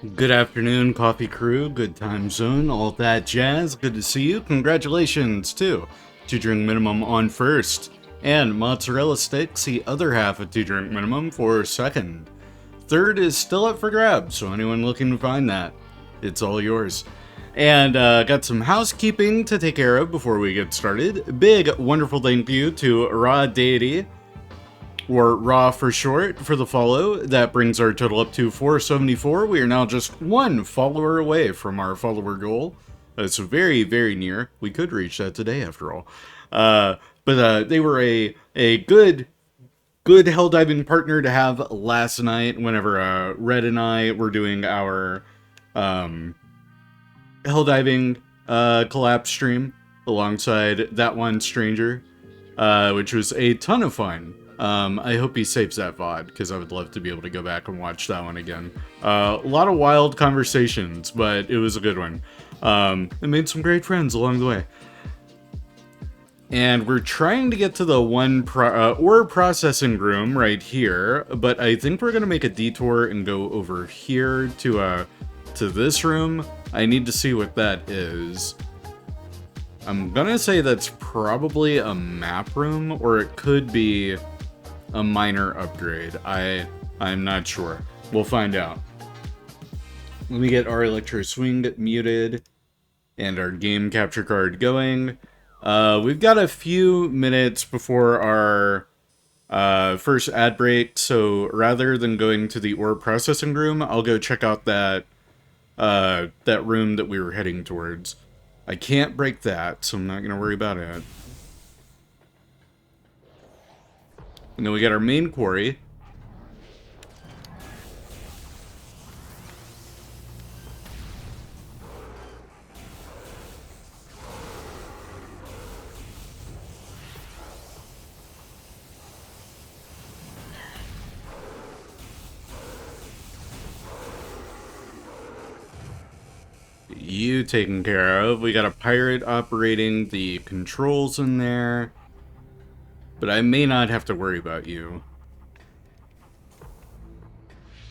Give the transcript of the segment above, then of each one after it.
Good afternoon, coffee crew, good time zone, all that jazz. Good to see you. Congratulations, too. 2 drink minimum on first. And mozzarella sticks, the other half of 2 drink minimum, for second. Third is still up for grabs, so anyone looking to find that, it's all yours. And got some housekeeping to take care of before we get started. Big, wonderful thank you to Raw Deity, or Raw for short, for the follow. That brings our total up to 474. We are now just one follower away from our follower goal. It's very, very near. We could reach that today, after all. But they were a good hell diving partner to have last night whenever Red and I were doing our hell diving collapse stream alongside that one stranger, which was a ton of fun. I hope he saves that VOD, because I would love to be able to go back and watch that one again. A lot of wild conversations, but it was a good one. I made some great friends along the way. And we're trying to get to the ore processing room right here, but I think we're going to make a detour and go over here to this room. I need to see what that is. I'm gonna say that's probably a map room, or it could be a minor upgrade. I'm not sure. We'll find out. Let me get our electro swing muted and our game capture card going. We've got a few minutes before our first ad break, so rather than going to the ore processing room, I'll go check out that room that we were heading towards. I can't break that, so I'm not gonna worry about it. And then we got our main quarry. You taken care of. We got a pirate operating the controls in there. But I may not have to worry about you.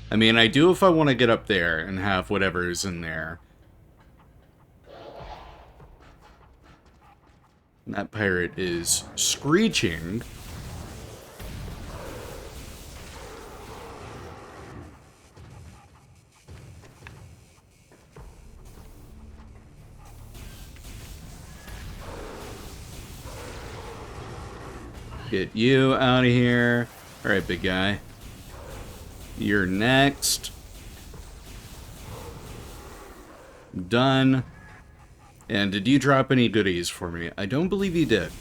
I mean, I do if I want to get up there and have whatever is in there. And that pirate is screeching. Get you out of here. Alright, big guy. You're next. Done. And did you drop any goodies for me? I don't believe you did.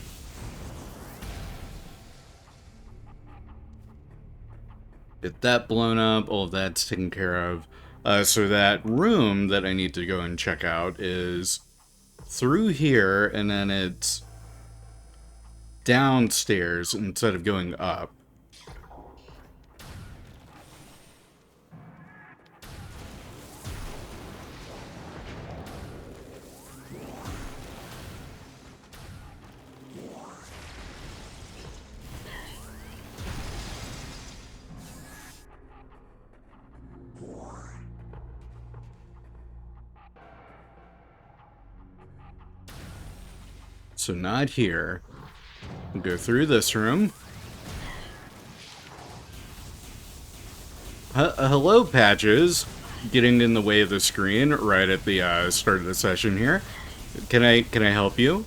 Get that blown up. All of that's taken care of. So that room that I need to go and check out is through here, and then it's downstairs instead of going up. So not here. We'll go through this room. Hello, Patches. Getting in the way of the screen right at the start of the session here. Can I help you?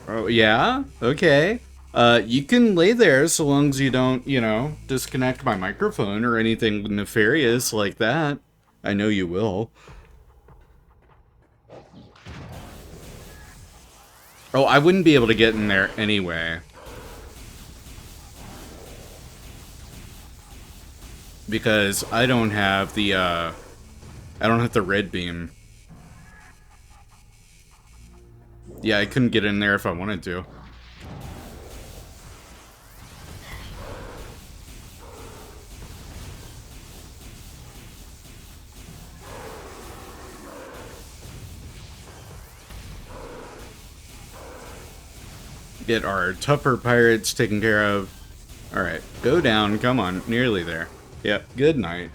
Oh, yeah? Okay. You can lay there so long as you don't, disconnect my microphone or anything nefarious like that. I know you will. Oh, I wouldn't be able to get in there anyway. Because I don't have the red beam. Yeah, I couldn't get in there if I wanted to. Get our tougher pirates taken care of. Alright, go down, come on, nearly there. Yep, good night.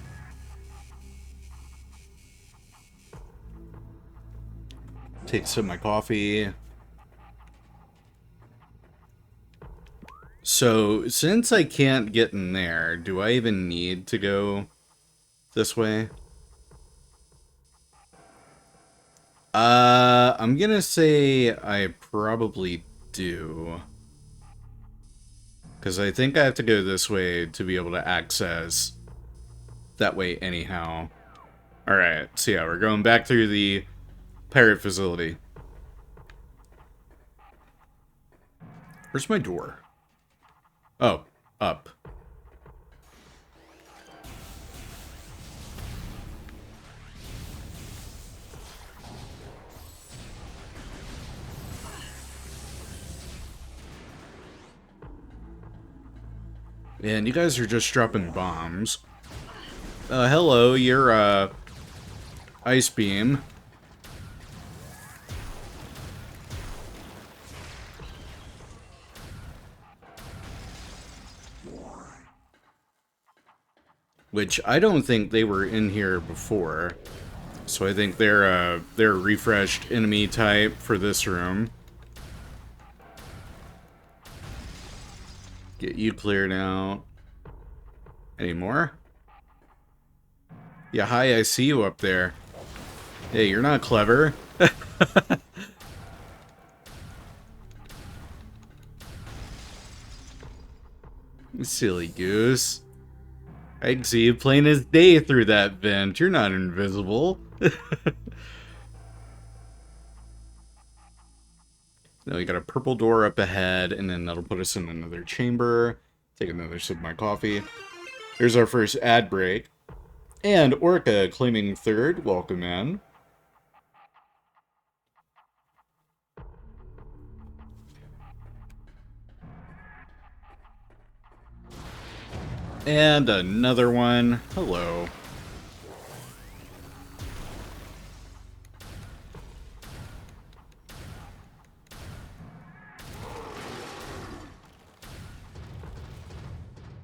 Take some of my coffee. So, since I can't get in there, do I even need to go this way? I'm gonna say I probably do. Because I think I have to go this way to be able to access that way anyhow. Alright, so yeah, we're going back through the pirate facility. Where's my door? Oh, up. And you guys are just dropping bombs. Hello, you're, Ice Beam. Which I don't think they were in here before. So I think they're a refreshed enemy type for this room. Get you cleared out. Any more? Yeah, hi, I see you up there. Hey, you're not clever. Silly goose. I can see you plain as day through that vent. You're not invisible. Now we got a purple door up ahead, and then that'll put us in another chamber. Take another sip of my coffee. Here's our first ad break. And Orca claiming third. Welcome in. And another one. Hello.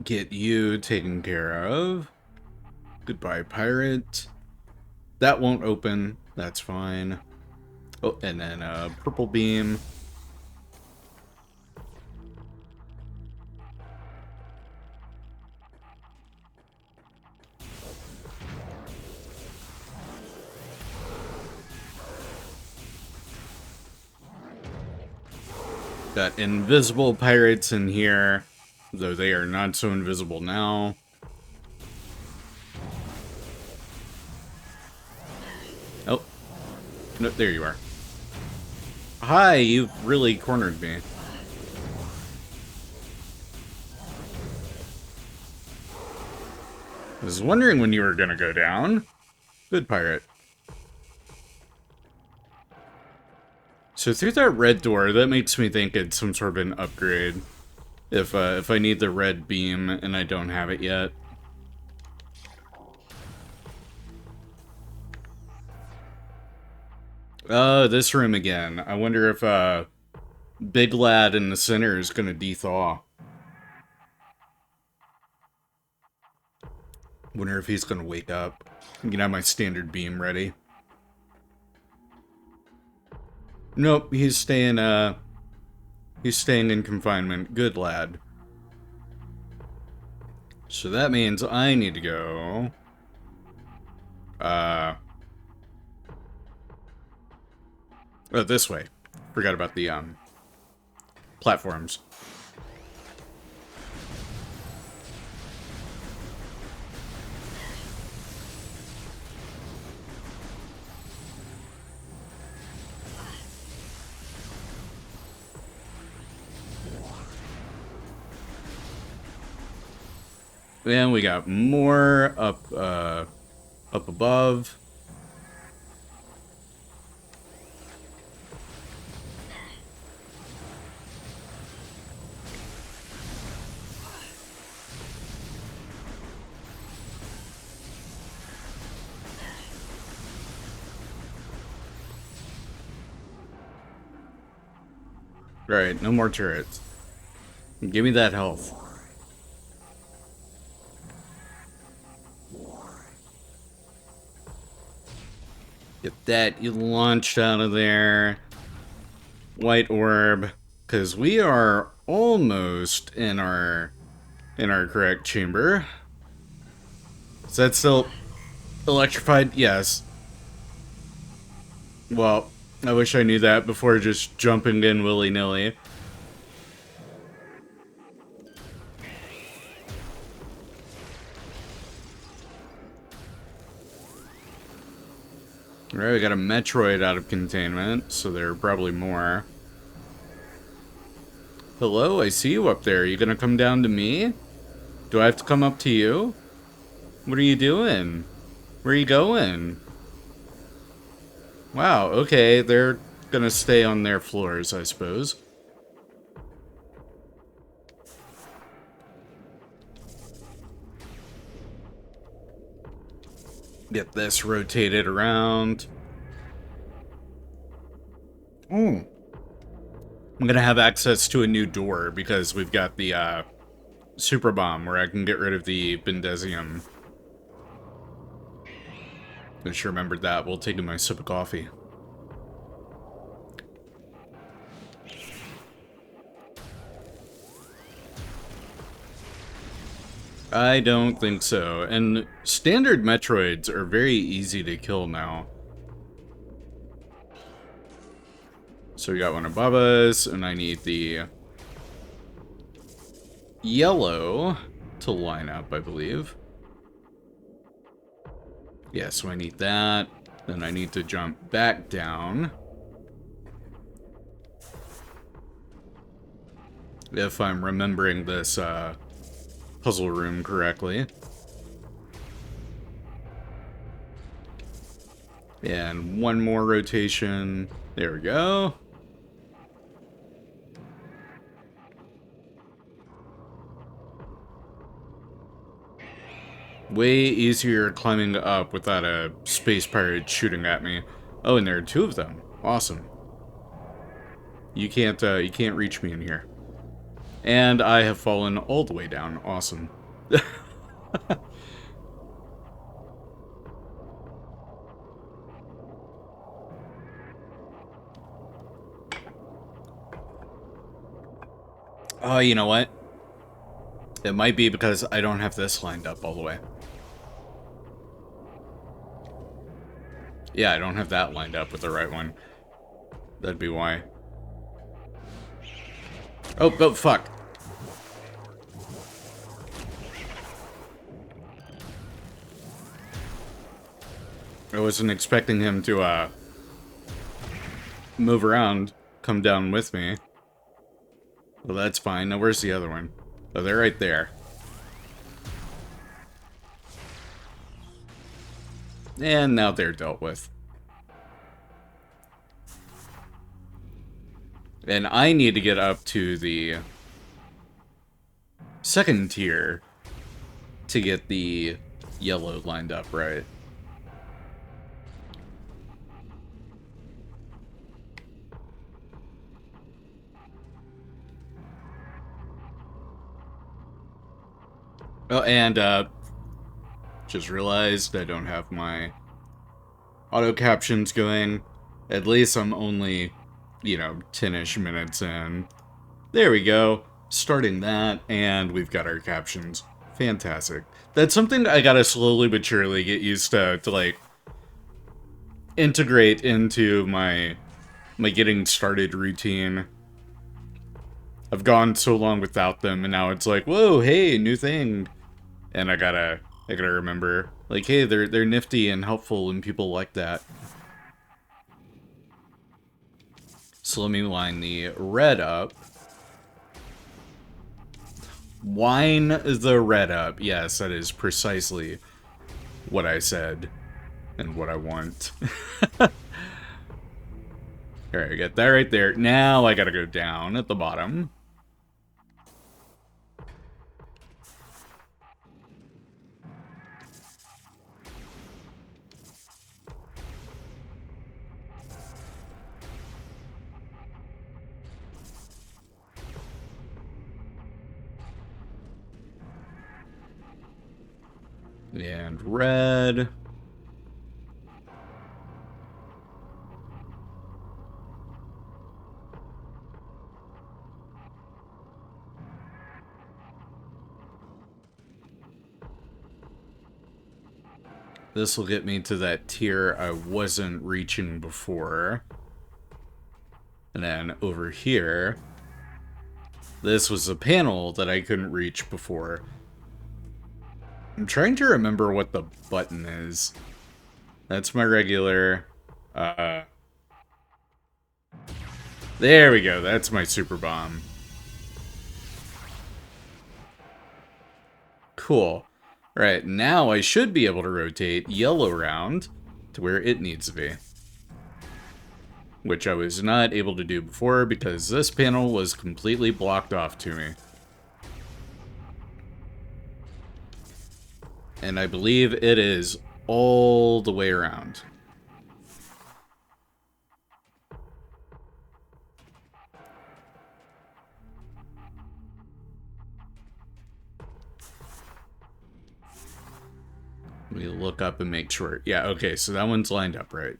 Get you taken care of. Goodbye, pirate. That won't open. That's fine. Oh, and then a purple beam. Got invisible pirates in here, though they are not so invisible now. Oh, no, there you are. Hi, you've really cornered me. I was wondering when you were gonna go down. Good pirate. So through that red door, that makes me think it's some sort of an upgrade. If I need the red beam and I don't have it yet. This room again. I wonder if Big Lad in the center is gonna de-thaw. Wonder if he's gonna wake up. I'm gonna have my standard beam ready. Nope, he's staying in confinement. Good lad. So that means I need to go... Oh, this way. Forgot about the, platforms. Then we got more up above. Right, no more turrets. Give me that health. Get that launched out of there. White orb. Because we are almost in our correct chamber. Is that still electrified? Yes. Well, I wish I knew that before just jumping in willy-nilly. Alright, we got a Metroid out of containment, so there are probably more. Hello, I see you up there. You gonna come down to me? Do I have to come up to you? What are you doing? Where are you going? Wow, okay, they're gonna stay on their floors, I suppose. Get this rotated around. I'm gonna have access to a new door because we've got the super bomb where I can get rid of the Bendesium. Just remembered that while taking my sip of coffee. I don't think so. And standard Metroids are very easy to kill now. So we got one above us, and I need the yellow to line up, I believe. Yeah, so I need that. Then I need to jump back down. If I'm remembering this puzzle room correctly. And one more rotation. There we go. Way easier climbing up without a space pirate shooting at me. Oh, and there are two of them. Awesome. You can't reach me in here. And I have fallen all the way down. Awesome. Oh, you know what? It might be because I don't have this lined up all the way. Yeah, I don't have that lined up with the right one. That'd be why. Oh, fuck. I wasn't expecting him to, move around, come down with me. Well, that's fine. Now, where's the other one? Oh, they're right there. And now they're dealt with. And I need to get up to the second tier to get the yellow lined up right. Oh, and, just realized I don't have my auto captions going. At least I'm only, you know, 10-ish minutes in. There we go. Starting that, and we've got our captions. Fantastic. That's something I gotta slowly but surely get used to like, integrate into my getting started routine. I've gone so long without them, and now it's like, whoa, hey, new thing. And I gotta remember, like, hey, they're nifty and helpful, and people like that. So let me line the red up. Line the red up. Yes, that is precisely what I said and what I want. Alright, I got that right there. Now I gotta go down at the bottom. And red. This will get me to that tier I wasn't reaching before. And then over here, this was a panel that I couldn't reach before. I'm trying to remember what the button is. That's my regular. There we go. That's my super bomb. Cool. Right, now I should be able to rotate yellow around to where it needs to be. Which I was not able to do before because this panel was completely blocked off to me. And I believe it is all the way around. Let me look up and make sure. Yeah, okay, so that one's lined up right.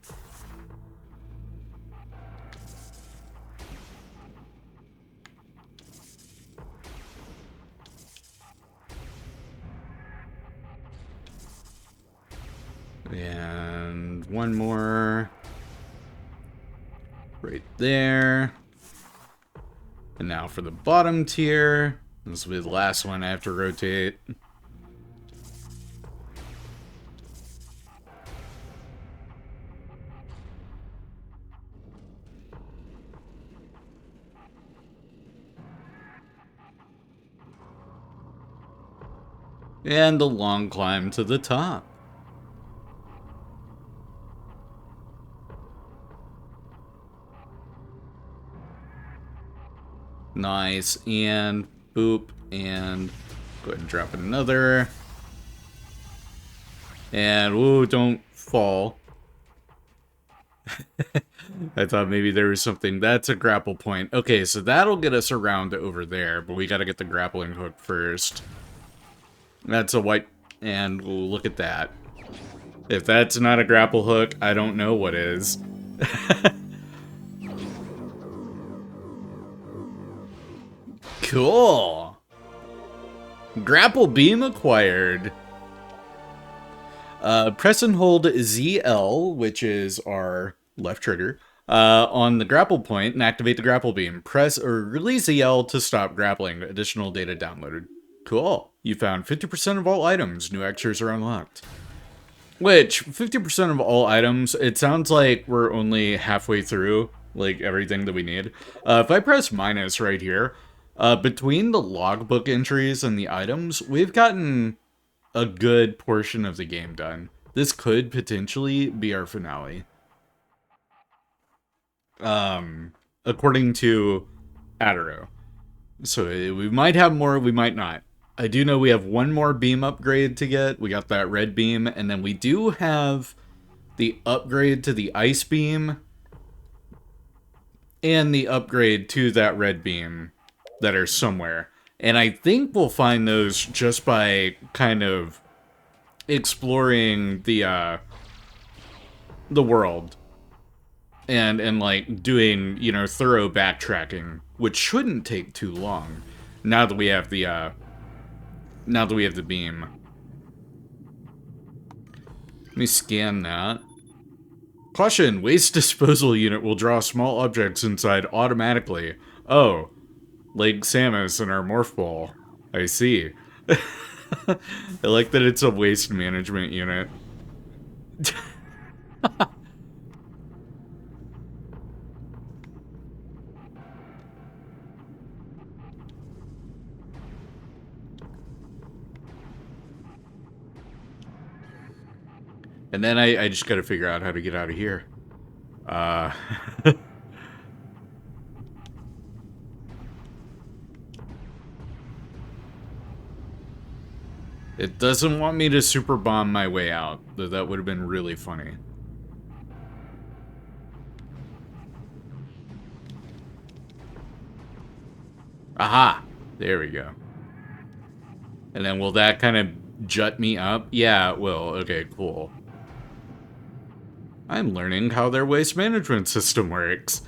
And one more. Right there. And now for the bottom tier. This will be the last one I have to rotate. And the long climb to the top. Nice, and boop, and go ahead and drop another. And, ooh, don't fall. I thought maybe there was something. That's a grapple point. Okay, so that'll get us around to over there, but we gotta get the grappling hook first. That's a white, and ooh, look at that. If that's not a grapple hook, I don't know what is. Cool. Grapple beam acquired. Press and hold ZL, which is our left trigger, on the grapple point and activate the grapple beam. Press or release ZL to stop grappling. Additional data downloaded. Cool. You found 50% of all items. New extras are unlocked. Which, 50% of all items, it sounds like we're only halfway through, like, everything that we need. If I press minus right here, between the logbook entries and the items, we've gotten a good portion of the game done. This could potentially be our finale. According to Adaro. So we might have more, we might not. I do know we have one more beam upgrade to get. We got that red beam, and then we do have the upgrade to the ice beam and the upgrade to that red beam that are somewhere. And I think we'll find those just by kind of exploring the world and like doing, you know, thorough backtracking, which shouldn't take too long now that we have the beam. Let me scan that. Caution, waste disposal unit will draw small objects inside automatically. Oh, like Samus in our morph ball. I see. I like that it's a waste management unit. And then I just gotta figure out how to get out of here. It doesn't want me to super bomb my way out, though that would have been really funny. Aha! There we go. And then will that kind of jut me up? Yeah, it will. Okay, cool. I'm learning how their waste management system works.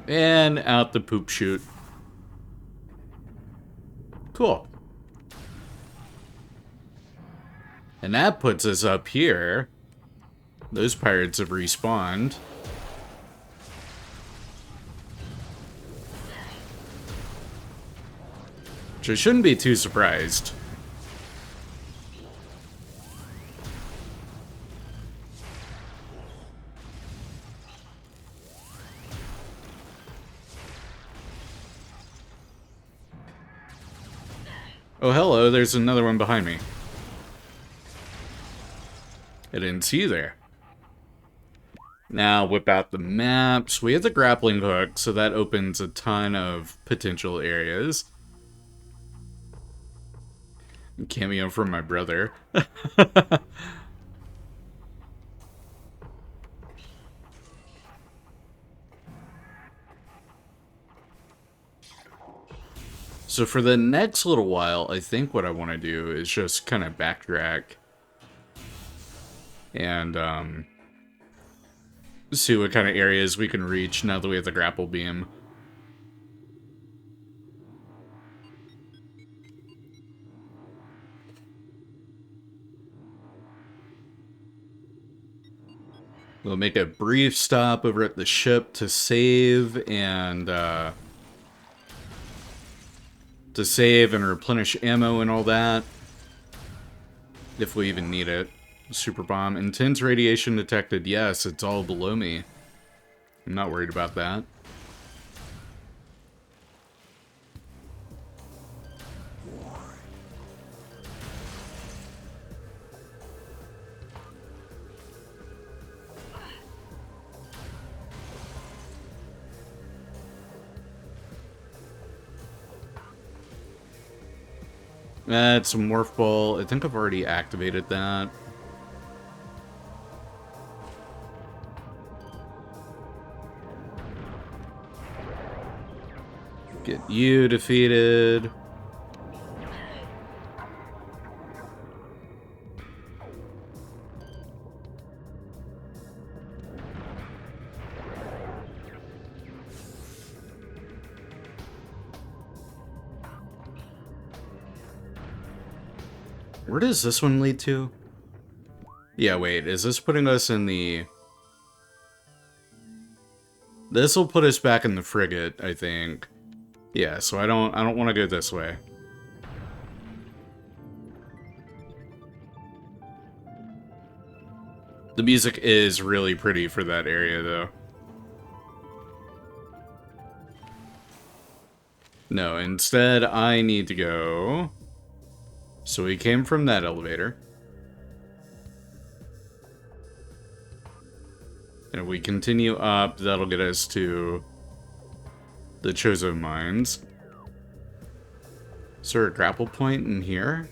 And out the poop chute. Cool. And that puts us up here. Those pirates have respawned. Which I shouldn't be too surprised. Oh, hello, there's another one behind me. I didn't see you there. Now, whip out the maps. We have the grappling hook, so that opens a ton of potential areas. Cameo from my brother. So for the next little while, I think what I want to do is just kind of backtrack. And, see what kind of areas we can reach now that we have the grapple beam. We'll make a brief stop over at the ship to save and replenish ammo and all that. If we even need it. Super bomb. Intense radiation detected. Yes, it's all below me. I'm not worried about that. It's a morph ball. I think I've already activated that. Get you defeated. Where does this one lead to? Yeah, wait, is this putting us in the... This will put us back in the frigate, I think. Yeah, so I don't want to go this way. The music is really pretty for that area, though. No, instead I need to go... So we came from that elevator. And if we continue up, that'll get us to the Chozo mines. Is there a grapple point in here?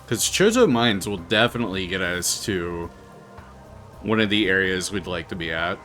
Because Chozo mines will definitely get us to one of the areas we'd like to be at.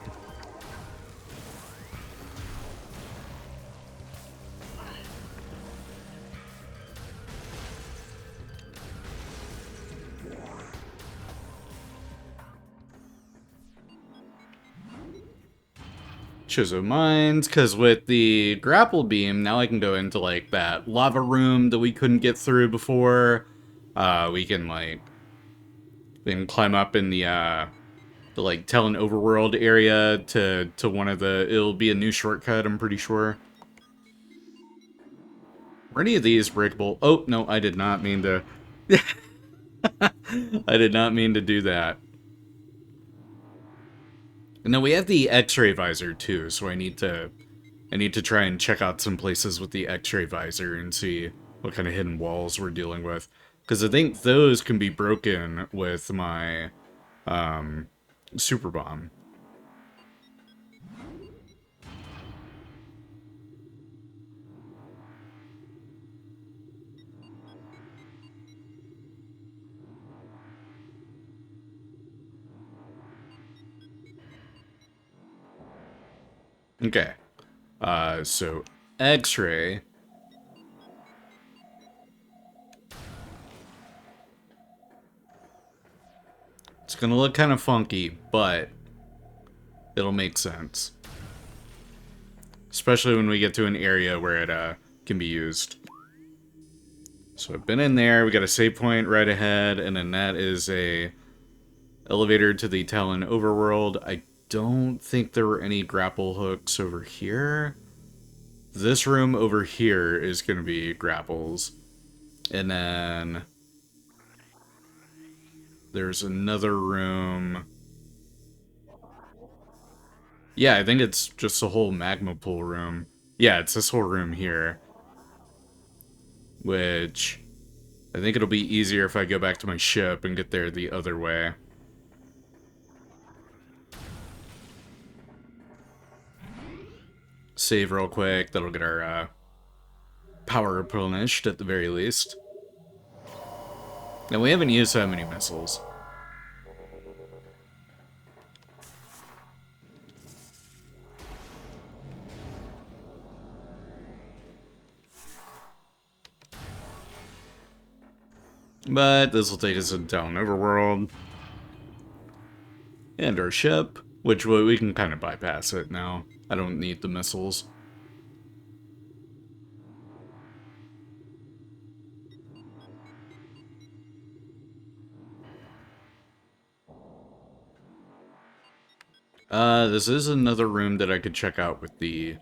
Chozo mines, because with the grapple beam, now I can go into, like, that lava room that we couldn't get through before. We can, like, then climb up in the like, Tallon overworld area to one of the... It'll be a new shortcut, I'm pretty sure. Were any of these breakable? Oh, no, I did not mean to... I did not mean to do that. And then we have the X-ray visor too, so I need to try and check out some places with the X-ray visor and see what kind of hidden walls we're dealing with. Because I think those can be broken with my super bomb. Okay. So X-ray. It's gonna look kind of funky, but it'll make sense. Especially when we get to an area where it can be used. So I've been in there, we got a save point right ahead, and then that is a elevator to the Tallon overworld. I don't think there were any grapple hooks over here. This room over here is going to be grapples. And then there's another room. Yeah, I think it's just the whole magma pool room. Yeah, it's this whole room here. Which I think it'll be easier if I go back to my ship and get there the other way. Save real quick. That'll get our power replenished at the very least. And we haven't used that many missiles. But this will take us to Tallon overworld. And our ship, which we can kind of bypass it now. I don't need the missiles. This is another room that I could check out with the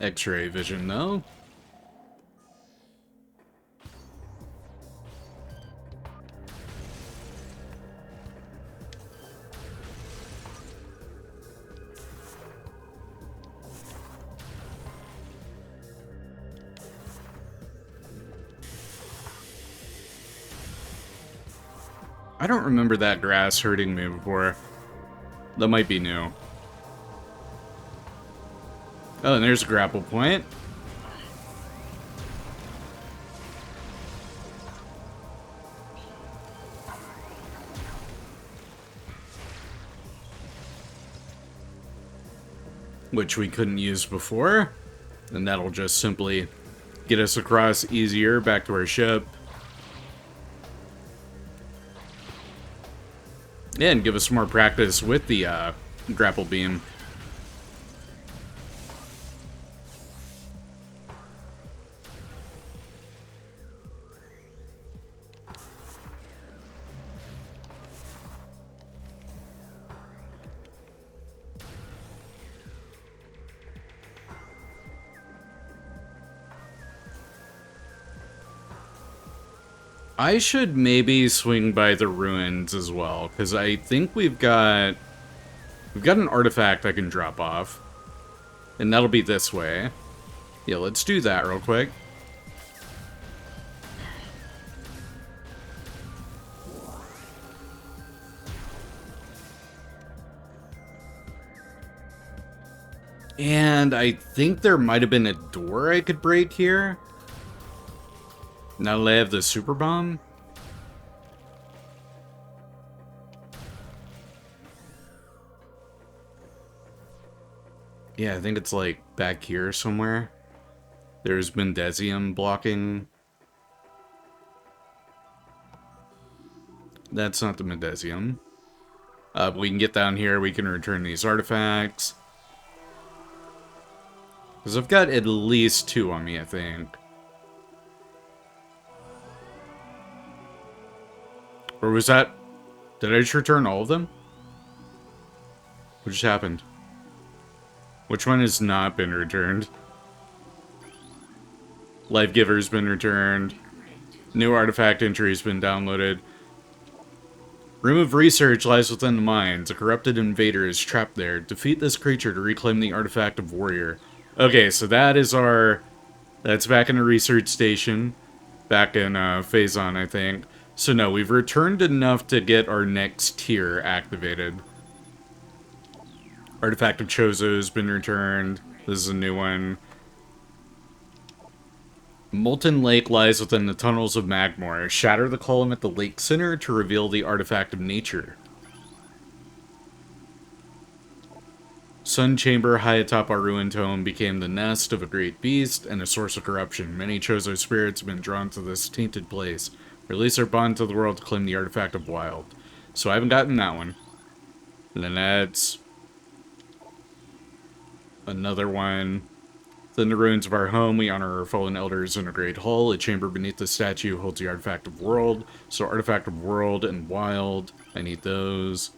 X-ray vision, though. I don't remember that grass hurting me before. That might be new. Oh, and there's a grapple point. Which we couldn't use before. And that'll just simply get us across easier back to our ship. And give us more practice with the grapple beam. I should maybe swing by the ruins as well, because I think we've got an artifact I can drop off. And that'll be this way. Yeah, let's do that real quick. And I think there might have been a door I could break here. Now that I have the super bomb. Yeah, I think it's like back here somewhere. There's Mendesium blocking. That's not the Mendesium. We can get down here, we can return these artifacts. Because I've got at least 2 on me, I think. Or was that... Did I just return all of them? What just happened? Which one has not been returned? Life Giver's been returned. New artifact entry has been downloaded. Room of Research lies within the mines. A corrupted invader is trapped there. Defeat this creature to reclaim the artifact of Warrior. Okay, so that is our... That's back in the research station. Back in Phazon, I think. So no, we've returned enough to get our next tier activated. Artifact of Chozo has been returned. This is a new one. Molten Lake lies within the tunnels of Magmore. Shatter the column at the lake center to reveal the artifact of nature. Sun Chamber high atop our ruined home became the nest of a great beast and a source of corruption. Many Chozo spirits have been drawn to this tainted place. Release our bond to the world to claim the artifact of wild. So I haven't gotten that one. And then that's another one. In the ruins of our home, we honor our fallen elders in a great hall. A chamber beneath the statue holds the artifact of world. So artifact of world and wild. I need those.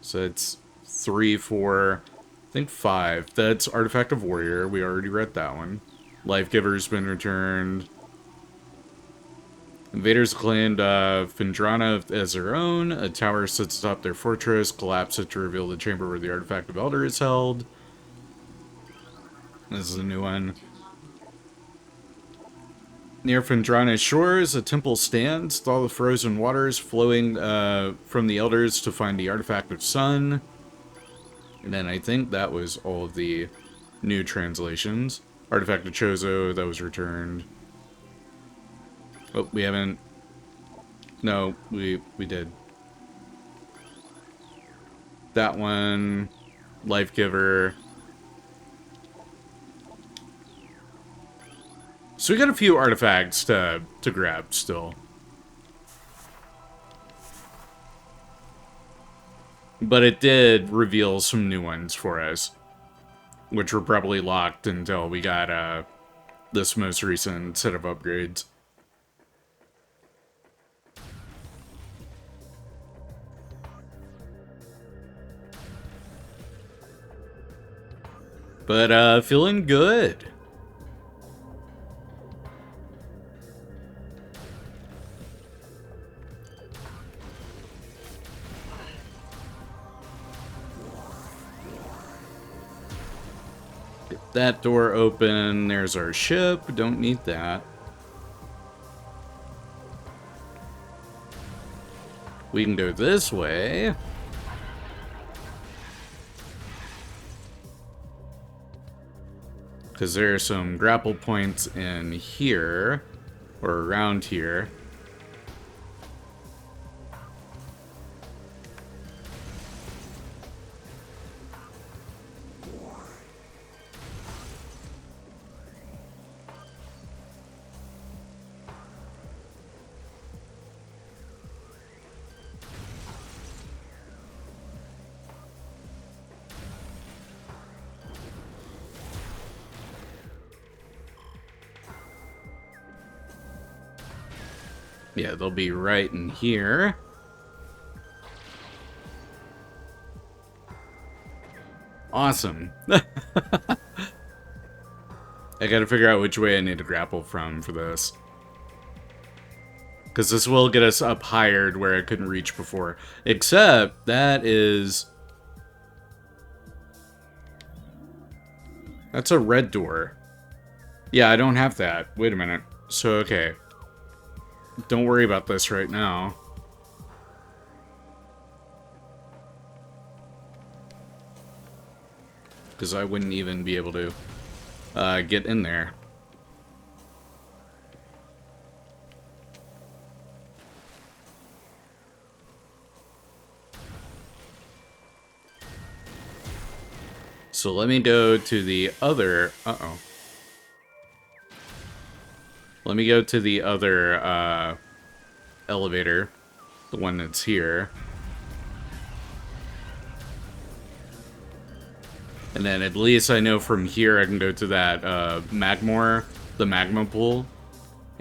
So it's 3, 4, I think 5. That's artifact of warrior. We already read that one. Life giver's been returned. Invaders claimed Findrana as their own. A tower sits atop their fortress. Collapse it to reveal the chamber where the artifact of elder is held. This is a new one. Near Findrana's shores, a temple stands with all the frozen waters flowing from the elders to find the artifact of sun. And then I think that was all of the new translations. Artifact of Chozo, that was returned. Oh, we haven't... No, we did. That one. Life giver. So we got a few artifacts to grab still. But it did reveal some new ones for us, which were probably locked until we got this most recent set of upgrades. But feeling good. That door open. There's our ship. Don't need that. We can go this way. Because there are some grapple points in here. Or around here. Yeah, they'll be right in here. Awesome. I gotta figure out which way I need to grapple from for this. Because this will get us up higher to where I couldn't reach before. Except, that is... That's a red door. Yeah, I don't have that. Wait a minute. So, okay. Don't worry about this right now. Because I wouldn't even be able to get in there. So let me go to the other... Uh-oh. Let me go to the other elevator. The one that's here. And then at least I know from here I can go to that Magmore, the magma pool.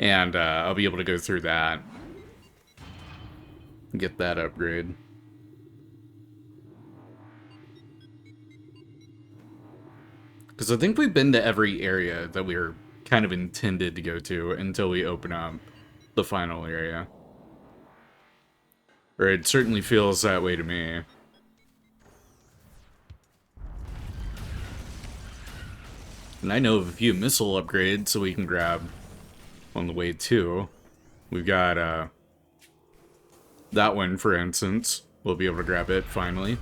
And I'll be able to go through that. Get that upgrade. Because I think we've been to every area that we were kind of intended to go to until we open up the final area. Or it certainly feels that way to me. And I know of a few missile upgrades so we can grab on the way too. We've got that one, for instance. We'll be able to grab it finally.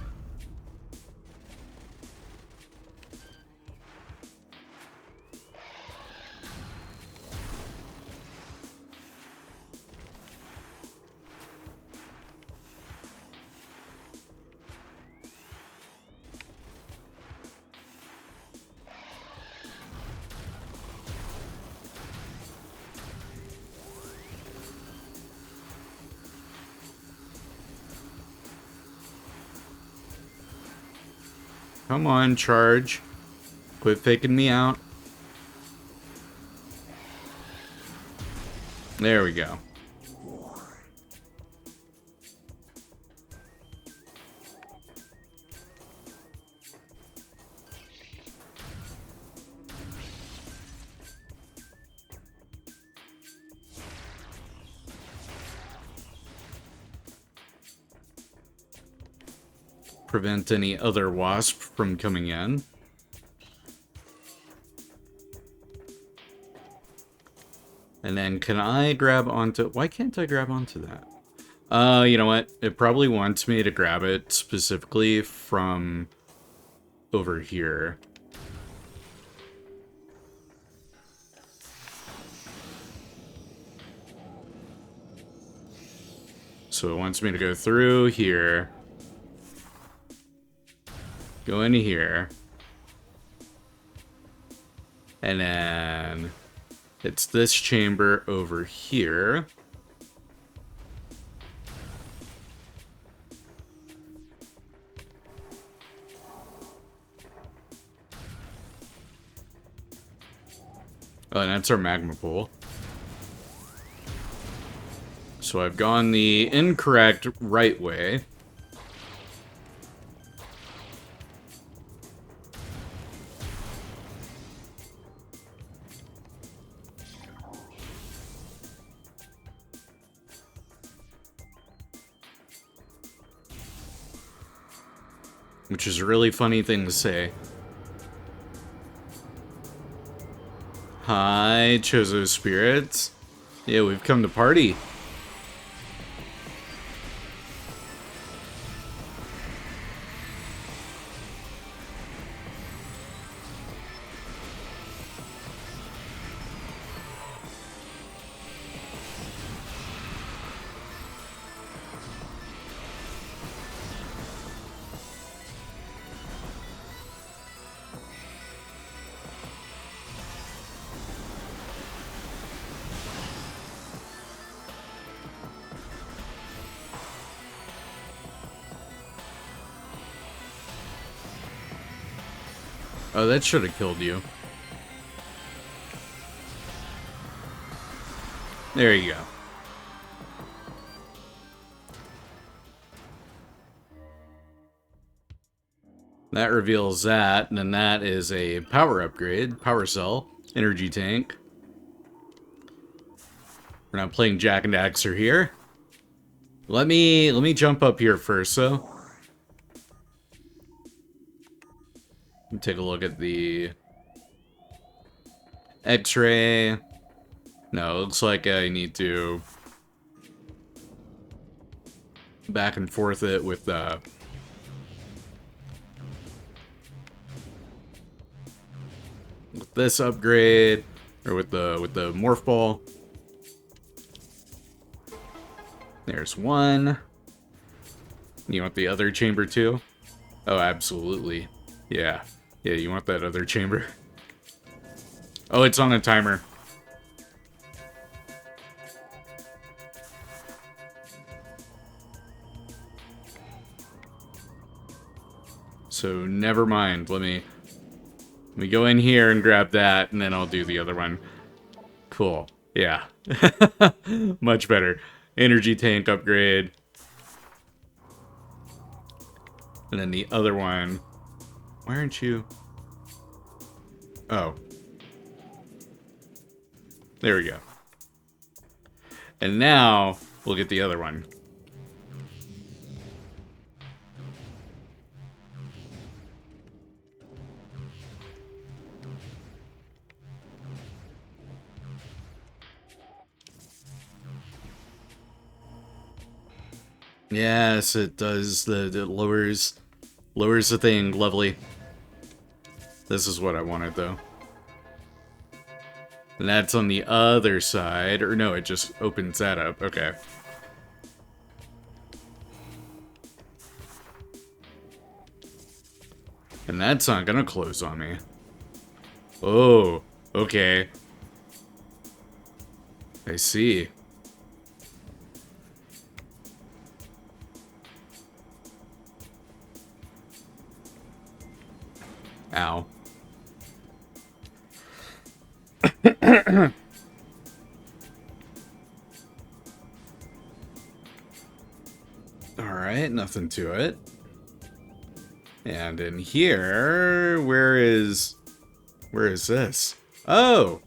Come on, charge. Quit faking me out. There we go. Prevent any other wasp from coming in. And then can I grab onto... Why can't I grab onto that? You know what? It probably wants me to grab it specifically from over here. So it wants me to go through here. Go into here. And then it's this chamber over here. Oh, and that's our magma pool. So I've gone the incorrect right way. Which is a really funny thing to say. Hi, Chozo spirits. Yeah, we've come to party. Oh, that should have killed you. There you go. That reveals that, and then that is a power upgrade, power cell, energy tank. We're not playing Jak and Daxter here. Let me jump up here first, though. Take a look at the X-ray. No, it looks like I need to back and forth it with this upgrade, or with the morph ball. There's one. You want the other chamber too? Oh, absolutely. Yeah. Yeah, you want that other chamber. Oh, it's on a timer. So, never mind. Let me go in here and grab that, and then I'll do the other one. Cool. Yeah. Much better. Energy tank upgrade. And then the other one. Why aren't you... Oh. There we go. And now, we'll get the other one. Yes, it does. It lowers the thing. Lovely. This is what I wanted, though. And that's on the other side. Or no, it just opens that up. Okay. And that's not gonna close on me. Oh, okay. I see. Ow. Alright, nothing to it. And in here, where is this? Oh!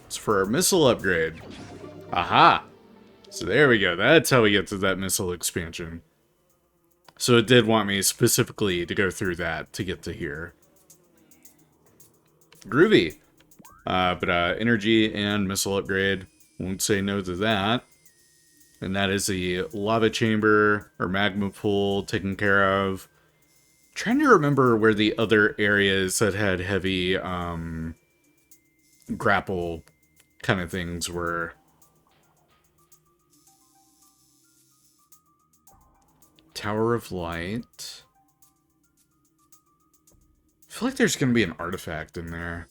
It's for our missile upgrade. Aha! So there we go. That's how we get to that missile expansion. So it did want me specifically to go through that to get to here. Groovy. But energy and missile upgrade. Won't say no to that. And that is the lava chamber or magma pool taken care of. Trying to remember where the other areas that had heavy grapple kind of things were. Tower of Light. I feel like there's going to be an artifact in there.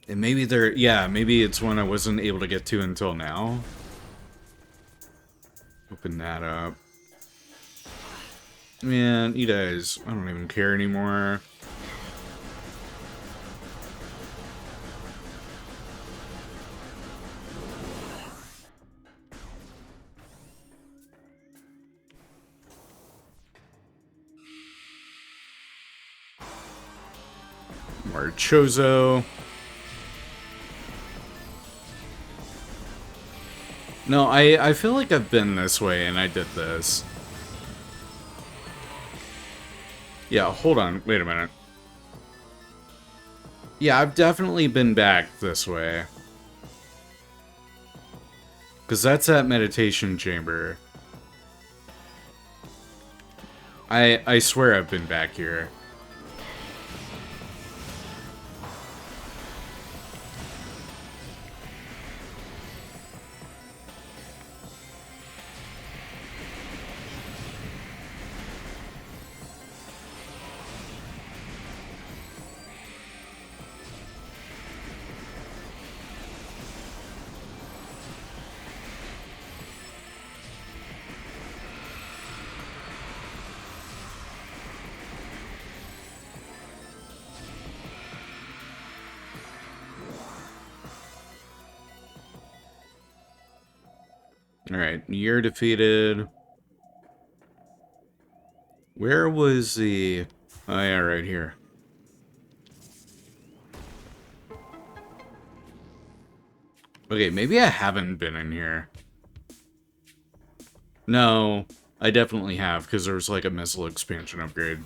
And maybe maybe it's one I wasn't able to get to until now. Open that up. Man, you guys, I don't even care anymore. More Chozo. No, I feel like I've been this way and I did this. Yeah, hold on. Wait a minute. Yeah, I've definitely been back this way. Because that's that meditation chamber. I swear I've been back here. Alright, you're defeated. Where was the... Oh yeah, right here. Okay, maybe I haven't been in here. No, I definitely have, because there was like a missile expansion upgrade.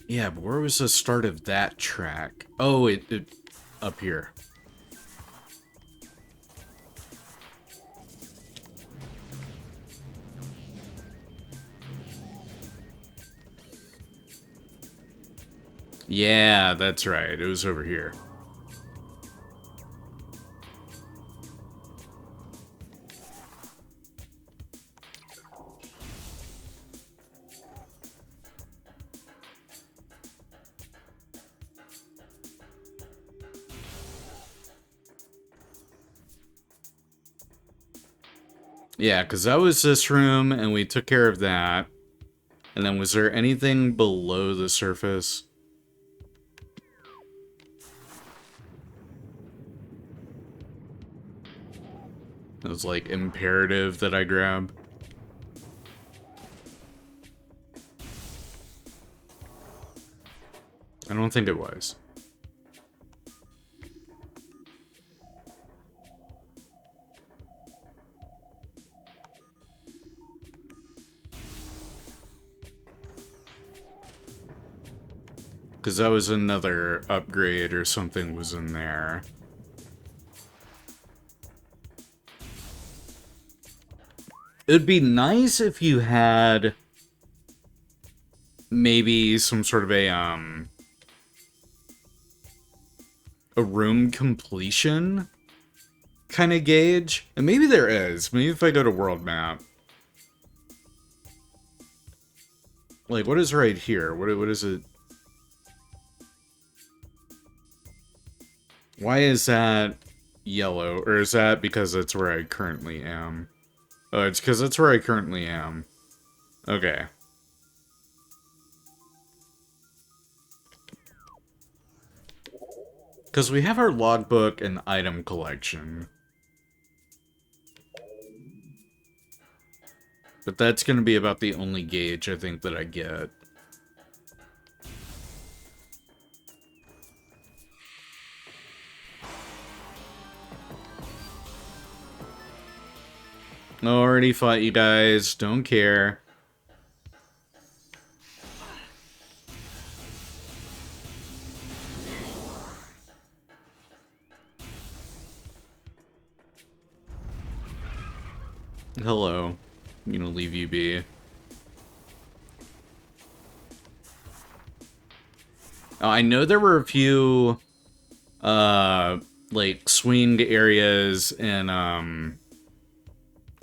Yeah, but where was the start of that track? Oh, it up here. Yeah, that's right. It was over here. Yeah, because that was this room, and we took care of that. And then was there anything below the surface? It was like imperative that I grab. I don't think it was. Because that was another upgrade or something was in there. It'd be nice if you had maybe some sort of a room completion kind of gauge. And maybe there is. Maybe if I go to world map. Like, what is right here? What is it? Why is that yellow? Or is that because that's where I currently am? Oh, it's because that's where I currently am. Okay. Because we have our logbook and item collection. But that's going to be about the only gauge I think that I get. Already fought you guys. Don't care. Hello. I'm gonna leave you be. I know there were a few, like, swing areas in,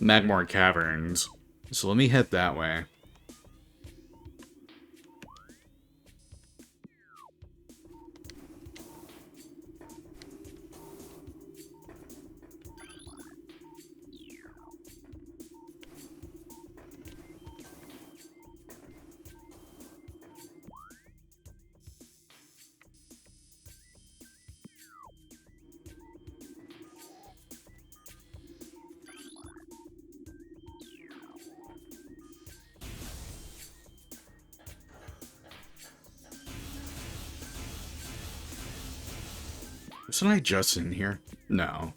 Magmore Caverns. So let me head that way. Wasn't I just in here? No.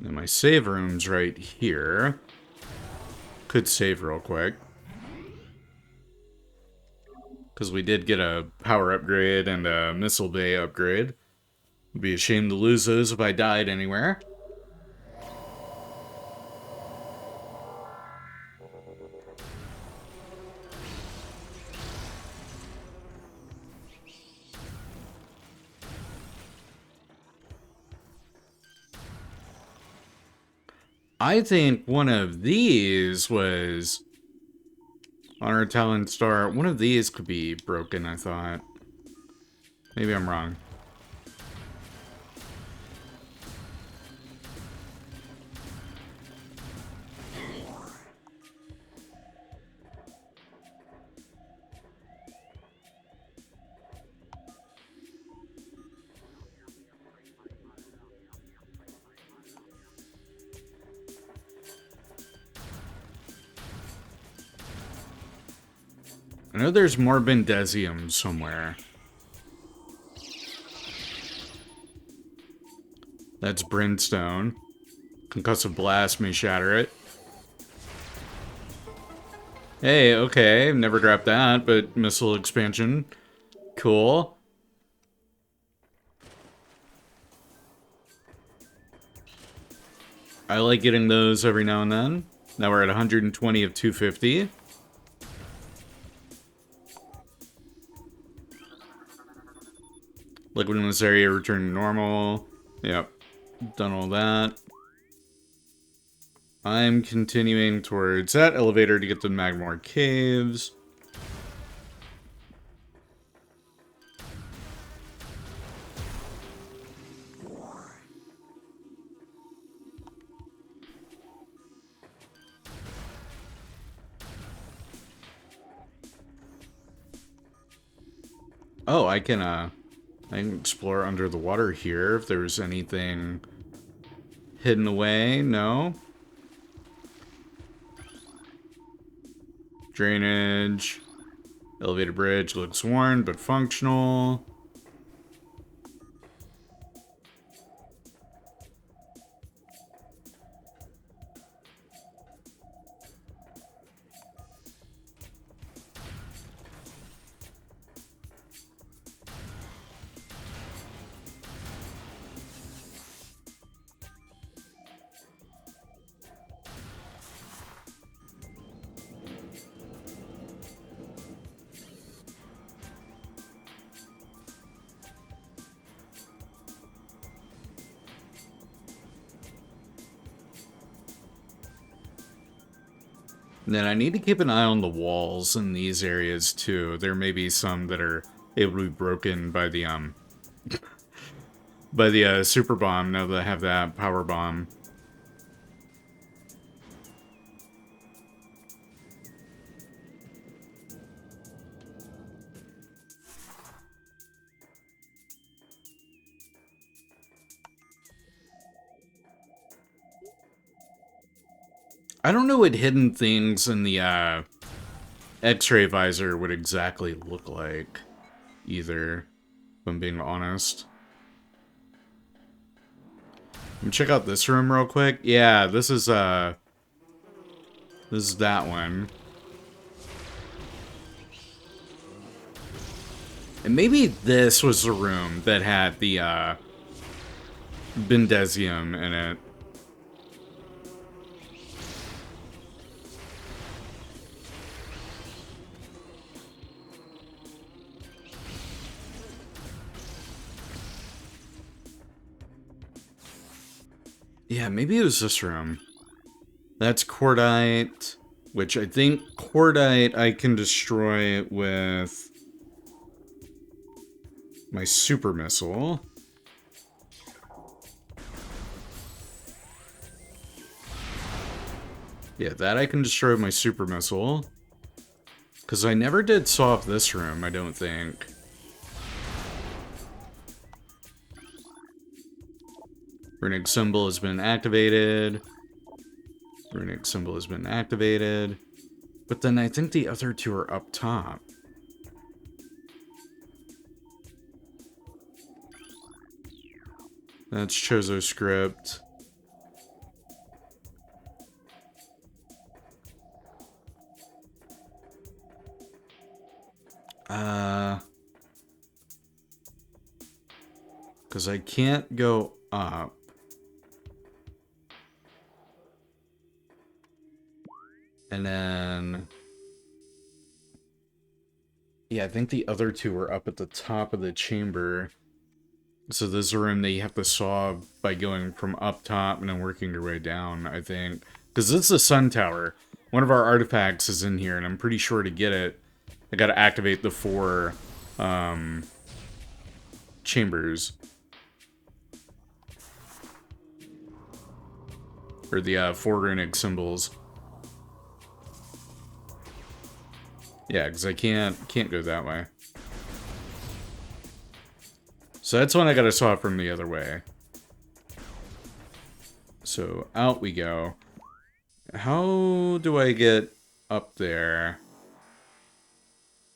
And my save room's right here. Could save real quick. Because we did get a power upgrade and a missile bay upgrade. Would be a shame to lose those if I died anywhere. I think one of these was on our Tallon Star. One of these could be broken, I thought. Maybe I'm wrong. I know there's more Bendesium somewhere. That's Brimstone. Concussive Blast may shatter it. Hey, okay, never grabbed that, but Missile Expansion. Cool. I like getting those every now and then. Now we're at 120 of 250. Liquid in this area return to normal. Yep. Done all that. I'm continuing towards that elevator to get to Magmore Caves. Oh, I can explore under the water here if there's anything hidden away. No? Drainage. Elevator bridge looks worn, but functional. And then I need to keep an eye on the walls in these areas too. There may be some that are able to be broken by the super bomb now that I have that power bomb. I don't know what hidden things in the X-ray visor would exactly look like either, if I'm being honest. Let me check out this room real quick. Yeah, this is that one. And maybe this was the room that had the Bendesium in it. Yeah, maybe it was this room. That's Cordite, which I think Cordite I can destroy with my super missile. Yeah, that I can destroy with my super missile. Because I never did saw off this room, I don't think. Runic symbol has been activated. Runic symbol has been activated. But then I think the other two are up top. That's Chozo script. Because I can't go up. And then... yeah, I think the other two are up at the top of the chamber. So this is a room that you have to solve by going from up top and then working your way down, I think. Because this is a sun tower. One of our artifacts is in here, and I'm pretty sure to get it, I gotta activate the 4 chambers. Or the 4 runic symbols. Yeah, because I can't go that way. So that's when I gotta swap from the other way. So out we go. How do I get up there?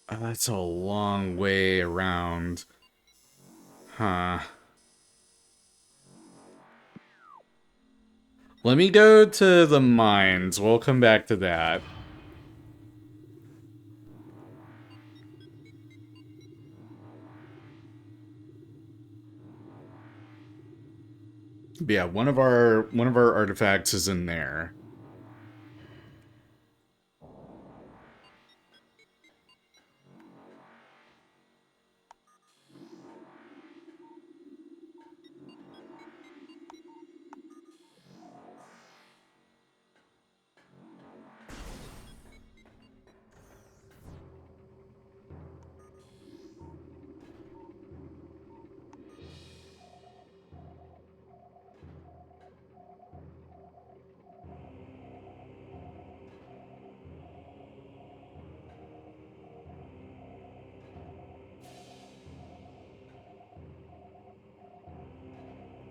That's a long way around. Huh. Let me go to the mines. We'll come back to that. But yeah, one of our artifacts is in there.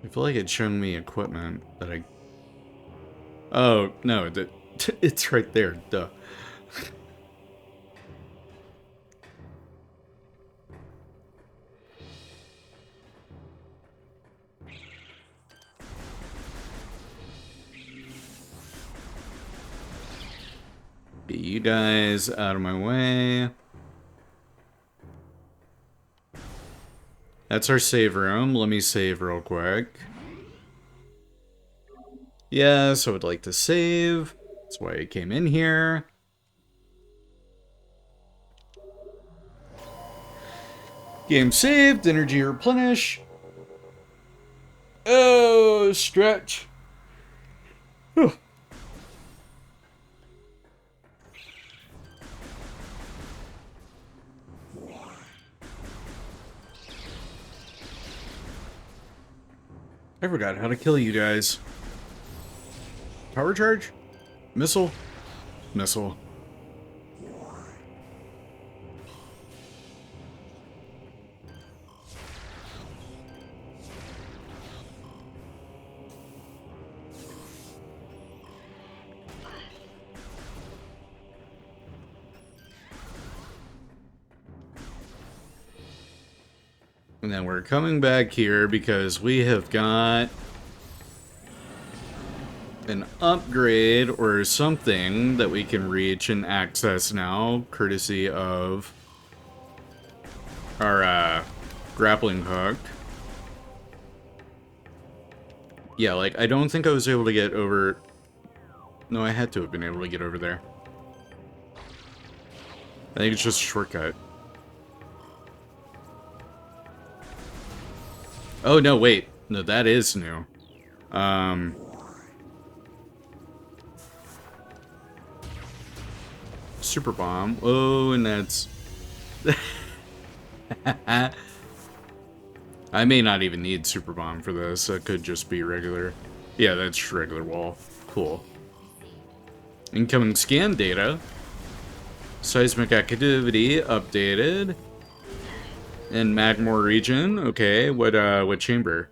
I feel like it's showing me equipment that I... oh, no, it's right there, duh. Get you guys out of my way. That's our save room. Let me save real quick. Yes, I would like to save. That's why I came in here. Game saved, energy replenish. Oh, stretch. Whew. I forgot how to kill you guys. Power charge? Missile? Missile. And then we're coming back here because we have got an upgrade or something that we can reach and access now, courtesy of our grappling hook. Yeah, like, I don't think I was able to get over... No, I had to have been able to get over there. I think it's just a shortcut. Oh, no, wait. No, that is new. Super bomb. Oh, and that's... I may not even need super bomb for this. That could just be regular. Yeah, that's regular wall. Cool. Incoming scan data. Seismic activity updated. In Magmore region. Okay, what chamber?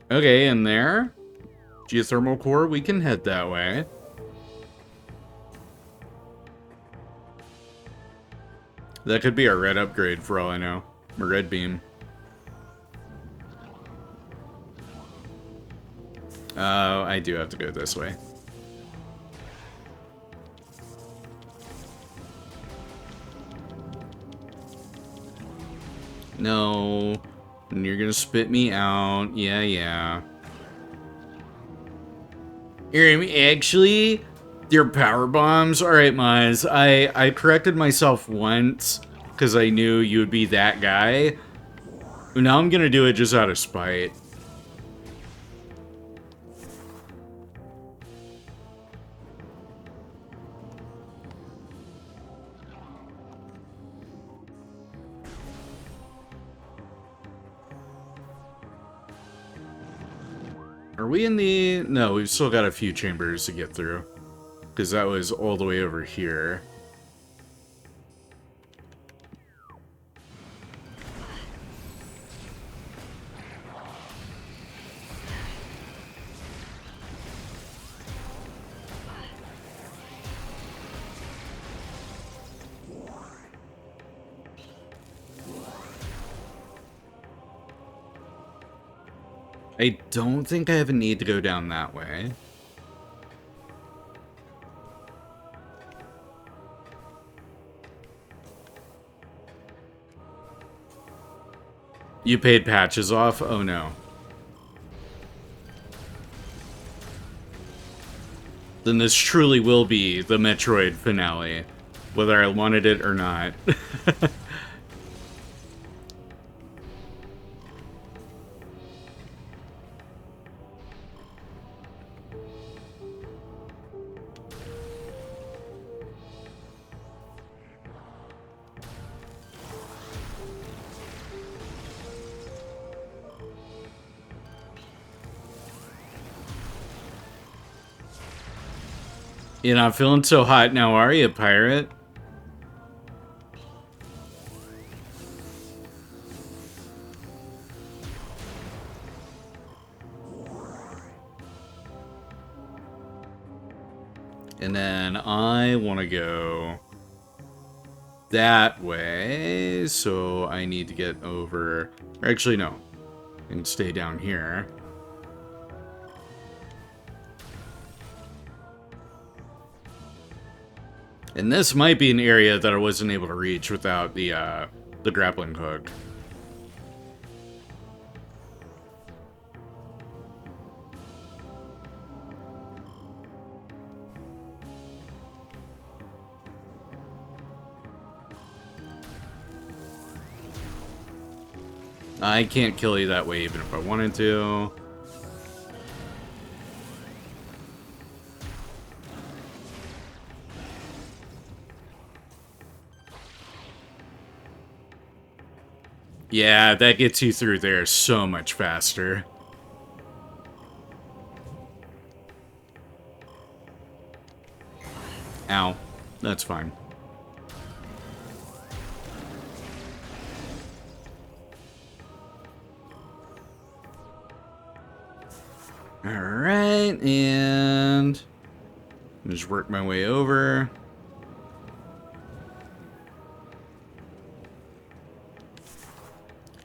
Okay, in there. Geothermal core, we can head that way. That could be our red upgrade for all I know. Or red beam. Oh, I do have to go this way. No. And you're gonna spit me out. Yeah, yeah. Actually, they're power bombs. Alright, Maz. I corrected myself once because I knew you would be that guy. Now I'm gonna do it just out of spite. Are we in the... No, we've still got a few chambers to get through. Because that was all the way over here. I don't think I have a need to go down that way. You paid patches off? Oh no. Then this truly will be the Metroid finale, whether I wanted it or not. You're not feeling so hot now, are you, pirate? And then I want to go that way, so I need to get over... Or actually, no. I can stay down here. And this might be an area that I wasn't able to reach without the grappling hook. I can't kill you that way even if I wanted to. Yeah, that gets you through there so much faster. Ow. That's fine. Alright, and just work my way over.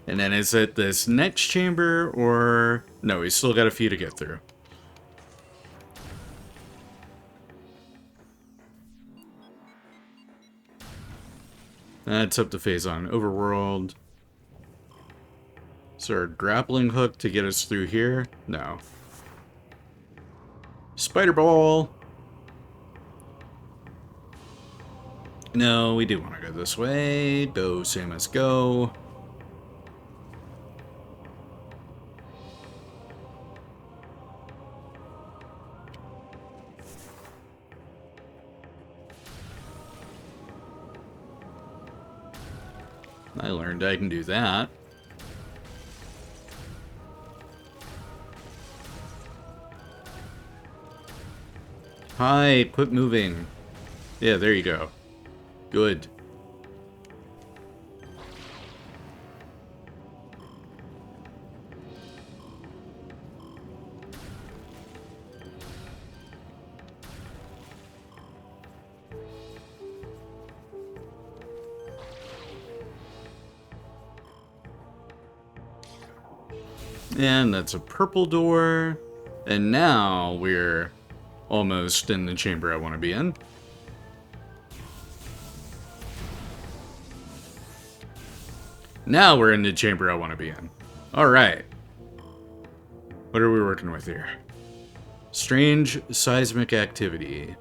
And then is it this next chamber, or... No, we still got a few to get through. That's up to phase on Overworld. Is there a grappling hook to get us through here? No. Spider Ball! No, we do want to go this way. Go, Samus, go. I learned I can do that. Hi, quit moving. Yeah, there you go. Good. And that's a purple door. And now we're almost in the chamber I want to be in. Now we're in the chamber I want to be in. Alright. What are we working with here? Strange seismic activity.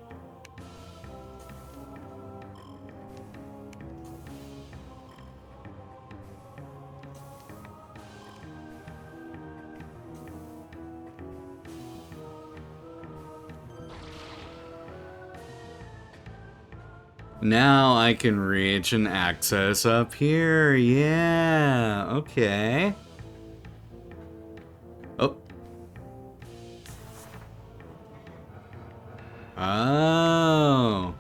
Now I can reach and access up here. Yeah, okay. Oh. Oh.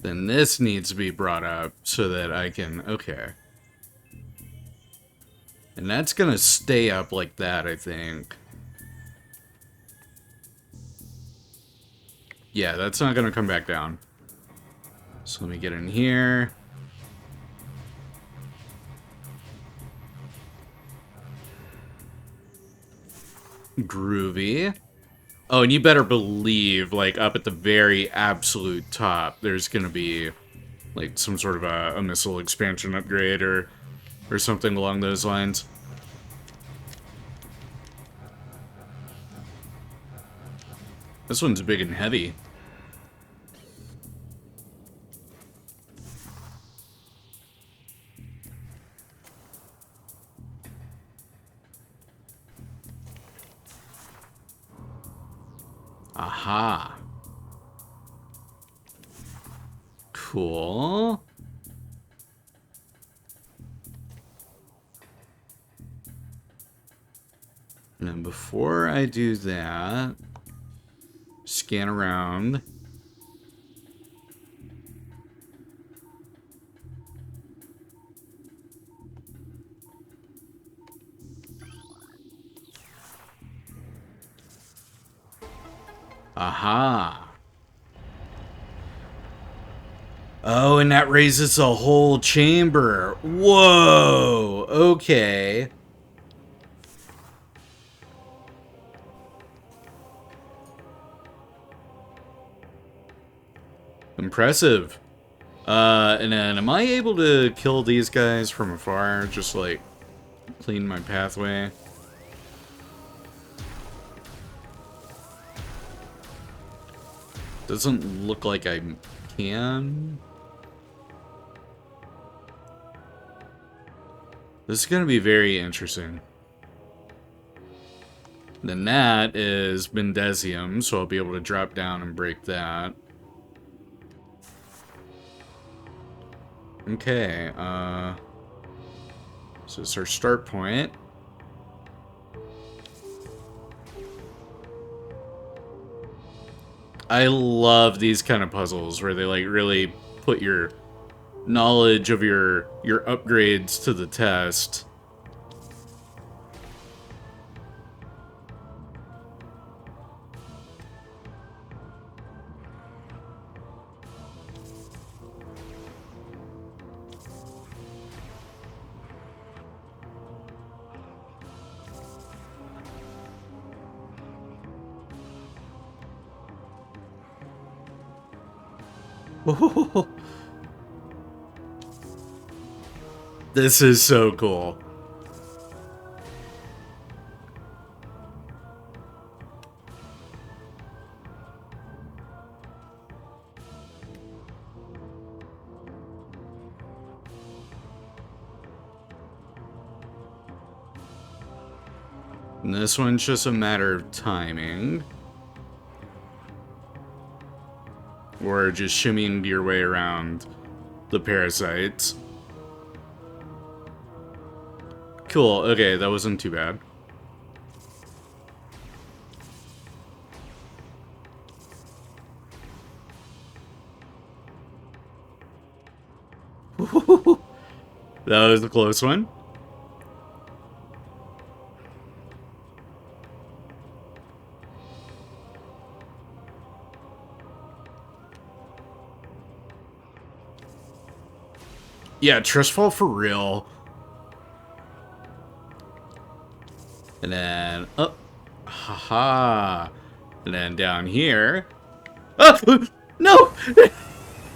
Then this needs to be brought up so that I can... Okay. And that's gonna stay up like that, I think. Yeah, that's not gonna come back down. So let me get in here. Groovy. Oh, and you better believe, like, up at the very absolute top, there's gonna be, like, some sort of a missile expansion upgrade or something along those lines. This one's big and heavy. Aha. Cool. And then before I do that, scan around. Aha. Oh, and that raises the whole chamber. Whoa! Okay. Impressive. And then am I able to kill these guys from afar? Just like clean my pathway? Doesn't look like I can. This is going to be very interesting. Then that is Bendesium, so I'll be able to drop down and break that. Okay, so it's our start point. I love these kind of puzzles where they like really put your knowledge of your upgrades to the test. This is so cool. And this one's just a matter of timing. Or just shimmying your way around the parasites. Cool, okay, that wasn't too bad. That was a close one. Yeah, Trustfall for real. And then up. Haha. And then down here. Oh, no!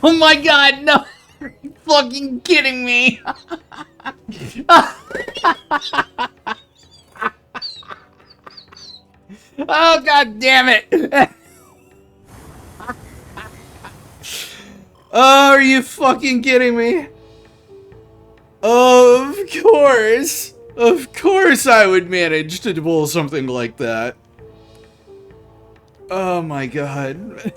Oh my god, no! Are you fucking kidding me? Oh god damn it! Oh, are you fucking kidding me? Of course! Of course I would manage to pull something like that. Oh my god.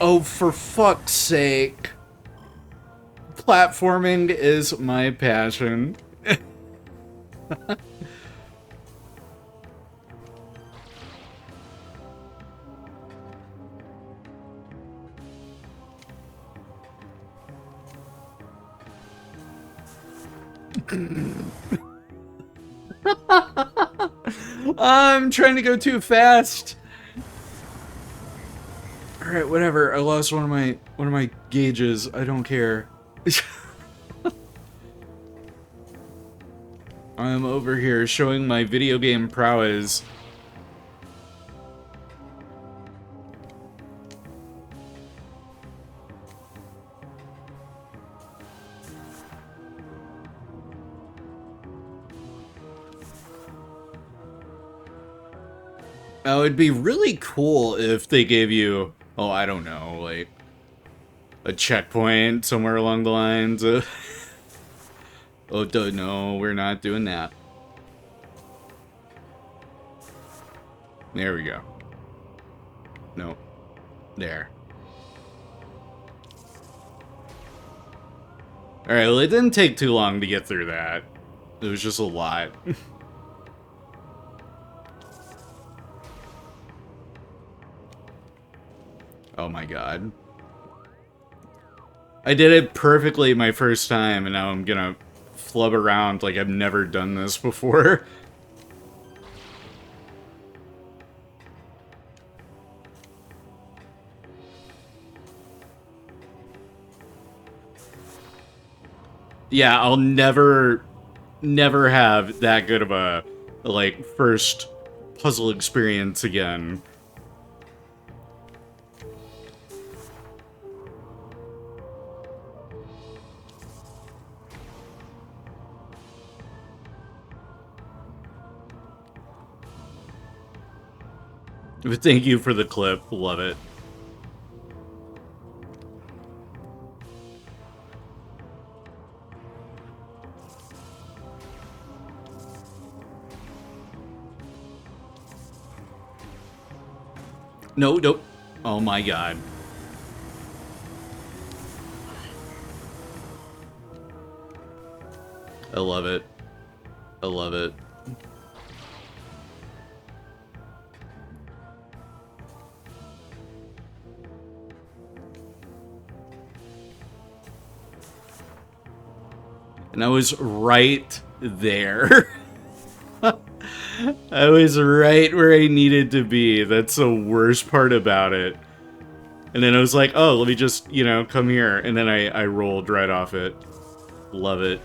Oh, for fuck's sake. Platforming is my passion. I'm trying to go too fast. All right, whatever. I lost one of my gauges. I don't care. I'm over here showing my video game prowess. Now, it'd be really cool if they gave you, oh, I don't know, like, a checkpoint somewhere along the lines of... Oh, no, we're not doing that. There we go. Nope. There. Alright, well, it didn't take too long to get through that. It was just a lot. Oh my god. I did it perfectly my first time, and now I'm gonna flub around like I've never done this before. Yeah, I'll never have that good of a, like, first puzzle experience again. But thank you for the clip. Love it. No, no. Oh my god. I love it. I love it. And I was right there. I was right where I needed to be. That's the worst part about it. And then I was like, oh, let me just, you know, come here. And then I rolled right off it. Love it.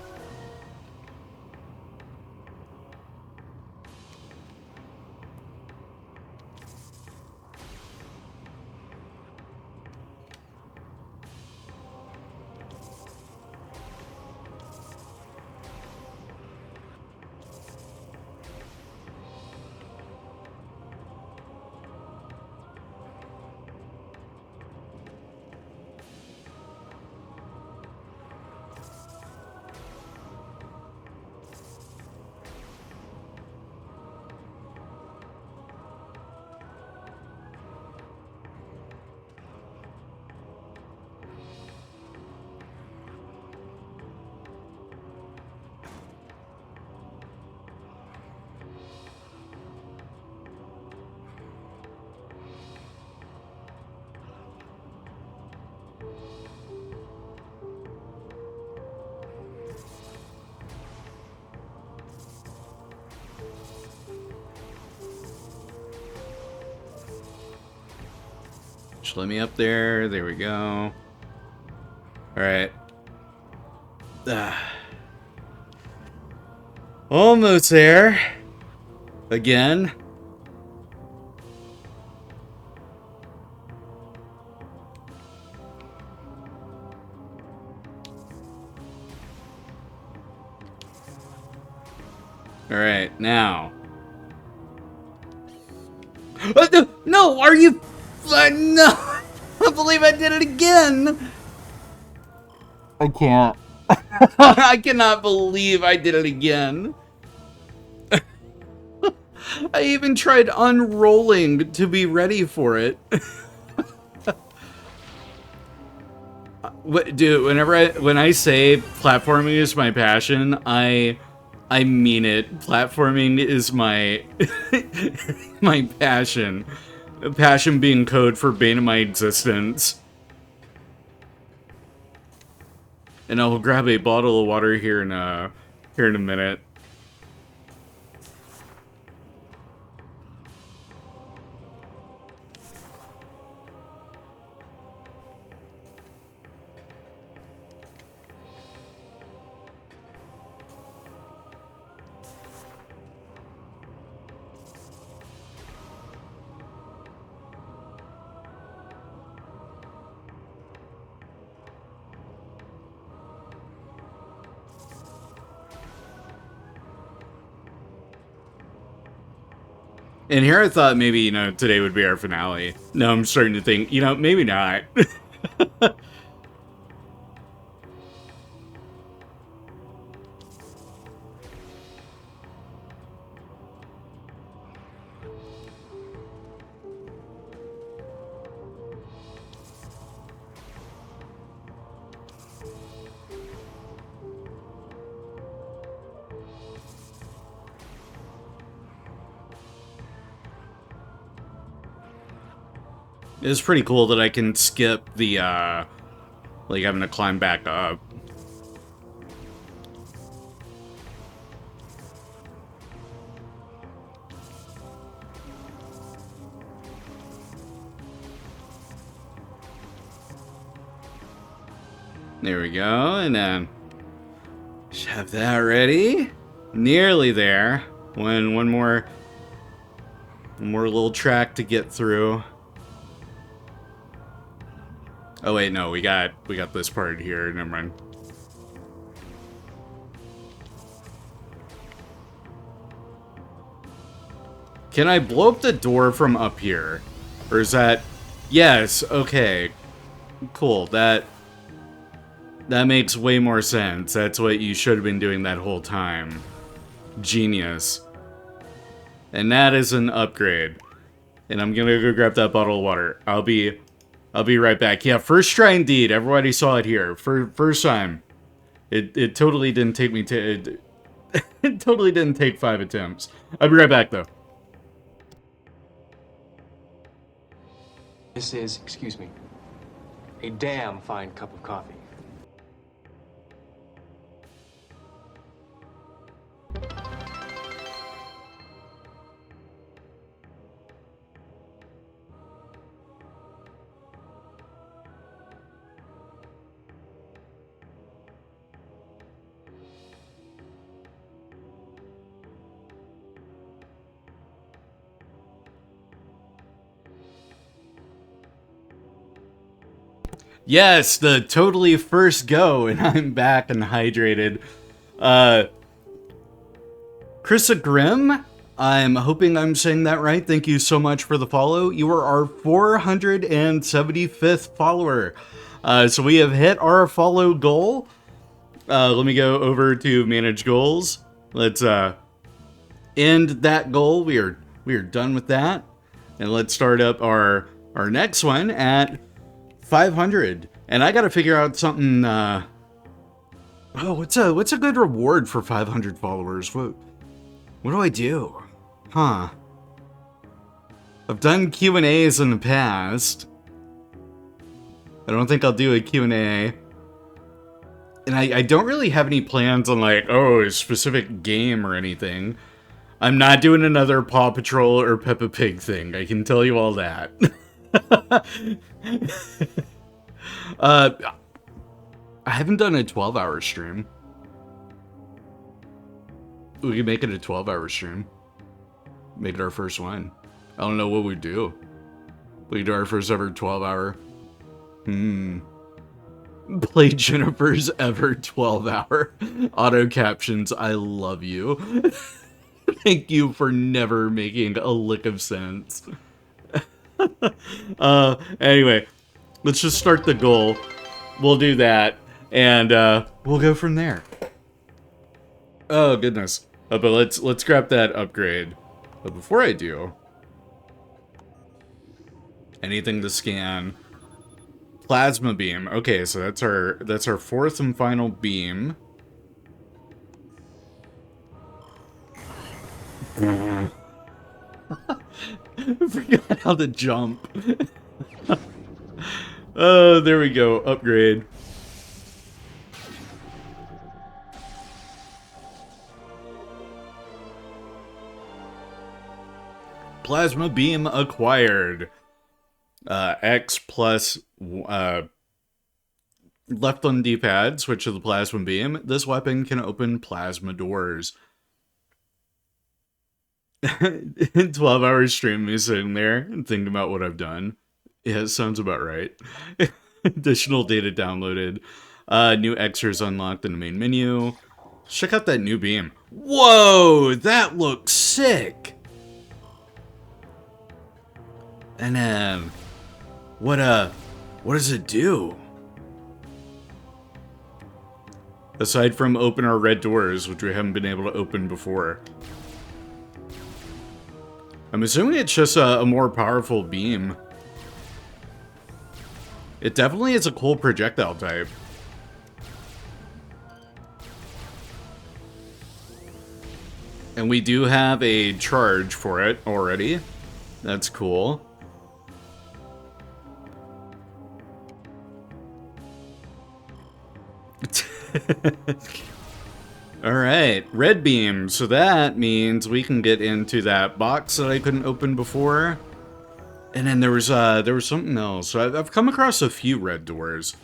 Just let me up there. There we go. Alright. Almost there. Again. Alright, now. No, are you... no! I can't believe I did it again! I can't. I cannot believe I did it again. I even tried unrolling to be ready for it. Dude, when I say platforming is my passion, I mean it. Platforming is my my passion. Passion being code for bane of my existence. And I'll grab a bottle of water here in a minute. And here I thought maybe, you know, today would be our finale. No, I'm starting to think, you know, maybe not. It's pretty cool that I can skip the, like having to climb back up. There we go, and then Have that ready. Nearly there. One more little track to get through. Oh wait, no, we got this part here. Never mind. Can I blow up the door from up here? Or is that... Yes, okay. Cool, that makes way more sense. That's what you should have been doing that whole time. Genius. And that is an upgrade. And I'm gonna go grab that bottle of water. I'll be right back. Yeah, first try indeed. Everybody saw it here. First time. It totally didn't take me to... It totally didn't take 5 attempts. I'll be right back, though. This is, excuse me, a damn fine cup of coffee. Yes, the totally first go, and I'm back and hydrated. Krissa Grimm, I'm hoping I'm saying that right. Thank you so much for the follow. You are our 475th follower. So we have hit our follow goal. Let me go over to manage goals. Let's end that goal. We are done with that. And let's start up our next one at 500, and I gotta figure out something. Oh, what's a good reward for 500 followers? What do I do? Huh? I've done Q&As in the past. I don't think I'll do a Q&A. And I don't really have any plans on like, oh, a specific game or anything. I'm not doing another Paw Patrol or Peppa Pig thing. I can tell you all that. I haven't done a 12-hour stream. We can make it a 12-hour stream. Make it our first one. I don't know what we do. We do our first ever 12-hour. Play Jennifer's ever 12-hour. Auto captions, I love you. Thank you for never making a lick of sense. Anyway, let's just start the goal. We'll do that, and we'll go from there. Oh goodness! But let's grab that upgrade. But before I do, anything to scan. Plasma beam. Okay, so that's our fourth and final beam. I forgot how to jump. Oh, there we go. Upgrade. Plasma beam acquired. X plus left on D-pad, switch to the plasma beam. This weapon can open plasma doors. 12-hour stream, me sitting there and thinking about what I've done. Yeah, it sounds about right. Additional data downloaded. New extras unlocked in the main menu. Check out that new beam. Whoa, that looks sick. And then, what does it do? Aside from open our red doors, which we haven't been able to open before. I'm assuming it's just a more powerful beam. It definitely is a cool projectile type. And we do have a charge for it already. That's cool. Alright, red beam. So that means we can get into that box that I couldn't open before. And then there was something else. So I've come across a few red doors.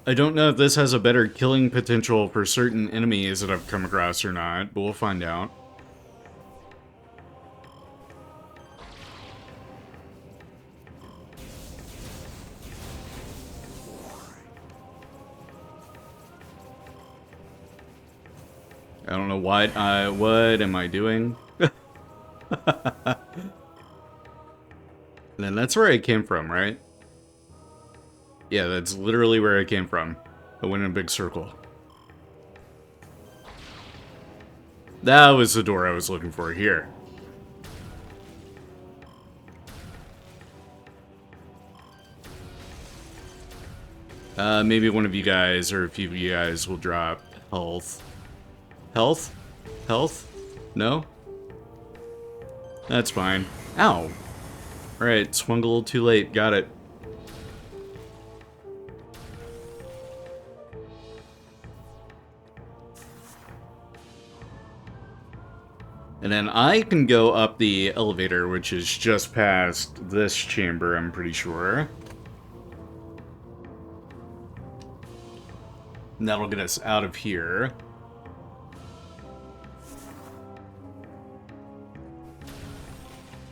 I don't know if this has a better killing potential for certain enemies that I've come across or not, but we'll find out. I don't know what am I doing? And then that's where I came from, right? Yeah, that's literally where I came from. I went in a big circle. That was the door I was looking for here. Maybe one of you guys, or a few of you guys, will drop health. Health? Health? No? That's fine. Ow! Alright, swung a little too late. Got it. And then I can go up the elevator, which is just past this chamber, I'm pretty sure. And that'll get us out of here.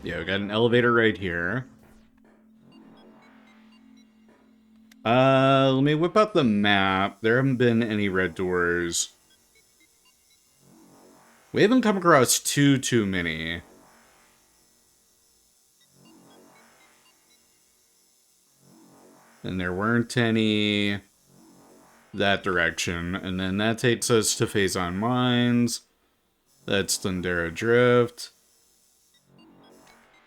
Yeah, we got an elevator right here. Let me whip out the map. There haven't been any red doors. We haven't come across too many. And there weren't any that direction. And then that takes us to Phazon Mines. That's Thundera Drift.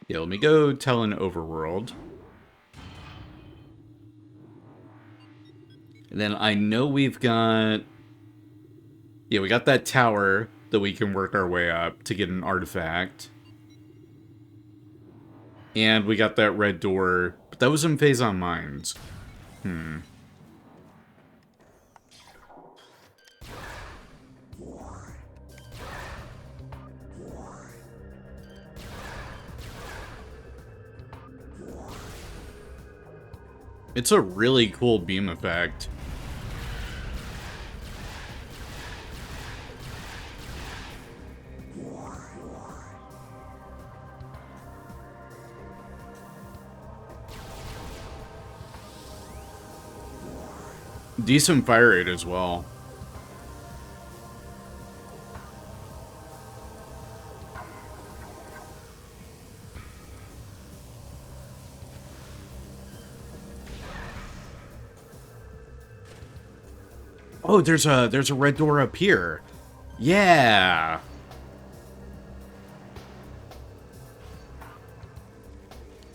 Yeah, let me go Tallon Overworld. And then I know we've got... Yeah, we got that tower that we can work our way up to get an artifact. And we got that red door, but that was in Phazon Mines. It's a really cool beam effect. Decent fire rate as well. Oh, there's a red door up here. Yeah.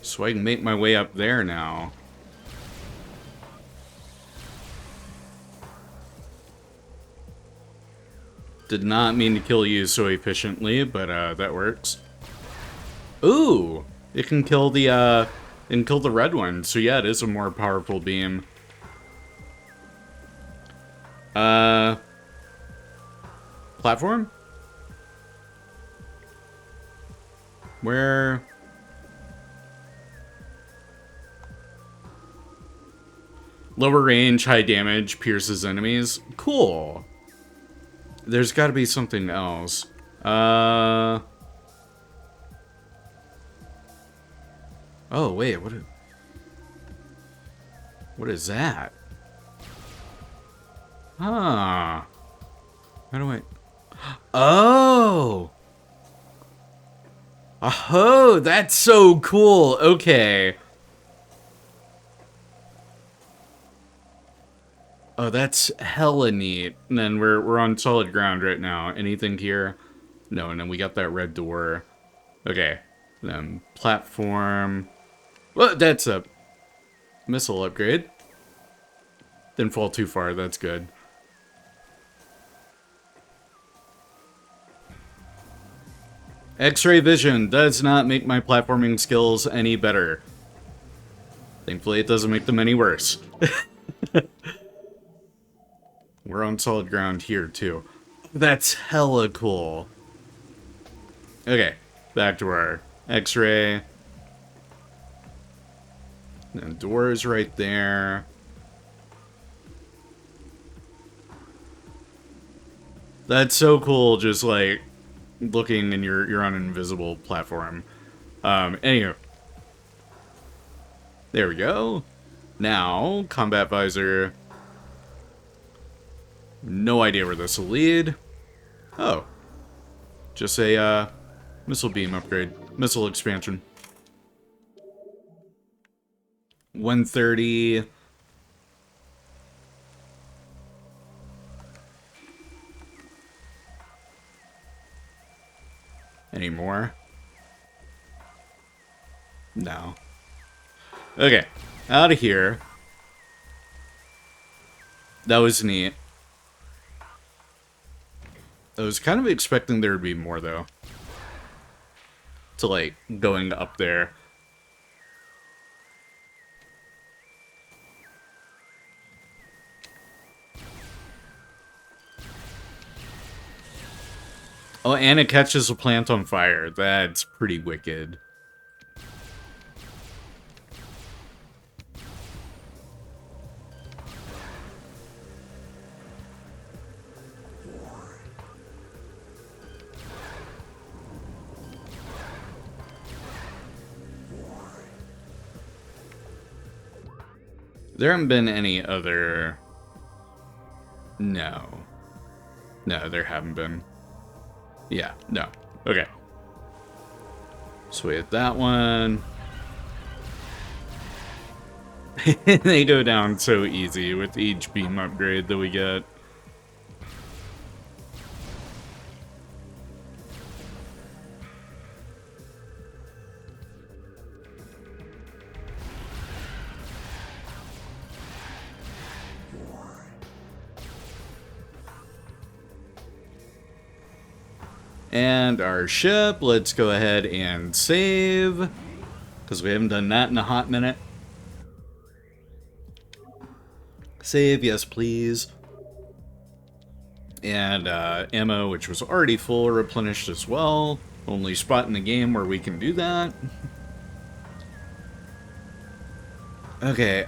So I can make my way up there now. Did not mean to kill you so efficiently, but that works. Ooh, it can kill the red one. So yeah, it is a more powerful beam. Platform? Where? Lower range, high damage, pierces enemies. Cool. There's got to be something else. Oh, wait, what is that? Huh. How do I... Oh! Oh, that's so cool. Okay. Oh, that's hella neat. And then we're on solid ground right now. Anything here? No, and then we got that red door. Okay. Then platform. Well, that's a missile upgrade. Didn't fall too far, that's good. X-ray vision does not make my platforming skills any better. Thankfully, it doesn't make them any worse. We're on solid ground here, too. That's hella cool. Okay, back to our X-ray. And doors right there. That's so cool, just like looking and you're on an invisible platform. Anywho. There we go. Now, combat visor. No idea where this will lead. Oh. Just a missile beam upgrade. Missile expansion. 130. Any more? No. Okay. Out of here. That was neat. I was kind of expecting there would be more, though. To, like, going up there. Oh, and it catches a plant on fire. That's pretty wicked. There haven't been any other... No. No, there haven't been. Yeah, no. Okay. So we hit that one. They go down so easy with each beam upgrade that we get. And our ship, let's go ahead and save, because we haven't done that in a hot minute. Save, yes please. And ammo, which was already full, replenished as well. Only spot in the game where we can do that. Okay,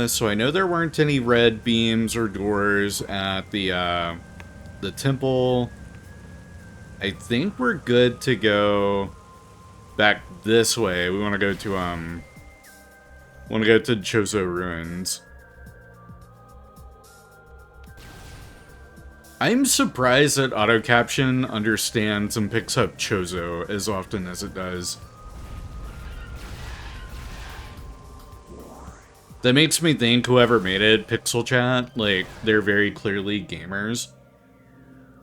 so I know there weren't any red beams or doors at the temple. I think we're good to go back this way. We want to go to Chozo Ruins. I'm surprised that auto caption understands and picks up Chozo as often as it does. That makes me think whoever made it, Pixel Chat, like, they're very clearly gamers.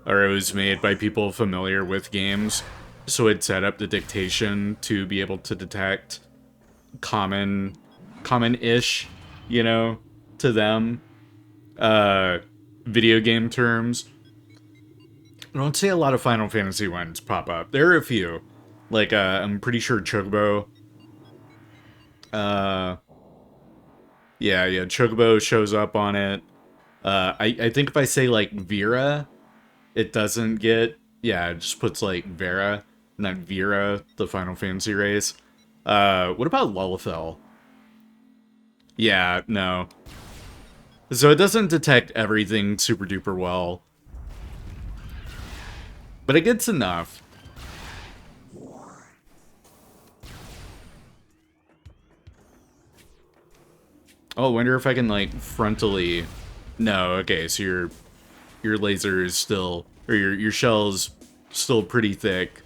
Or it was made by people familiar with games, so it set up the dictation to be able to detect common-ish, you know, to them, video game terms. I don't see a lot of Final Fantasy ones pop up. There are a few. Like, I'm pretty sure Chocobo. Yeah, Chocobo shows up on it. I think if I say, like, Vera... It doesn't get... Yeah, it just puts, like, Vera, not Vera, the Final Fantasy race. What about Lullafell? Yeah, no. So it doesn't detect everything super duper well. But it gets enough. Oh, I wonder if I can, like, frontally... No, okay, so your laser is still... Or your shell's still pretty thick.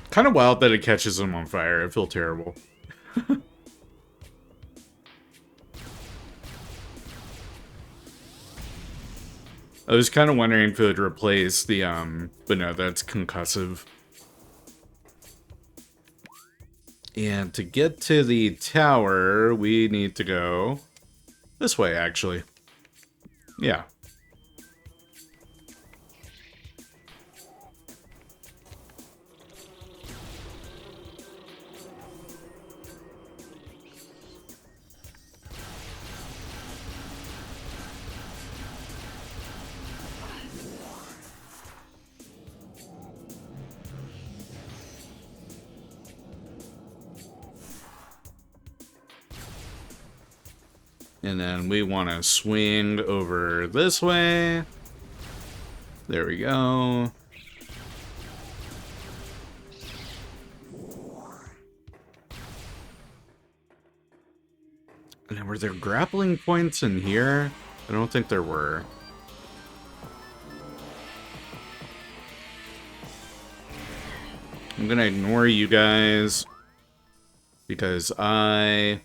Kind of wild that it catches them on fire. I feel terrible. I was kind of wondering if it would replace the, but no, that's concussive. And to get to the tower, we need to go this way, actually. Yeah. And then we want to swing over this way. There we go. And were there grappling points in here? I don't think there were. I'm gonna ignore you guys because I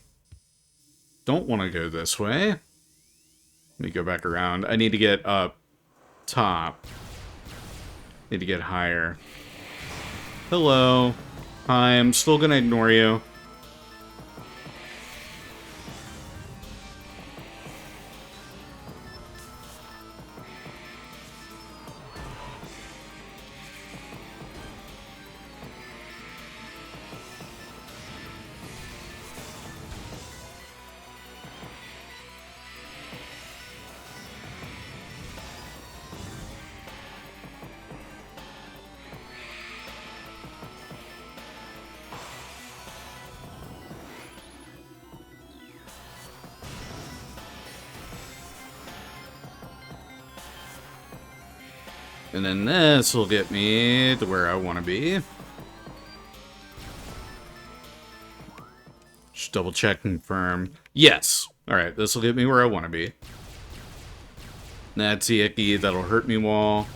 don't want to go this way. Let me go back around. I need to get up top. Need to get higher. Hello. Hi, I'm still gonna ignore you. And then this will get me to where I want to be. Just double check and confirm. Yes! Alright, this will get me where I want to be. That's the icky that'll hurt me wall.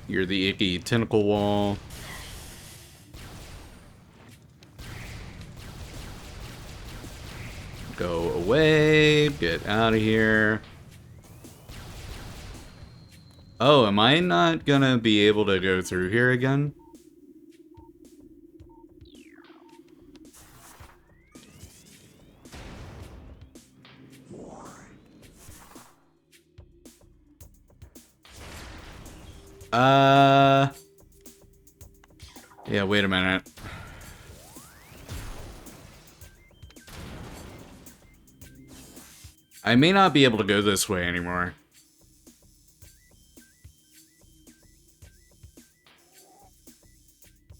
You're the icky tentacle wall. Go away. Get out of here. Oh, am I not gonna be able to go through here again? Yeah, wait a minute. I may not be able to go this way anymore.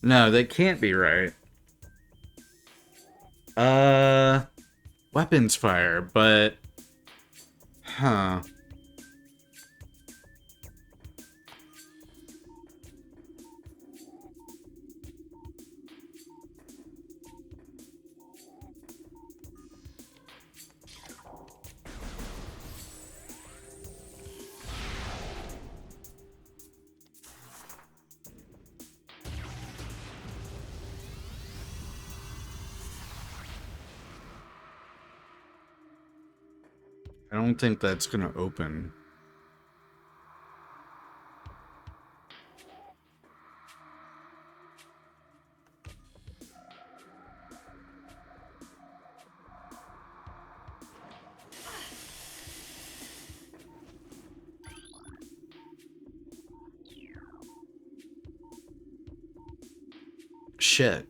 No, that can't be right. Weapons fire, but... Huh. I don't think that's gonna open. Shit.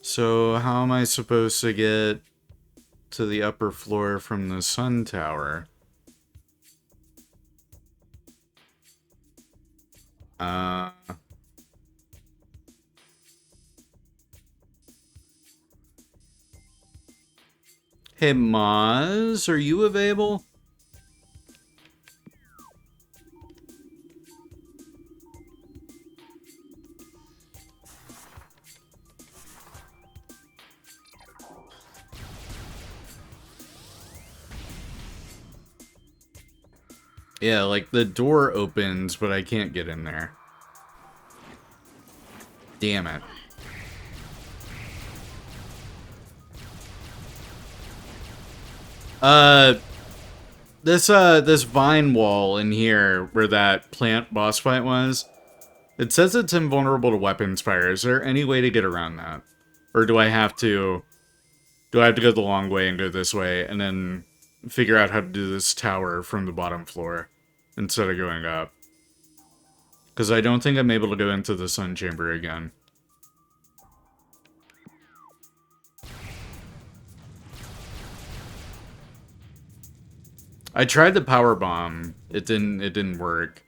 So how am I supposed to get to the upper floor from the sun tower? Hey, Maz, are you available? Yeah, like the door opens, but I can't get in there. Damn it. This vine wall in here where that plant boss fight was, it says it's invulnerable to weapons fire. Is there any way to get around that? Or do I have to go the long way and go this way and then figure out how to do this tower from the bottom floor instead of going up? Because I don't think I'm able to go into the sun chamber again. I tried the power bomb. It didn't work.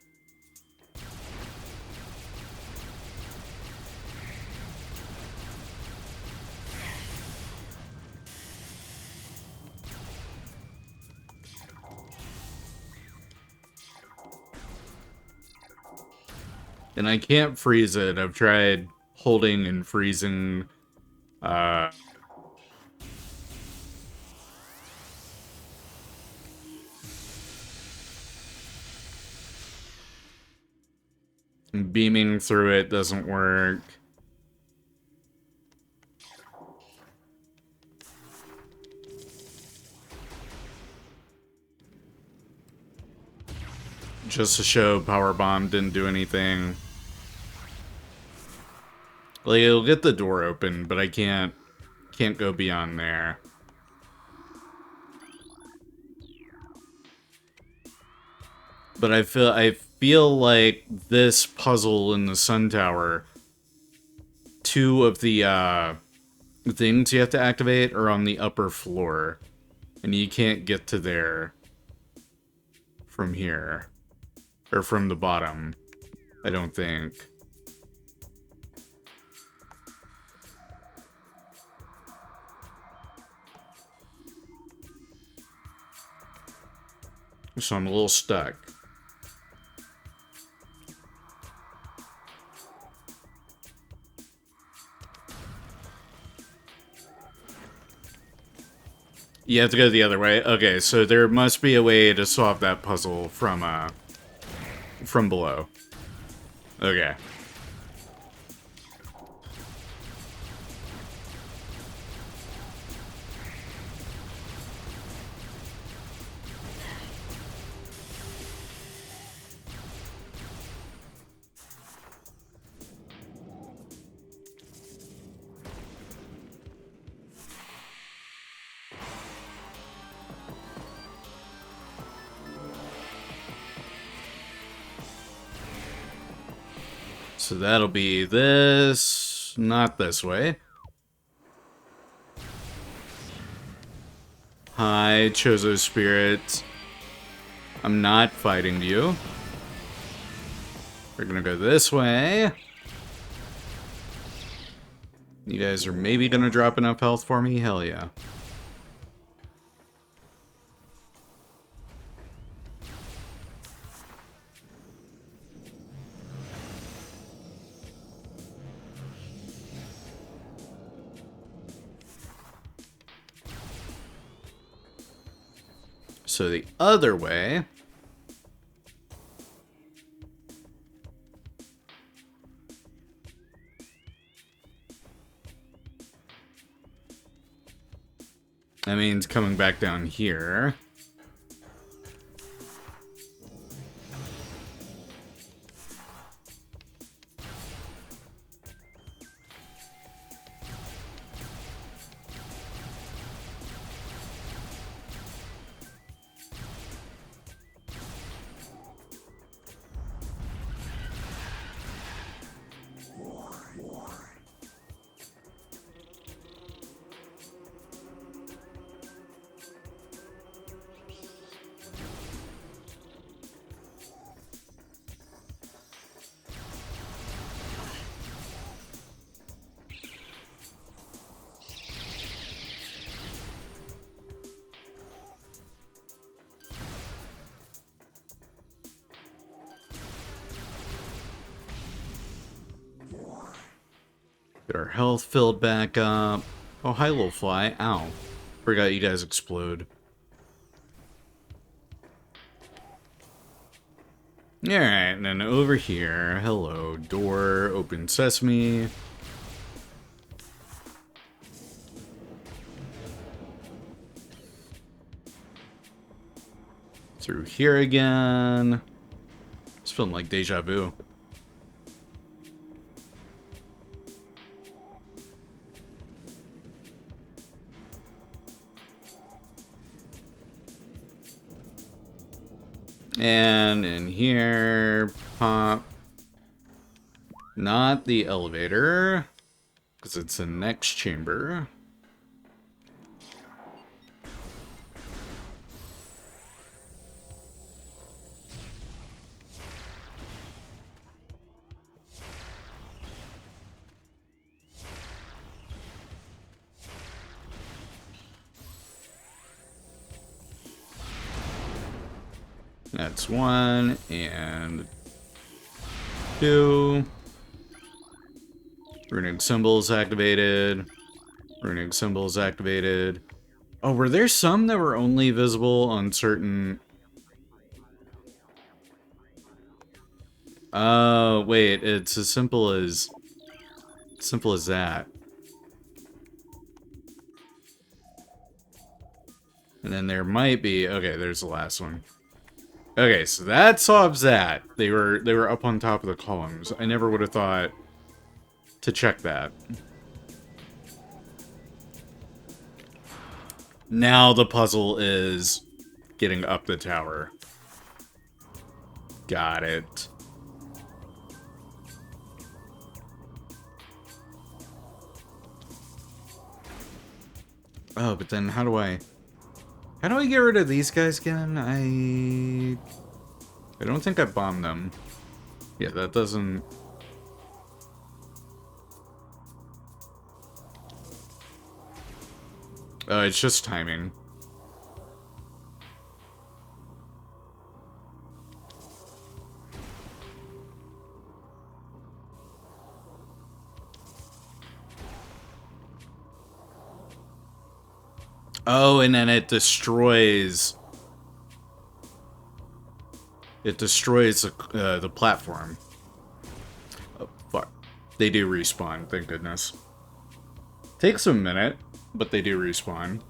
And I can't freeze it. I've tried holding and freezing. Beaming through it doesn't work. Just to show Power Bomb didn't do anything. Like, it'll get the door open, but I can't go beyond there. But I feel like this puzzle in the Sun Tower, two of the things you have to activate are on the upper floor, and you can't get to there from here, or from the bottom, I don't think. So I'm a little stuck. You have to go the other way? Okay, so there must be a way to solve that puzzle from below. Okay. So that'll be this, not this way. Hi, Chozo Spirit. I'm not fighting you. We're gonna go this way. You guys are maybe gonna drop enough health for me? Hell yeah. So the other way... that means coming back down here. Get our health filled back up. Oh, hi, little fly. Ow. Forgot you guys explode. Alright, and then over here. Hello, door, open sesame. Through here again. It's feeling like deja vu. And in here, pop. Not the elevator, because it's the next chamber. That's one, and 2. Runic symbols activated. Runic symbols activated. Oh, were there some that were only visible on certain... Oh, wait, it's as simple as... Simple as that. And then there might be... Okay, there's the last one. Okay, so that solves that. They were up on top of the columns. I never would have thought to check that. Now the puzzle is getting up the tower. Got it. Oh, but then how do I get rid of these guys again? I don't think I bombed them. Yeah, that doesn't... Oh, it's just timing. Oh, and then it destroys... It destroys the platform. Oh, fuck. They do respawn, thank goodness. Takes a minute, but they do respawn.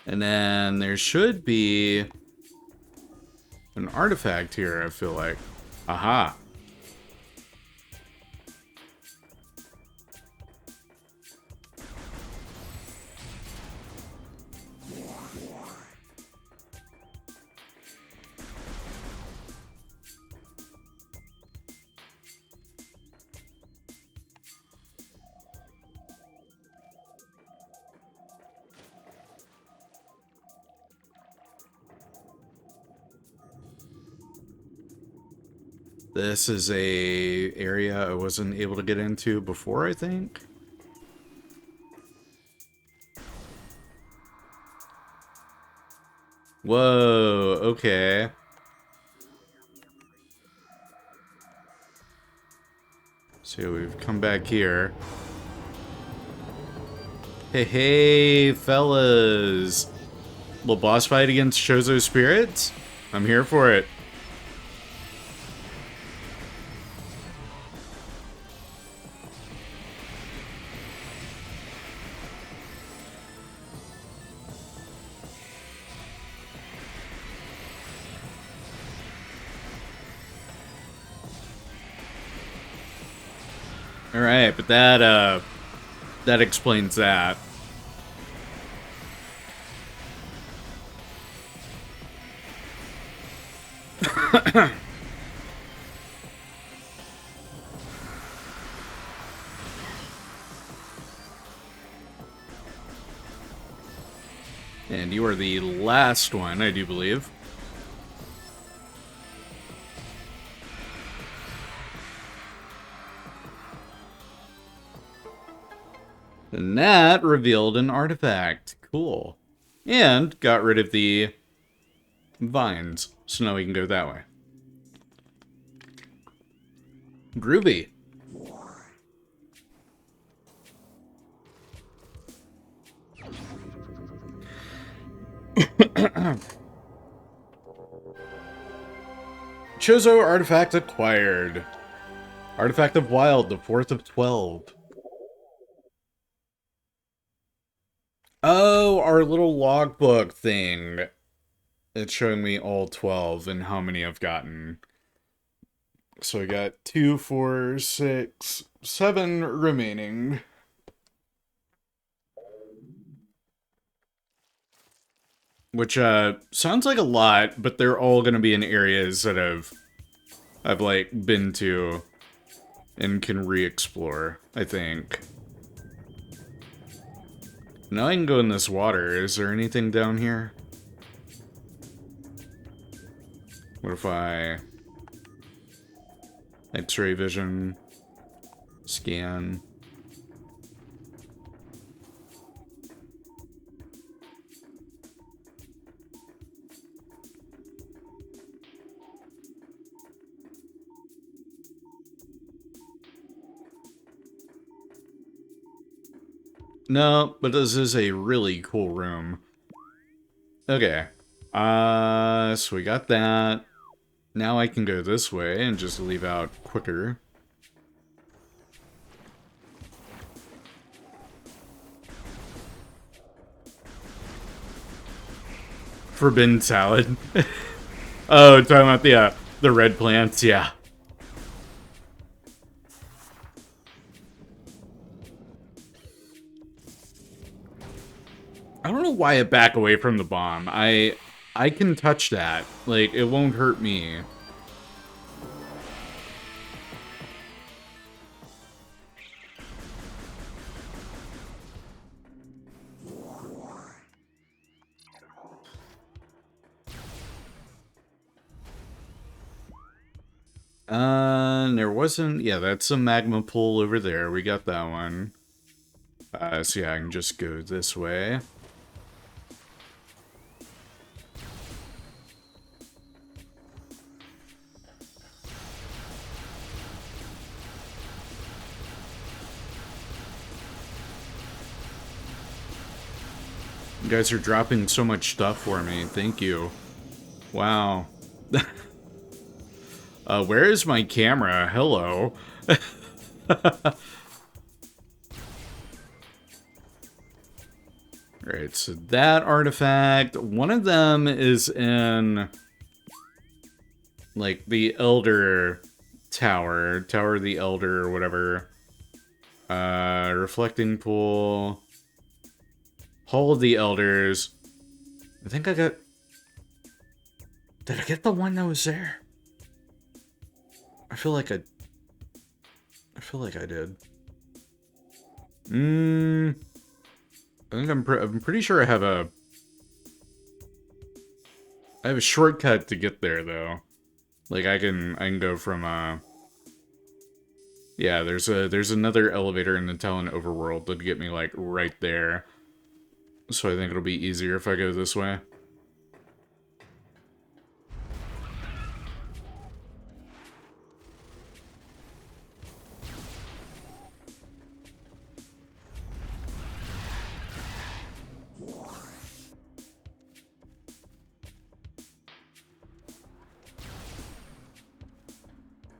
And then there should be an artifact here, I feel like. Aha. This is a area I wasn't able to get into before, I think. Whoa, okay. So we've come back here. Hey, fellas. Little boss fight against Chozo spirits? I'm here for it. Alright, but that explains that. And you are the last one, I do believe. And that revealed an artifact. Cool. And got rid of the vines. So now we can go that way. Groovy. Chozo artifact acquired. Artifact of Wild, the 4th of 12. Oh, our little logbook thing. It's showing me all 12 and how many I've gotten. So I got 2, 4, 6, 7 remaining. Which sounds like a lot, but they're all gonna be in areas that I've like been to and can re-explore, I think. Now I can go in this water. Is there anything down here? What if I... X-ray vision. Scan. No, but this is a really cool room. Okay. So we got that. Now I can go this way and just leave out quicker. Forbidden salad. Oh, talking about the red plants, yeah. I don't know why I back away from the bomb. I can touch that. Like, it won't hurt me. There wasn't... Yeah, that's a magma pool over there. We got that one. So yeah, I can just go this way. You guys are dropping so much stuff for me. Thank you. Wow. Where is my camera? Hello. Alright, so that artifact, one of them is in, like, the Elder Tower. Tower of the Elder, or whatever. Reflecting Pool. Hall of the Elders. I think I got... Did I get the one that was there? I feel like I did. I think I'm pretty sure I have a shortcut to get there though. Like I can go from yeah, there's another elevator in the Tallon overworld that'd get me like right there. So I think it'll be easier if I go this way.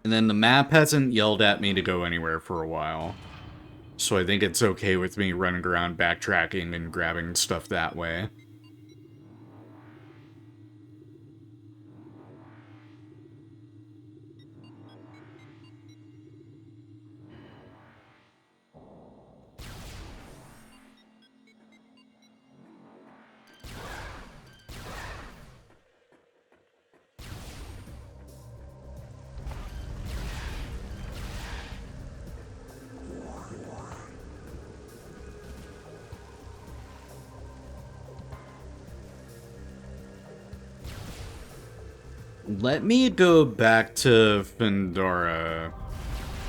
And then the map hasn't yelled at me to go anywhere for a while. So I think it's okay with me running around backtracking and grabbing stuff that way. Let me go back to Fendara,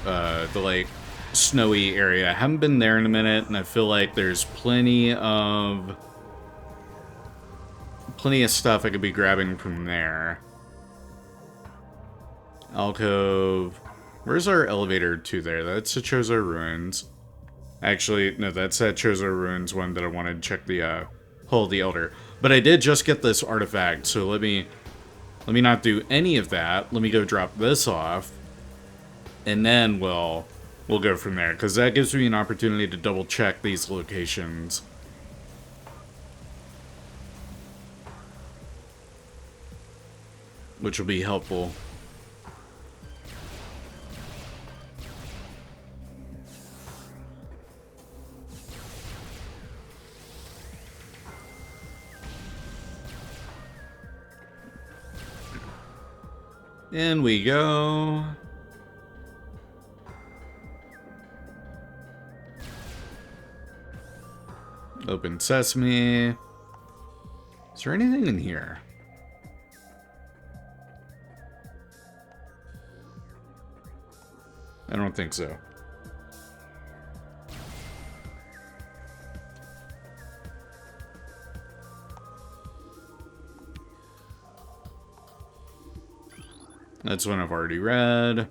the, like, snowy area. I haven't been there in a minute, and I feel like there's plenty of stuff I could be grabbing from there. Alcove. Where's our elevator to there? That's the Chozo Ruins. Actually, no, that's that Chozo Ruins one that I wanted to check the, Hall of the Elder. But I did just get this artifact, so let me not do any of that. Let me go drop this off. And then we'll go from there. Because that gives me an opportunity to double check these locations. Which will be helpful. In we go. Open sesame. Is there anything in here? I don't think so. That's one I've already read.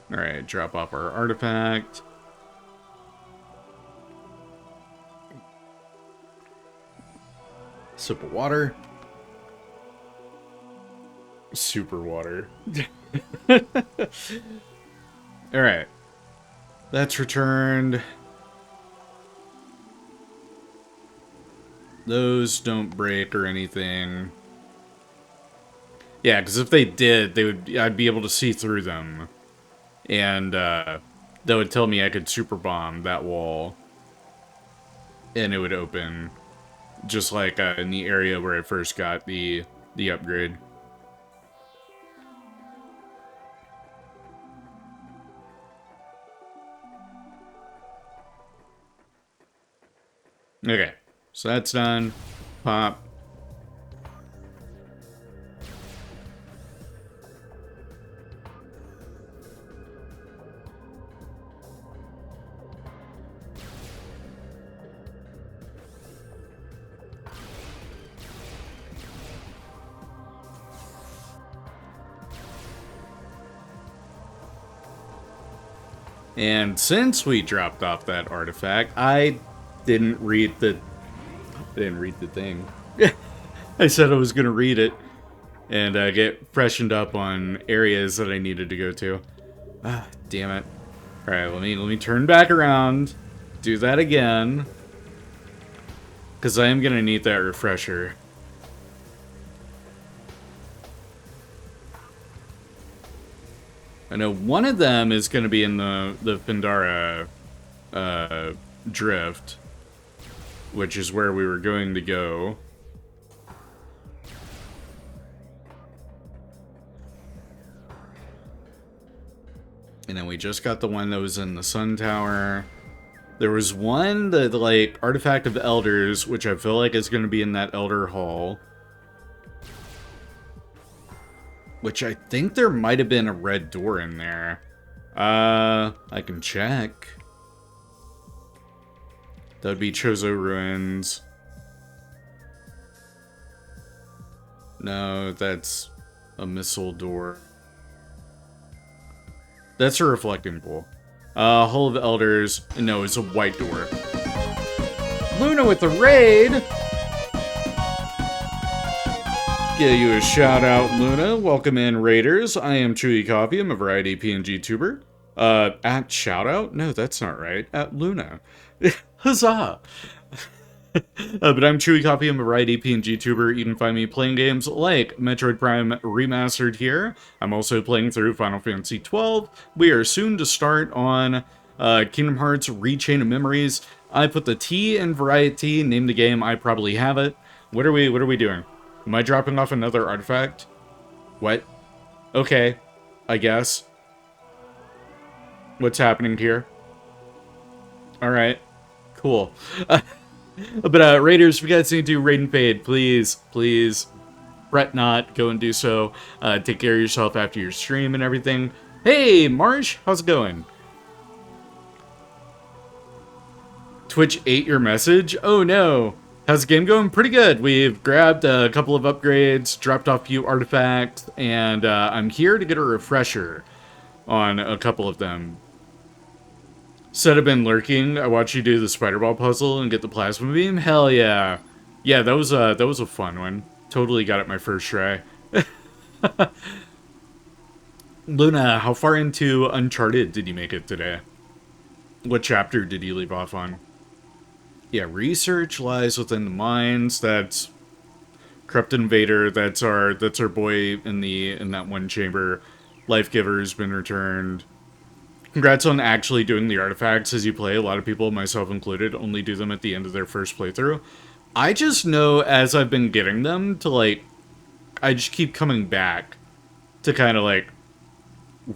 Alright, drop off our artifact. Sip of water. Super water. Alright. That's returned. Those don't break or anything. Yeah, because if they did, I'd be able to see through them. And that would tell me I could super bomb that wall. And it would open. Just like in the area where I first got the upgrade. Okay, so that's done. Pop. And since we dropped off that artifact, I didn't read the thing. I said I was gonna read it and get freshened up on areas that I needed to go to. Ah, damn it! All right, let me turn back around, do that again, because I am gonna need that refresher. I know one of them is going to be in the Pandara drift, which is where we were going to go. And then we just got the one that was in the Sun Tower. There was one, the like Artifact of Elders, which I feel like is going to be in that Elder Hall. Which I think there might have been a red door in there. I can check. That would be Chozo Ruins. No, that's a missile door. That's a reflecting pool. Hall of Elders. No, it's a white door. Luna with the raid! Give you a shout out, Luna. Welcome in, Raiders. I am ChewieCoffee. I'm a variety PNG tuber. At shout out? No, that's not right. At Luna. Huzzah! But I'm ChewieCoffee. I'm a variety PNG tuber. You can find me playing games like Metroid Prime Remastered here. I'm also playing through Final Fantasy XII. We are soon to start on Kingdom Hearts Rechain of Memories. I put the T in variety. Name the game. I probably have it. What are we doing? Am I dropping off another artifact? What? Okay, I guess. What's happening here? Alright, cool. But Raiders, if you guys need to raid and fade, please, fret not, go and do so. Take care of yourself after your stream and everything. Hey, Marsh, how's it going? Twitch ate your message? Oh no. How's the game going? Pretty good. We've grabbed a couple of upgrades, dropped off a few artifacts, and I'm here to get a refresher on a couple of them. Said I've been lurking. I watched you do the spider ball puzzle and get the plasma beam. Hell yeah. Yeah, that was a fun one. Totally got it my first try. Luna, how far into Uncharted did you make it today? What chapter did you leave off on? Yeah, research lies within the mines. That's Corrupt Invader. That's our boy in that one chamber. Life Giver's been returned. Congrats on actually doing the artifacts as you play. A lot of people, myself included, only do them at the end of their first playthrough. I just know as I've been getting them to like, I just keep coming back to kind of like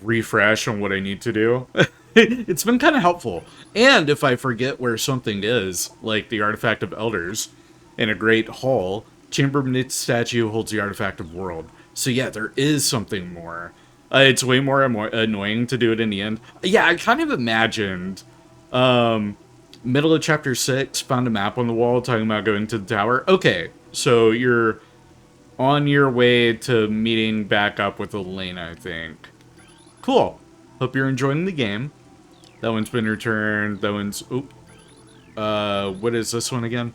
refresh on what I need to do. It's been kind of helpful. And if I forget where something is, like the Artifact of Elders in a great hall, Chamber Beneath statue holds the Artifact of World. So yeah, there is something more. It's way more annoying to do it in the end. Yeah, I kind of imagined, middle of chapter 6, found a map on the wall talking about going to the tower. Okay, so you're on your way to meeting back up with Elena, I think. Cool. Hope you're enjoying the game. That one's been returned. That one's... Oop. What is this one again?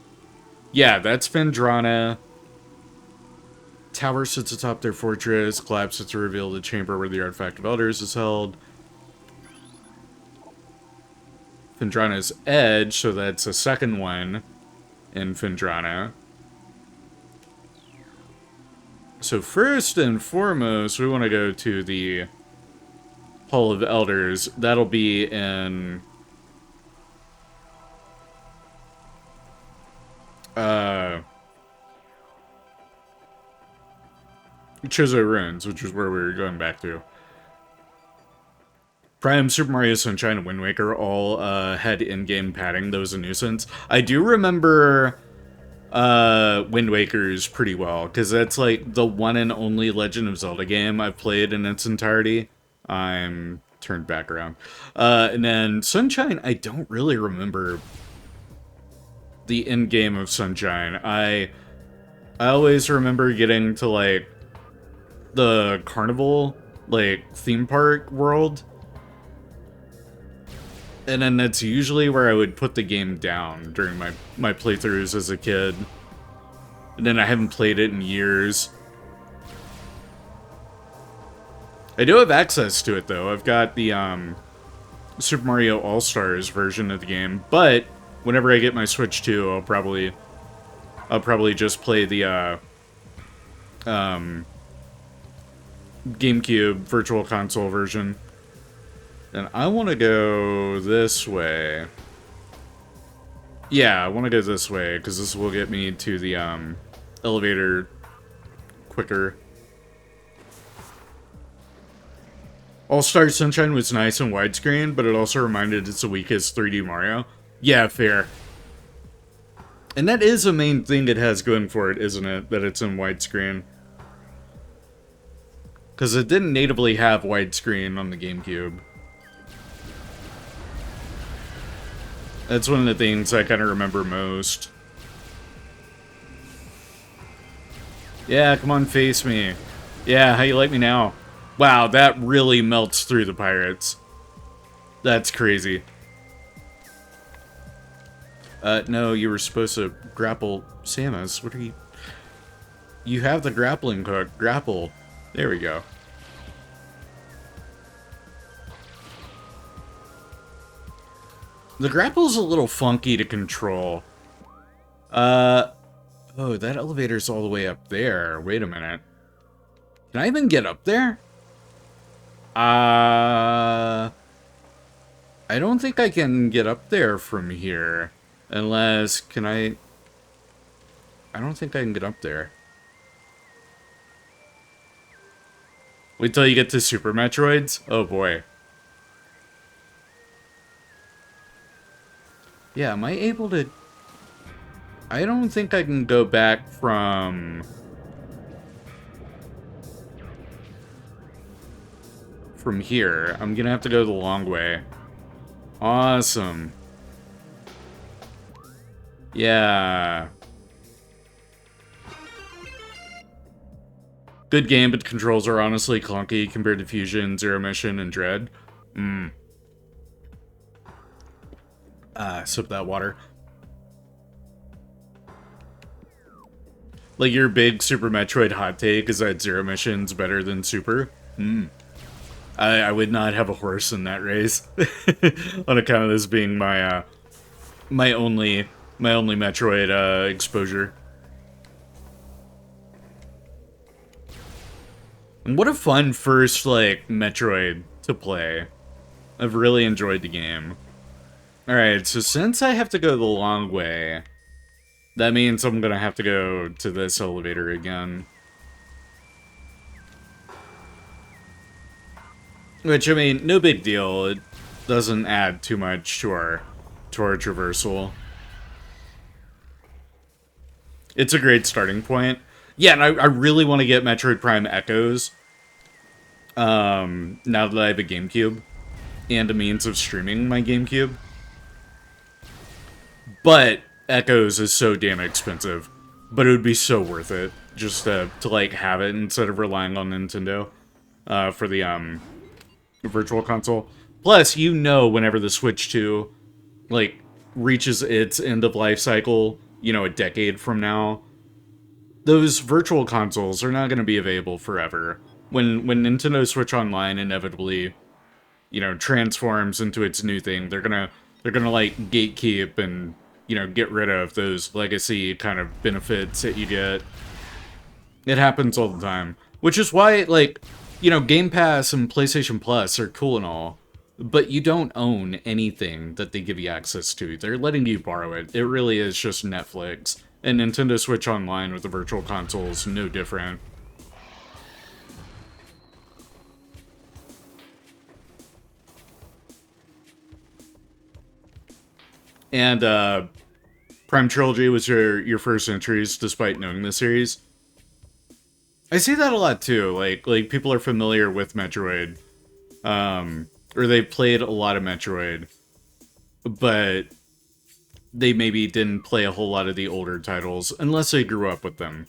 Yeah, that's Vendrana. Tower sits atop their fortress. Collapses to reveal the chamber where the Artifact of Elders is held. Vendrana's Edge, so that's a second one in Vendrana. So first and foremost, we want to go to the Hall of Elders. That'll be in... Chozo Ruins, which is where we were going back to. Prime, Super Mario Sunshine, and Wind Waker all had in-game padding. That was a nuisance. I do remember Wind Waker's pretty well, because that's like the one and only Legend of Zelda game I've played in its entirety. I'm turned back around. And then Sunshine, I don't really remember the end game of Sunshine. I always remember getting to like the carnival, like theme park world, and then that's usually where I would put the game down during my playthroughs as a kid. And then I haven't played it in years. I do have access to it though. I've got the Super Mario All-Stars version of the game, but whenever I get my Switch 2, I'll probably just play the GameCube Virtual Console version. And I want to go this way. Yeah, I want to go this way, because this will get me to the elevator quicker. All-Star Sunshine was nice and widescreen, but it also reminded it's the weakest 3D Mario. Yeah, fair. And that is a main thing it has going for it, isn't it? That it's in widescreen. Because it didn't natively have widescreen on the GameCube. That's one of the things I kind of remember most. Yeah, come on, face me. Yeah, how you like me now? Wow, that really melts through the pirates. That's crazy. No, you were supposed to grapple Samus. What are you... You have the grappling hook. Grapple. There we go. The grapple's a little funky to control. Oh, that elevator's all the way up there. Wait a minute. Can I even get up there? I don't think I can get up there from here. Unless, can I don't think I can get up there. Wait till you get to Super Metroids? Oh boy. Yeah, am I able to... I don't think I can go back from here. I'm gonna have to go the long way. Awesome. Yeah. Good game, but controls are honestly clunky compared to Fusion, Zero Mission, and Dread. Sip that water. Like, your big Super Metroid hot take is that Zero Mission's better than Super? I would not have a horse in that race. On account of this being my, my only Metroid, exposure. And what a fun first, like, Metroid to play. I've really enjoyed the game. Alright, so since I have to go the long way, that means I'm gonna have to go to this elevator again. Which, I mean, no big deal. It doesn't add too much to our traversal. It's a great starting point. Yeah, and I really want to get Metroid Prime Echoes. Now that I have a GameCube and a means of streaming my GameCube. But Echoes is so damn expensive. But it would be so worth it just to like have it instead of relying on Nintendo for the Virtual Console. Plus, you know, whenever the Switch 2 like reaches its end of life cycle, you know, a decade from now, those Virtual Consoles are not going to be available forever. When Nintendo Switch Online inevitably, you know, transforms into its new thing, they're gonna like gatekeep and, you know, get rid of those legacy kind of benefits that you get. It happens all the time, which is why, like, you know, Game Pass and PlayStation Plus are cool and all, but you don't own anything that they give you access to. They're letting you borrow it. It really is just Netflix. And Nintendo Switch Online with the Virtual Console is no different. And Prime Trilogy was your first entries, despite knowing the series. I see that a lot too. Like people are familiar with Metroid, or they've played a lot of Metroid, but they maybe didn't play a whole lot of the older titles unless they grew up with them.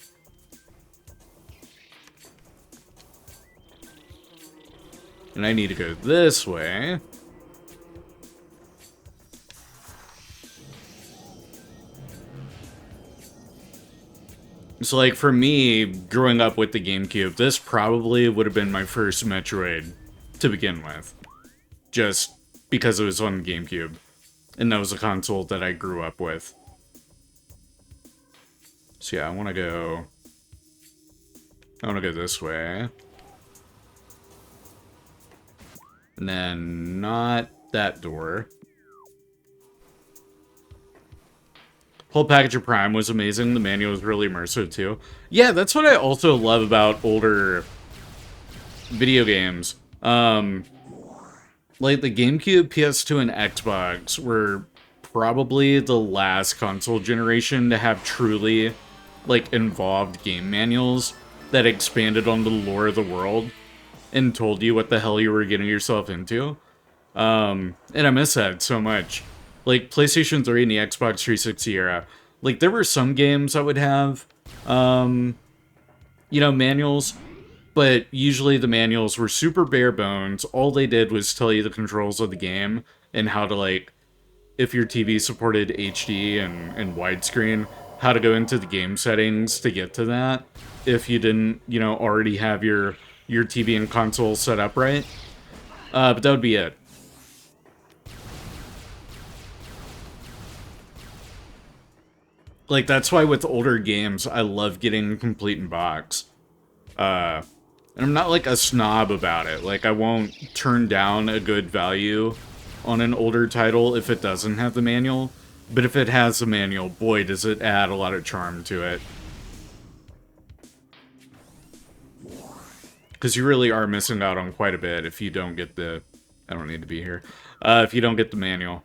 And I need to go this way. So, like, for me, growing up with the GameCube, this probably would have been my first Metroid to begin with. Just because it was on GameCube. And that was a console that I grew up with. So yeah, I want to go this way. And then not that door. Whole package of Prime was amazing. The manual was really immersive too. Yeah, that's what I also love about older video games. Like the GameCube, PS2, and Xbox were probably the last console generation to have truly, like, involved game manuals that expanded on the lore of the world and told you what the hell you were getting yourself into. And I miss that so much. Like, PlayStation 3 and the Xbox 360 era, like, there were some games that would have, you know, manuals, but usually the manuals were super bare bones. All they did was tell you the controls of the game and how to, like, if your TV supported HD and widescreen, how to go into the game settings to get to that if you didn't, you know, already have your TV and console set up right. But that would be it. Like, that's why with older games, I love getting complete in box. And I'm not, like, a snob about it. Like, I won't turn down a good value on an older title if it doesn't have the manual. But if it has the manual, boy, does it add a lot of charm to it. Because you really are missing out on quite a bit if you don't get the... I don't need to be here. If you don't get the manual.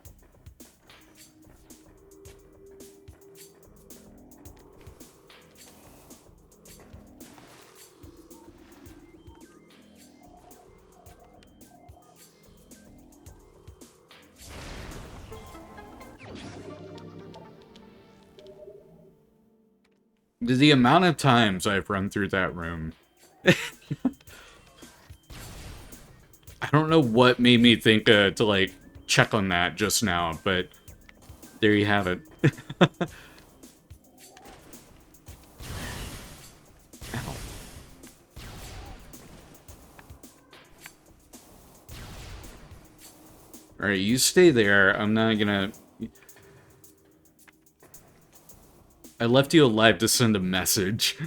The amount of times I've run through that room. I don't know what made me think to, like, check on that just now, but there you have it. Ow. Alright, you stay there. I'm not gonna... I left you alive to send a message.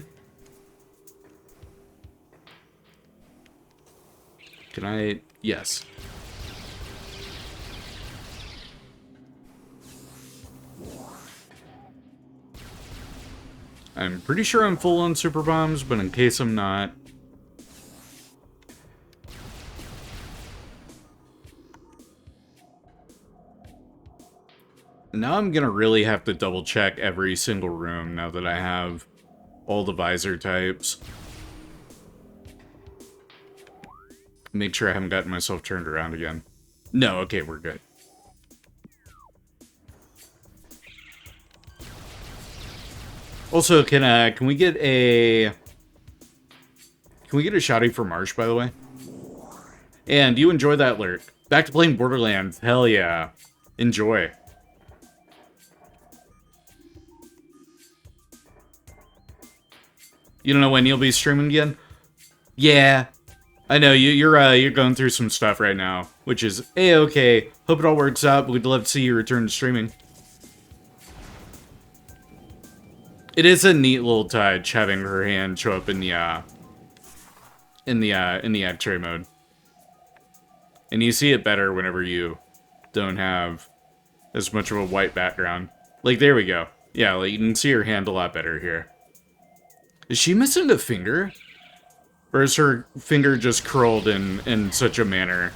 Can I... Yes. I'm pretty sure I'm full on super bombs, but in case I'm not... And now I'm gonna really have to double check every single room now that I have all the visor types. Make sure I haven't gotten myself turned around again. No, okay, we're good. Also, can we get a shouty for Marsh, by the way? And you enjoy that lurk. Back to playing Borderlands. Hell yeah. Enjoy. You don't know when you'll be streaming again? Yeah. I know, you're going through some stuff right now, which is A-okay. Hope it all works out, but we'd love to see you return to streaming. It is a neat little touch having her hand show up in the X-ray mode. And you see it better whenever you don't have as much of a white background. Like, there we go. Yeah, like, you can see her hand a lot better here. Is she missing a finger? Or is her finger just curled in such a manner?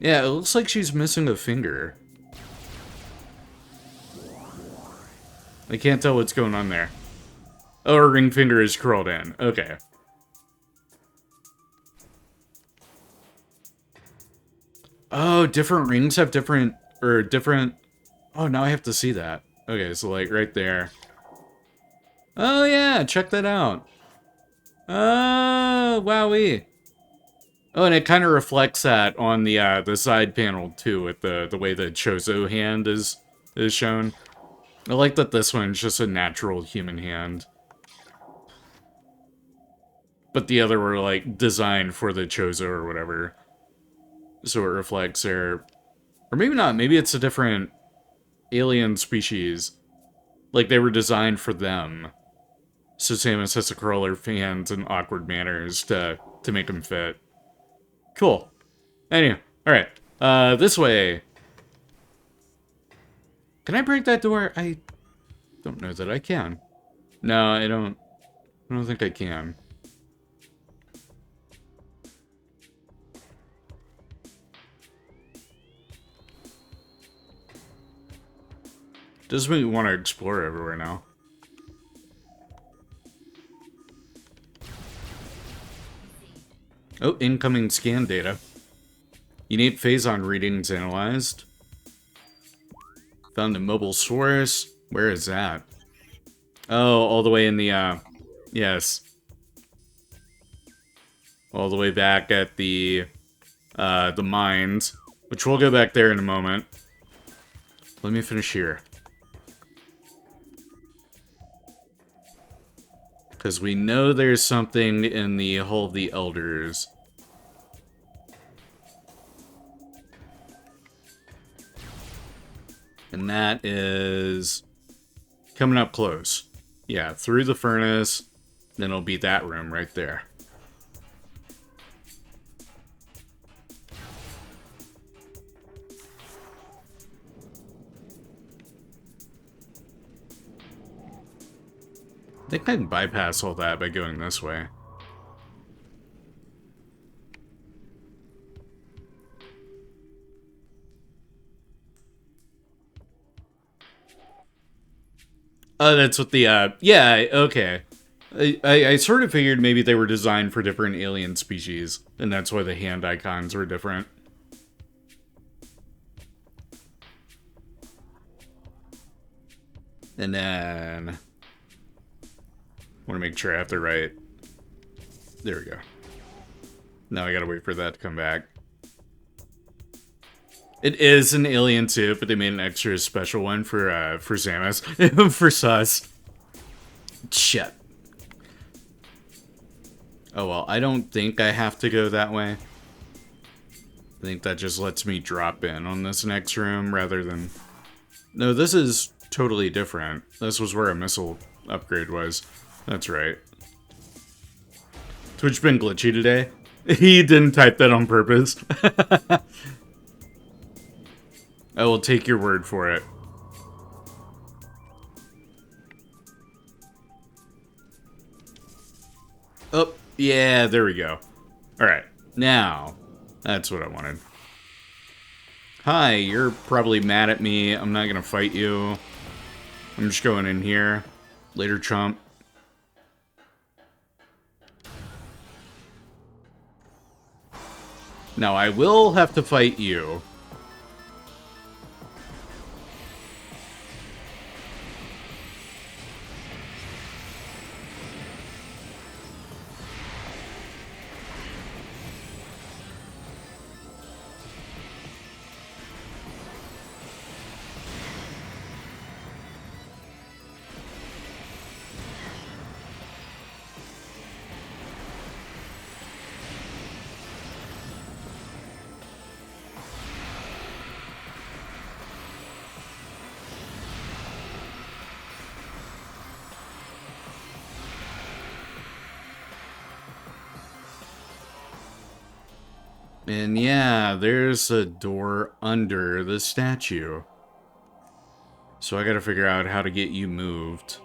Yeah, it looks like she's missing a finger. I can't tell what's going on there. Oh, her ring finger is curled in. Okay. Oh, different rings have different... Oh, now I have to see that. Okay, so, like, right there. Oh, yeah, check that out. Oh, wowee. Oh, and it kind of reflects that on the side panel, too, with the way the Chozo hand is shown. I like that this one's just a natural human hand. But the other were, like, designed for the Chozo or whatever. So it reflects their... Or maybe not, maybe it's a different alien species. Like, they were designed for them. So Samus has to curl her hands in awkward manners to make them fit. Cool. Anyway, alright. This way. Can I break that door? I don't know that I can. No, I don't think I can. Does make me want to explore everywhere now. Oh, incoming scan data. Unique phazon readings analyzed. Found a mobile source. Where is that? Oh, all the way in the, yes. All the way back at the mines. Which we'll go back there in a moment. Let me finish here. Because we know there's something in the Hall of the Elders. And that is coming up close. Yeah, through the furnace, then it'll be that room right there. I think I can bypass all that by going this way. Oh, that's what the, yeah, okay. I sort of figured maybe they were designed for different alien species, and that's why the hand icons were different. And then... I want to make sure I have the right... There we go. Now I gotta wait for that to come back. It is an alien suit, but they made an extra special one for Samus. For sus. Shit. Oh well, I don't think I have to go that way. I think that just lets me drop in on this next room rather than... No, this is totally different. This was where a missile upgrade was. That's right. Twitch been glitchy today? He didn't type that on purpose. I will take your word for it. Oh, yeah, there we go. Alright, now, that's what I wanted. Hi, you're probably mad at me. I'm not gonna fight you. I'm just going in here. Later, chump. Now, I will have to fight you. And yeah, there's a door under the statue. So I gotta figure out how to get you moved.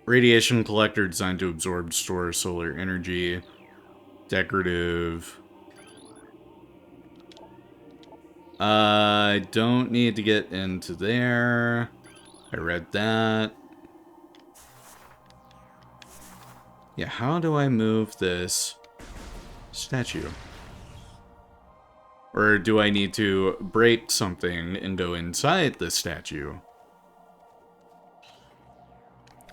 Radiation collector designed to absorb, store solar energy. Decorative. I don't need to get into there. I read that. Yeah, how do I move this statue? Or do I need to break something and go inside the statue?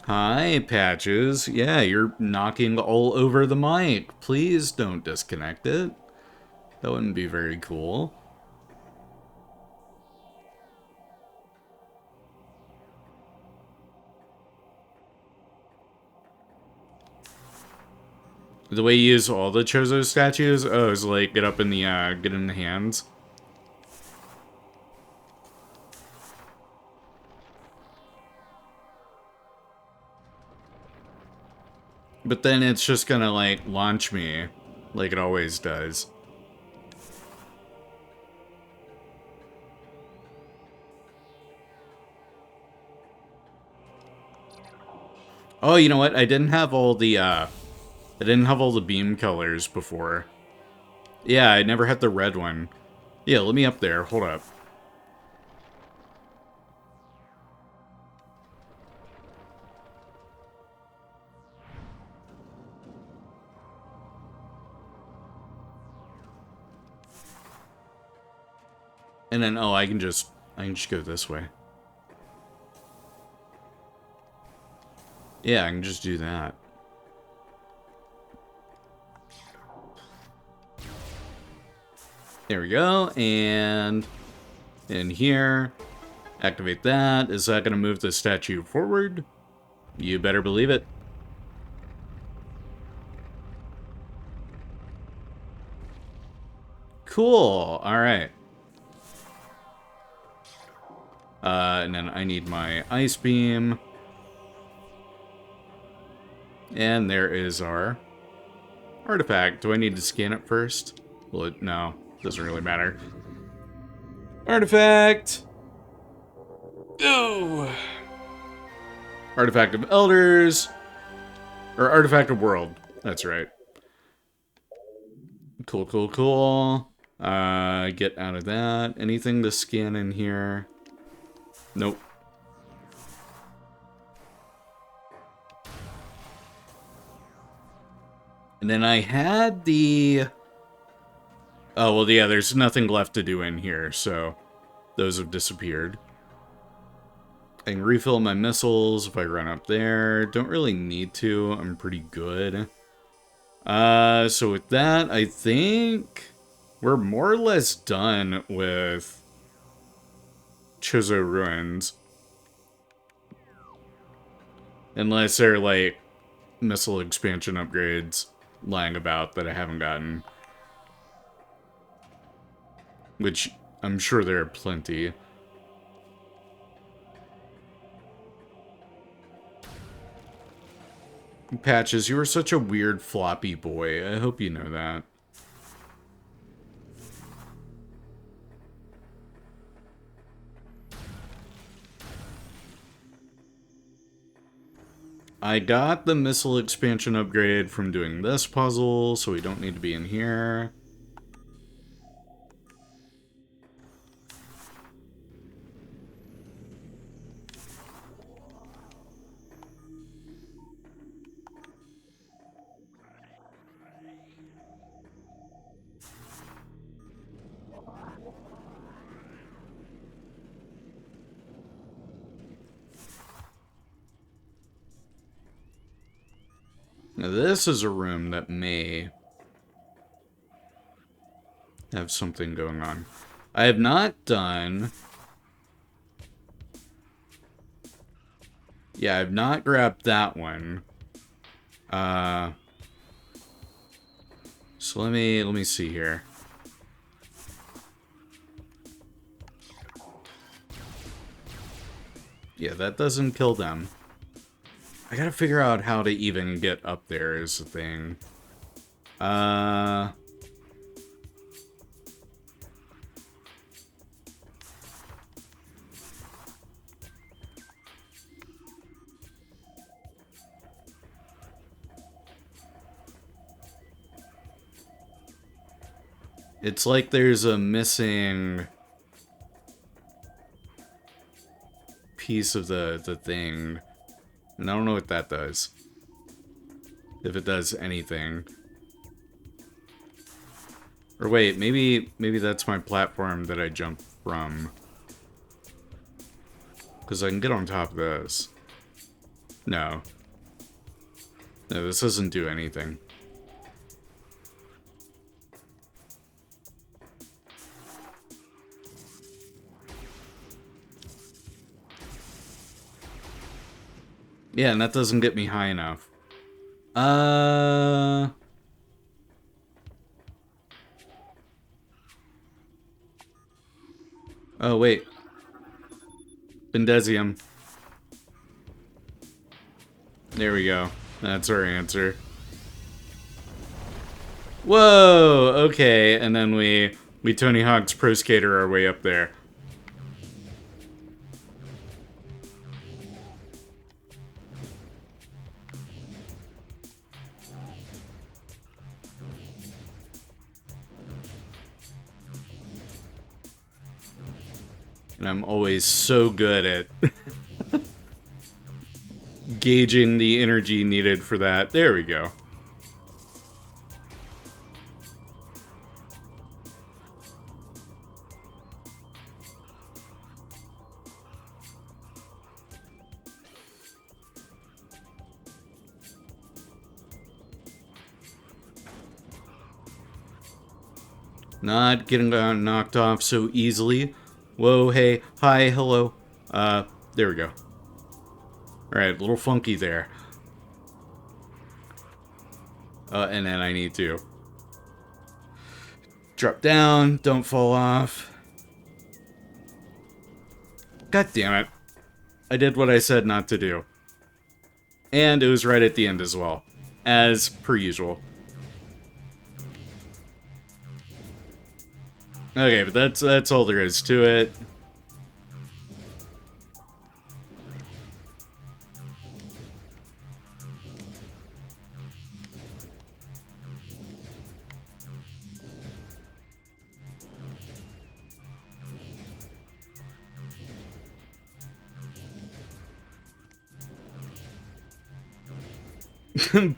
Hi, Patches. Yeah, you're knocking all over the mic. Please don't disconnect it. That wouldn't be very cool. The way you use all the Chozo statues, oh, is like get up in the get in the hands. But then it's just gonna like launch me, like it always does. Oh, you know what? I didn't have all the beam colors before. Yeah, I never had the red one. Yeah, let me up there. Hold up. And then, oh, I can just go this way. Yeah, I can just do that. There we go, and in here, activate that. Is that going to move the statue forward? You better believe it. Cool, alright. And then I need my ice beam. And there is our artifact. Do I need to scan it first? Well, no, doesn't really matter. Artifact! Ooh! Artifact of Elders. Or Artifact of World. That's right. Cool, cool, cool. Get out of that. Anything to scan in here? Nope. And then I had the... Oh, well, yeah, there's nothing left to do in here, so those have disappeared. I can refill my missiles if I run up there. Don't really need to. I'm pretty good. So with that, I think we're more or less done with Chozo Ruins. Unless they're, like, missile expansion upgrades lying about that I haven't gotten. Which I'm sure there are plenty. Patches, you were such a weird floppy boy. I hope you know that. I got the missile expansion upgrade from doing this puzzle, so we don't need to be in here. Now this is a room that may have something going on. I have not done... Yeah, I've not grabbed that one. So let me see here. Yeah, that doesn't kill them. I gotta figure out how to even get up there is the thing. It's like there's a missing piece of the thing. And I don't know what that does. If it does anything. Or wait, maybe that's my platform that I jumped from. Because I can get on top of this. No. No, this doesn't do anything. Yeah, and that doesn't get me high enough. Oh, wait. Bendezium. There we go. That's our answer. Whoa, okay. And then we Tony Hawk's Pro Skater our way up there. And I'm always so good at gauging the energy needed for that. There we go. Not getting knocked off so easily. Whoa, hey, hi, hello. There we go. Alright, a little funky there. And then I need to drop down, don't fall off. God damn it. I did what I said not to do. And it was right at the end as well. As per usual. Okay, but that's all there is to it.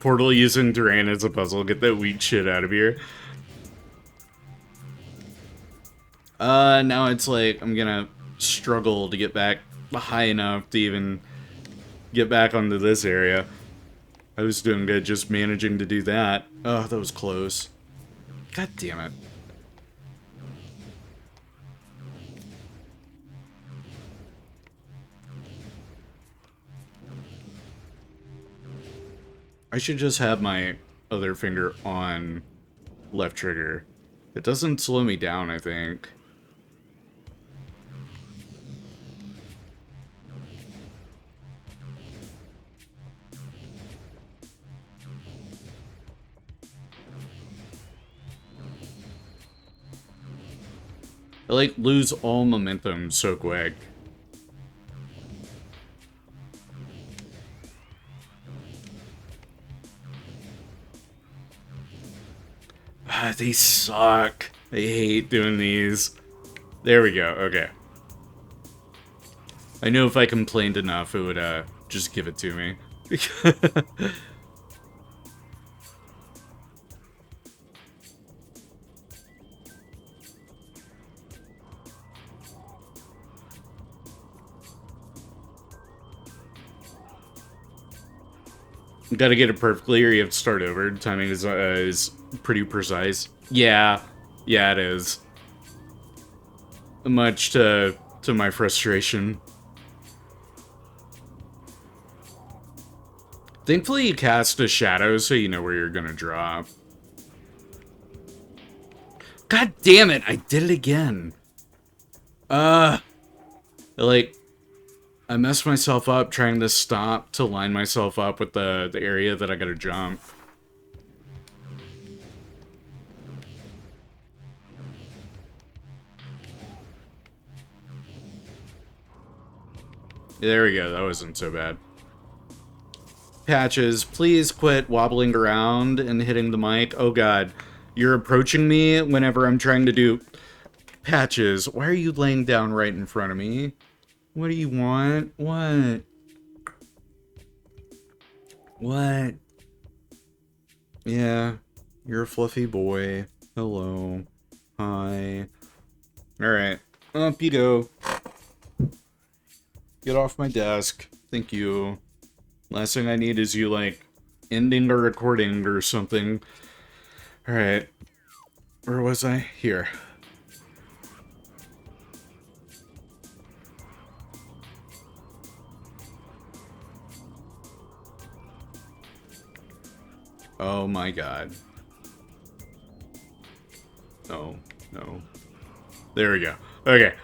Portal using terrain as a puzzle. Get that weak shit out of here. Now it's like I'm gonna struggle to get back high enough to even get back onto this area. I was doing good just managing to do that. Oh, that was close. God damn it. I should just have my other finger on left trigger. It doesn't slow me down, I think. I like lose all momentum so quick. Ah, they suck. I hate doing these. There we go. Okay. I knew if I complained enough, it would just give it to me. Gotta get it perfectly, or you have to start over. Timing is pretty precise. Yeah, yeah, it is. Much to my frustration. Thankfully, you cast a shadow, so you know where you're gonna drop. God damn it! I did it again. Like, I messed myself up trying to stop to line myself up with the area that I gotta jump. There we go, that wasn't so bad. Patches, please quit wobbling around and hitting the mic. Oh god, you're approaching me whenever I'm trying to do... Patches, why are you laying down right in front of me? What do you want? What? What? Yeah, you're a fluffy boy. Hello. Hi. Alright, up you go. Get off my desk. Thank you. Last thing I need is you, like, ending a recording or something. Alright. Where was I? Here. Oh my god. No. No. There we go. Okay.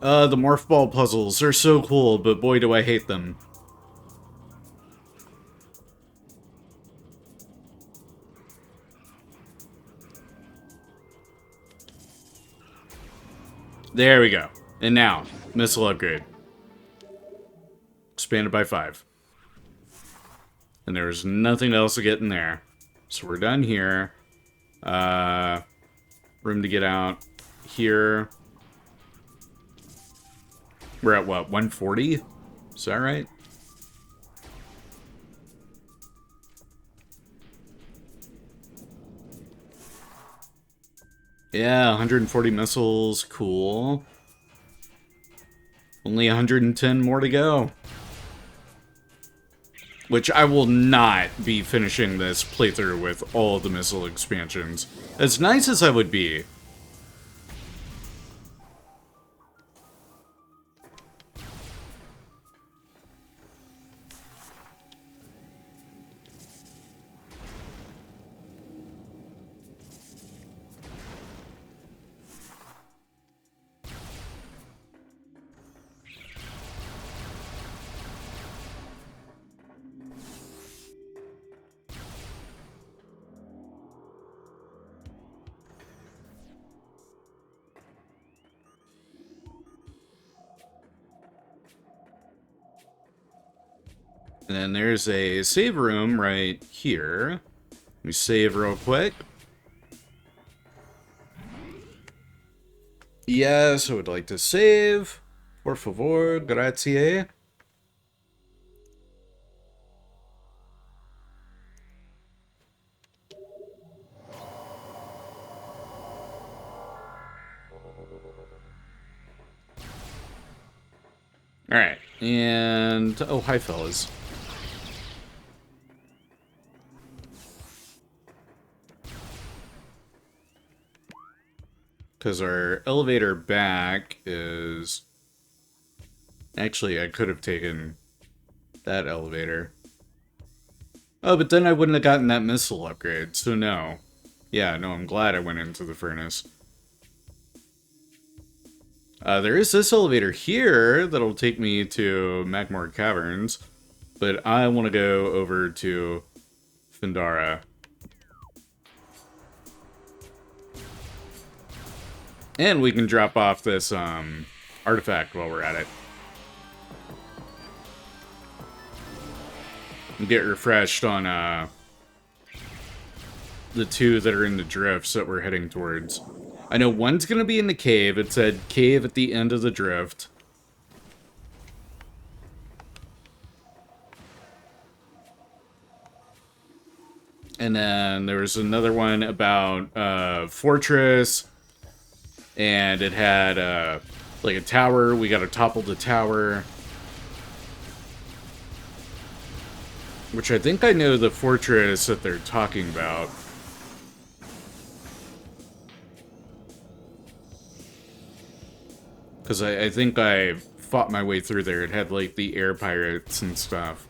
The morph ball puzzles are so cool, but boy do I hate them. There we go. And now, missile upgrade. Expanded by 5. And there's nothing else to get in there. So we're done here. Room to get out here. We're at what, 140? Is that right? Yeah, 140 missiles. Cool. Only 110 more to go. Which I will not be finishing this playthrough with all the missile expansions. As nice as I would be. And then there's a save room right here. Let me save real quick. Yes, I would like to save. Por favor, grazie. Alright, and... oh, hi, fellas. Because our elevator back is... actually, I could have taken that elevator. Oh, but then I wouldn't have gotten that missile upgrade, so no. Yeah, no, I'm glad I went into the furnace. There is this elevator here that'll take me to Magmore Caverns, but I want to go over to Findara. And we can drop off this artifact while we're at it. And get refreshed on the two that are in the drifts that we're heading towards. I know one's gonna be in the cave. It said cave at the end of the drift. And then there was another one about fortress, and it had like a tower. We gotta topple the tower, which I think I know the fortress that they're talking about. Because I think I fought my way through there. It had like the air pirates and stuff.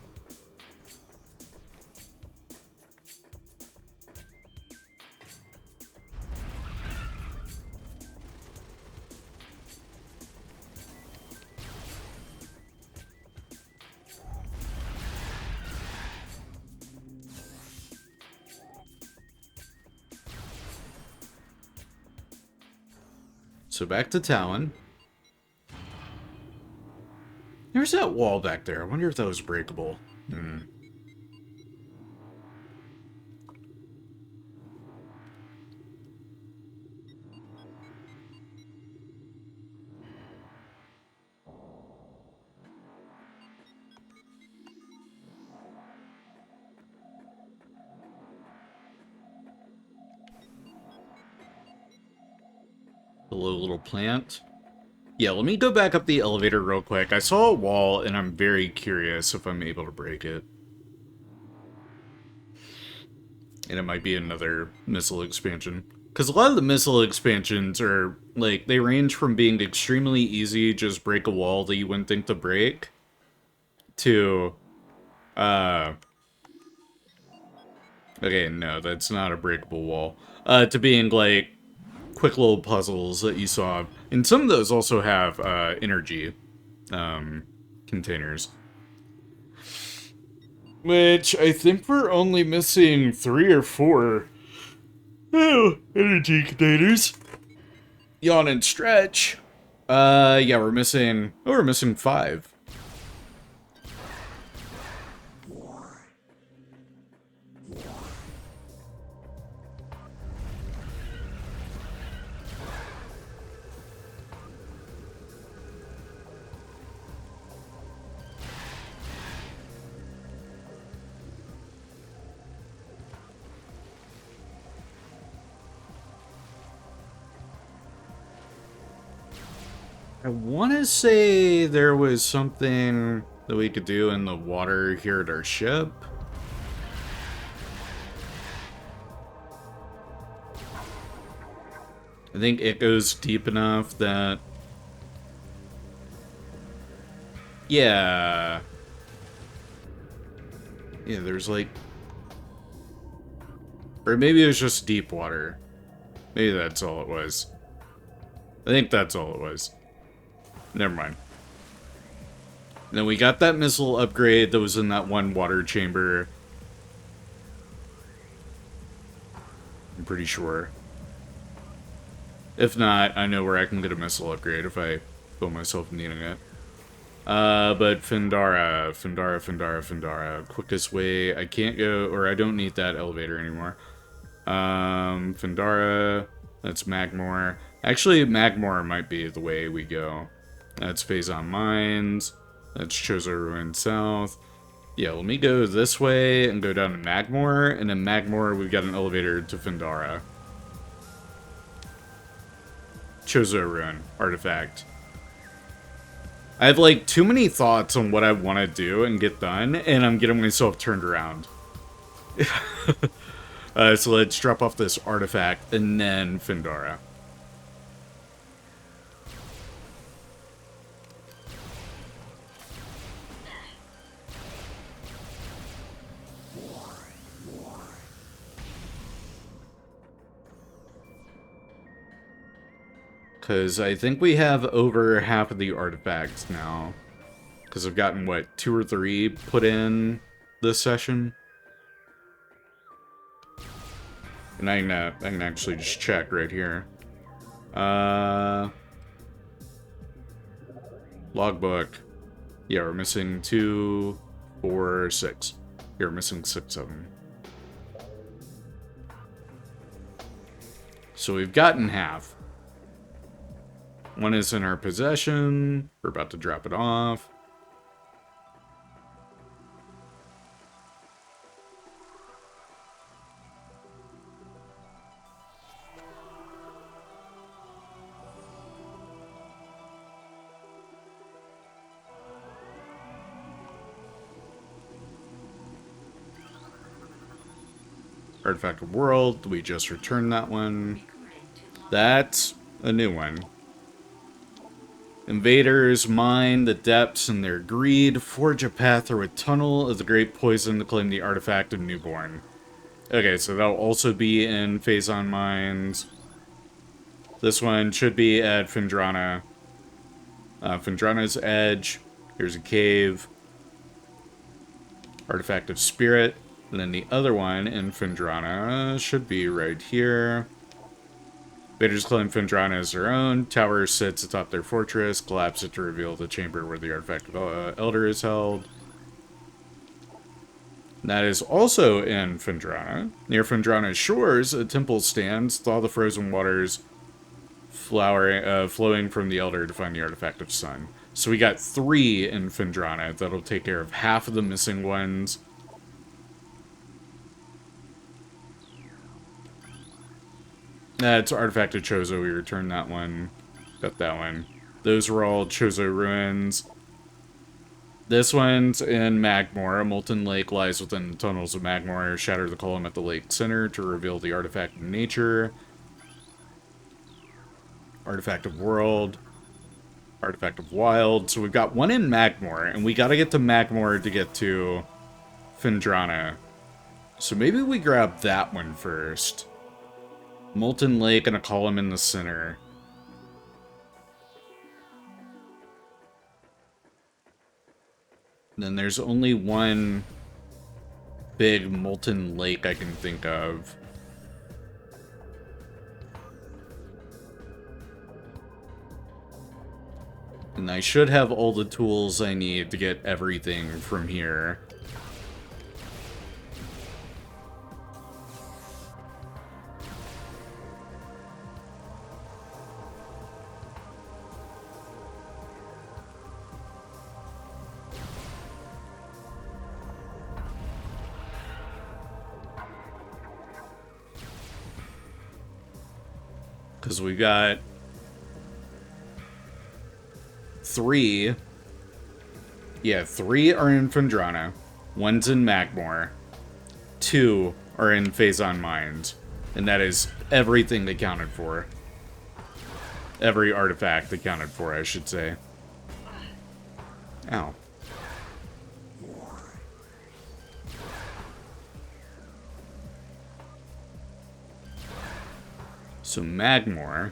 So back to Tallon. There's that wall back there. I wonder if that was breakable. Hello, little plant. Yeah, let me go back up the elevator real quick. I saw a wall, and I'm very curious if I'm able to break it. And it might be another missile expansion. Because a lot of the missile expansions are, like, they range from being extremely easy, just break a wall that you wouldn't think to break, to, okay, no, that's not a breakable wall. To being, like, quick little puzzles that you solve. And some of those also have energy containers. Which I think we're only missing 3 or 4 energy containers. Yawn and stretch. Yeah, we're missing 5. I want to say there was something that we could do in the water here at our ship. I think it goes deep enough that... Yeah. Yeah, there's like... Or maybe it was just deep water. Maybe that's all it was. I think that's all it was. Never mind. And then we got that missile upgrade that was in that one water chamber. I'm pretty sure. If not, I know where I can get a missile upgrade if I feel myself needing it. But Findara. Quickest way. I can't go, or I don't need that elevator anymore. Findara. That's Magmore. Actually, Magmore might be the way we go. That's Phazon Mines. That's Chozo Ruins South. Yeah, let me go this way and go down to Magmore. And then Magmore, we've got an elevator to Findara. Chozo Ruin Artifact. I have, like, too many thoughts on what I want to do and get done, and I'm getting myself turned around. So let's drop off this artifact, and then Findara. Because I think we have over half of the artifacts now. Because I've gotten, what, 2 or 3 put in this session? And I can actually just check right here. Logbook. Yeah, we're missing 2, 4, 6. Yeah, we're missing 6 of them. So we've gotten half. One is in our possession. We're about to drop it off. Artifact of World, we just returned that one. That's a new one. Invaders mine the depths in their greed, forge a path through a tunnel of the great poison to claim the artifact of Newborn. Okay, so that'll also be in Phazon Mines. This one should be at Phendrana. Phendrana's Edge. Here's a cave. Artifact of Spirit. And then the other one in Phendrana should be right here. Invaders claim Phendrana as their own. Tower sits atop their fortress. Collapse it to reveal the chamber where the artifact of Elder is held. And that is also in Phendrana. Near Phendrana's shores, a temple stands. Thaw the frozen waters flowing from the Elder to find the artifact of Sun. So we got 3 in Phendrana. That'll take care of half of the missing ones. It's Artifact of Chozo. We returned that one. Got that one. Those were all Chozo Ruins. This one's in Magmore. A molten lake lies within the tunnels of Magmore. Shatter the column at the lake center to reveal the artifact of nature. Artifact of World. Artifact of Wild. So we've got one in Magmore, and we gotta get to Magmore to get to Phendrana. So maybe we grab that one first. Molten Lake and a column in the center. And then there's only one big molten lake I can think of. And I should have all the tools I need to get everything from here. Because we got 3. Yeah, 3 are in Phendrana. 1's in Magmore. 2 are in Phazon Mines. And that is everything they counted for. Every artifact they counted for, I should say. Ow. So Magmore.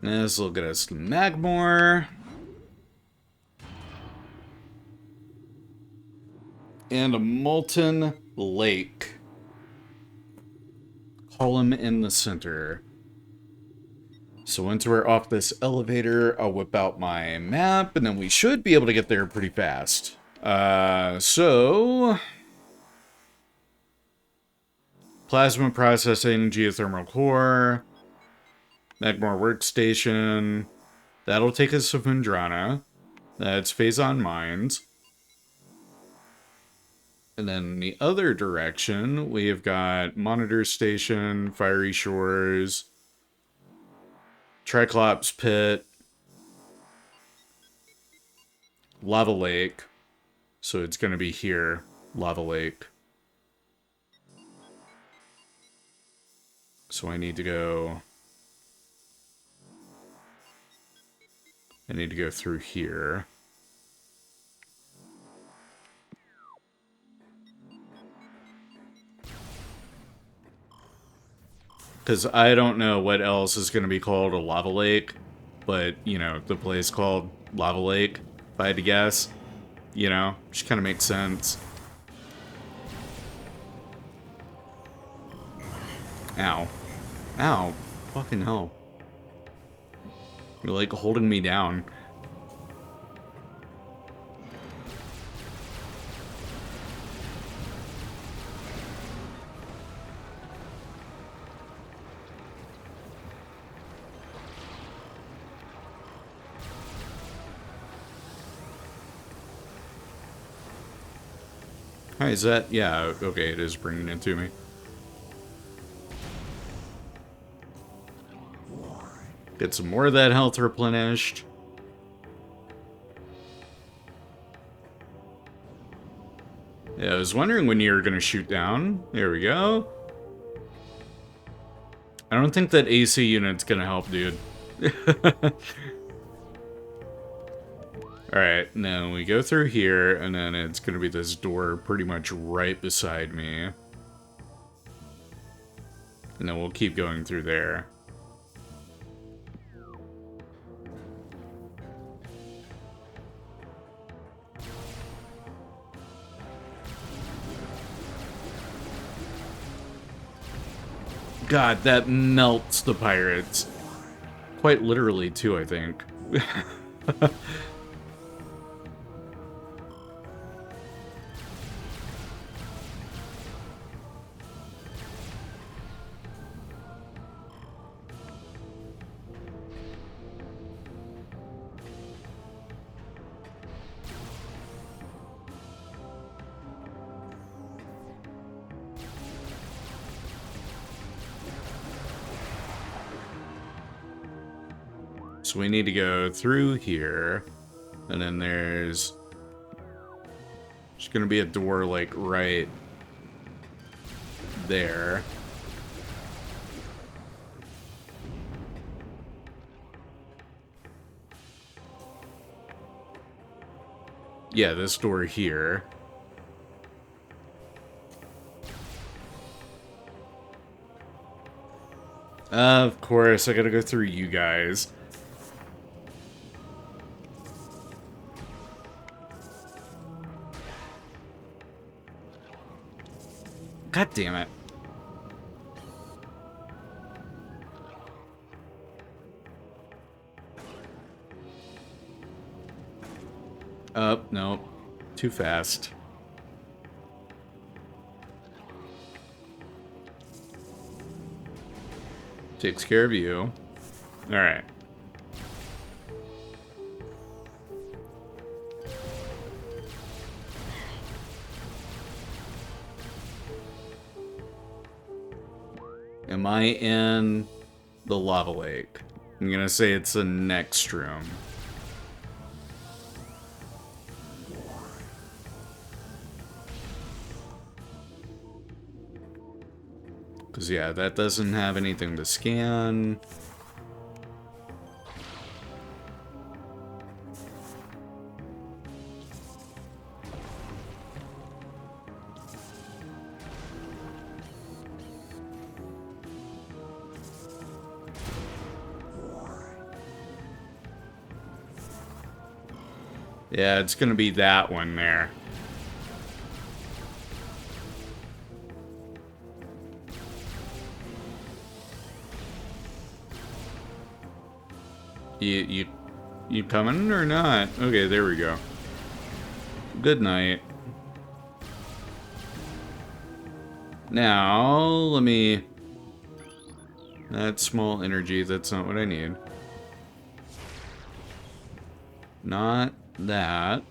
This will get us to Magmore. And a molten lake. Column in the center. So once we're off this elevator, I'll whip out my map, and then we should be able to get there pretty fast. Plasma processing, geothermal core. Magmore Workstation. That'll take us to Phendrana. That's Phazon Mines. And then in the other direction, we have got Monitor Station, Fiery Shores, Triclops Pit, Lava Lake. So it's going to be here, Lava Lake. So I need to go through here. Because I don't know what else is going to be called a lava lake. But, you know, the place called Lava Lake, if I had to guess. You know, just kind of makes sense. Ow. Ow. Fucking hell. You're like holding me down. Hi, is that? Yeah, okay, it is bringing it to me. Get some more of that health replenished. Yeah, I was wondering when you were gonna shoot down. There we go. I don't think that AC unit's gonna help, dude. Alright, now we go through here, and then it's gonna be this door pretty much right beside me. And then we'll keep going through there. God, that melts the pirates. Quite literally, too, I think. So we need to go through here, and then there's gonna be a door, like, right there. Yeah, this door here. Of course, I gotta go through you guys. God damn it. No. Too fast. Takes care of you. Alright. Am I in the lava lake? I'm gonna say it's the next room. Because, yeah, that doesn't have anything to scan. Yeah, it's gonna be that one there. You coming or not? Okay, there we go. Good night. Now, let me... That small energy, that's not what I need. Not that.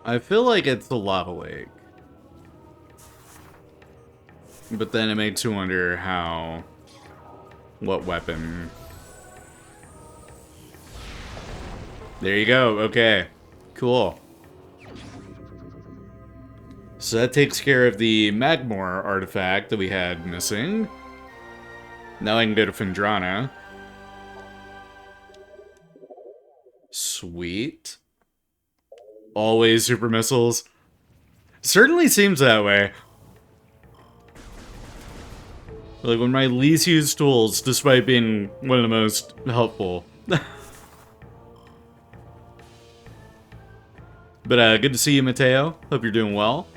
I feel like it's the lava lake. But then it makes you wonder how... What weapon... There you go, okay. Cool. So that takes care of the Magmor artifact that we had missing. Now I can go to Phendrana. Sweet. Always super missiles. Certainly seems that way. Like, one of my least used tools, despite being one of the most helpful. But, good to see you, Mateo. Hope you're doing well.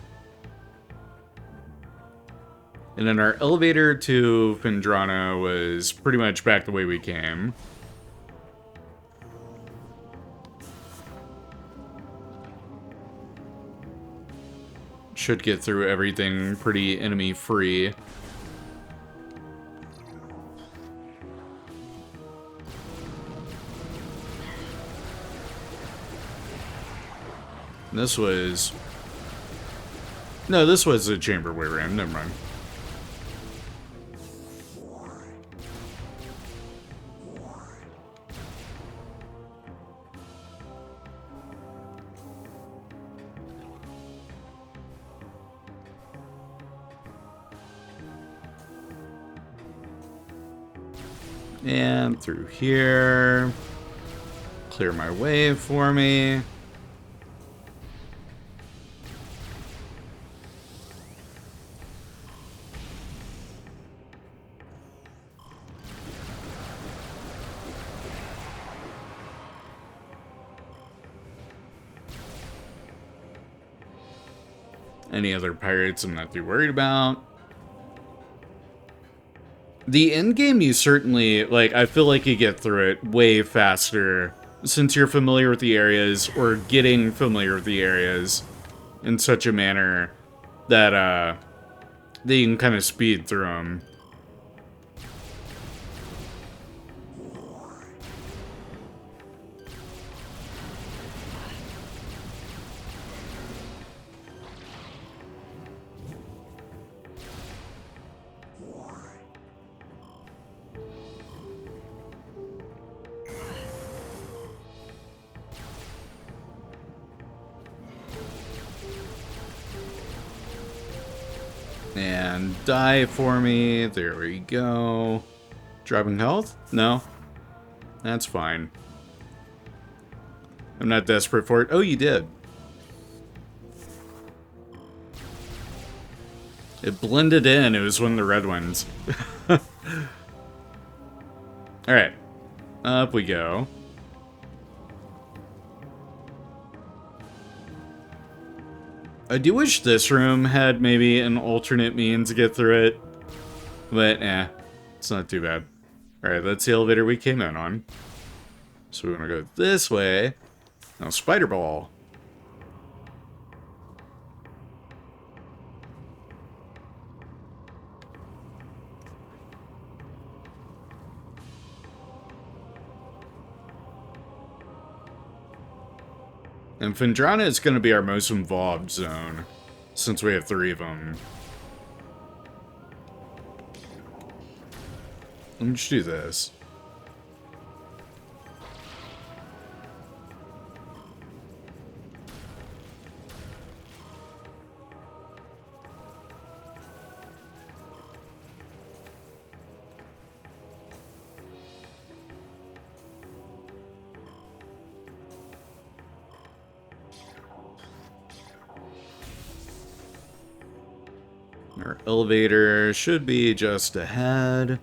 And then our elevator to Phendrana was pretty much back the way we came. Should get through everything pretty enemy-free. This was... No, this was the chamber we were in. Never mind. And through here. Clear my way for me. Any other pirates I'm not too worried about. The end game, you certainly, like, I feel like you get through it way faster since you're familiar with the areas, or getting familiar with the areas in such a manner that, that you can kind of speed through them. And die for me. There we go. Dropping health? No. That's fine. I'm not desperate for it. Oh, you did. It blended in. It was one of the red ones. Alright. Up we go. I do wish this room had maybe an alternate means to get through it. But, it's not too bad. Alright, that's the elevator we came in on. So we want to go this way. Now, Spider Ball. And Phendrana is going to be our most involved zone, since we have 3 of them. Let me just do this. Our elevator should be just ahead.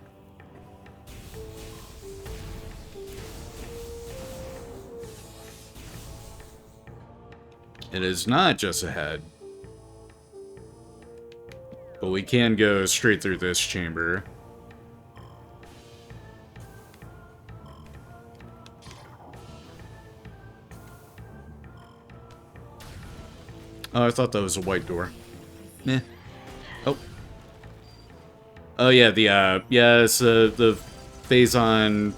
It is not just ahead. But we can go straight through this chamber. Oh, I thought that was a white door. Meh. Oh. Oh yeah, it's the Phazon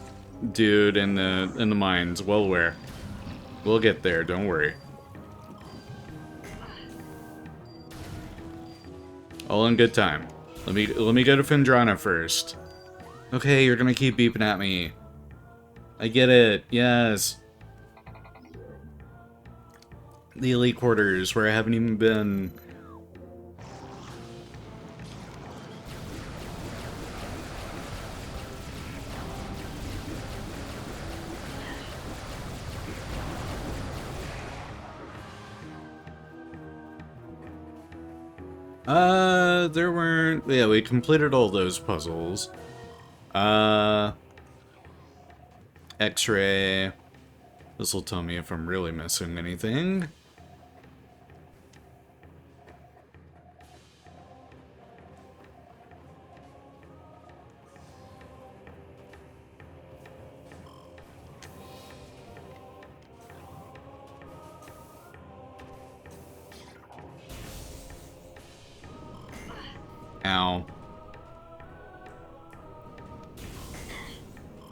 dude in the mines. Well aware. We'll get there, don't worry. All in good time. Let me go to Phendrana first. Okay, you're gonna keep beeping at me. I get it, yes. The elite quarters, where I haven't even been. There weren't... Yeah, we completed all those puzzles. X-ray. This will tell me if I'm really missing anything. Ow.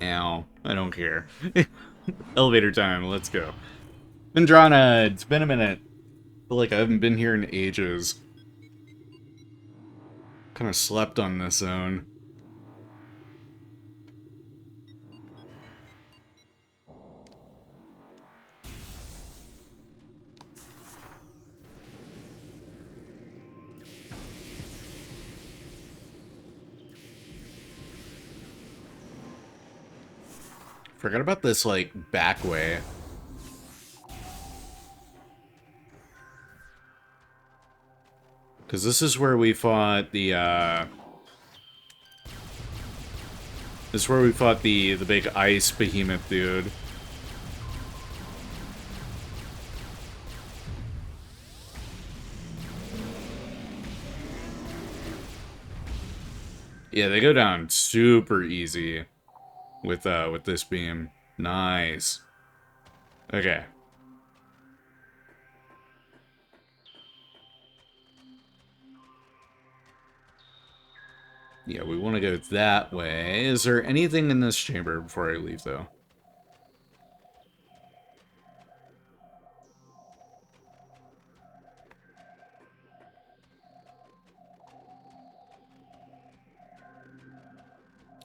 Ow. I don't care. Elevator time, let's go. Vendrana, it's been a minute. I feel like I haven't been here in ages. Kind of slept on this zone. Forgot about this, like, back way. Because this is where we fought the, This is where we fought the big ice behemoth dude. Yeah, they go down super easy with this beam. Nice. Okay. Yeah, we want to go that way. Is there anything in this chamber before I leave, though?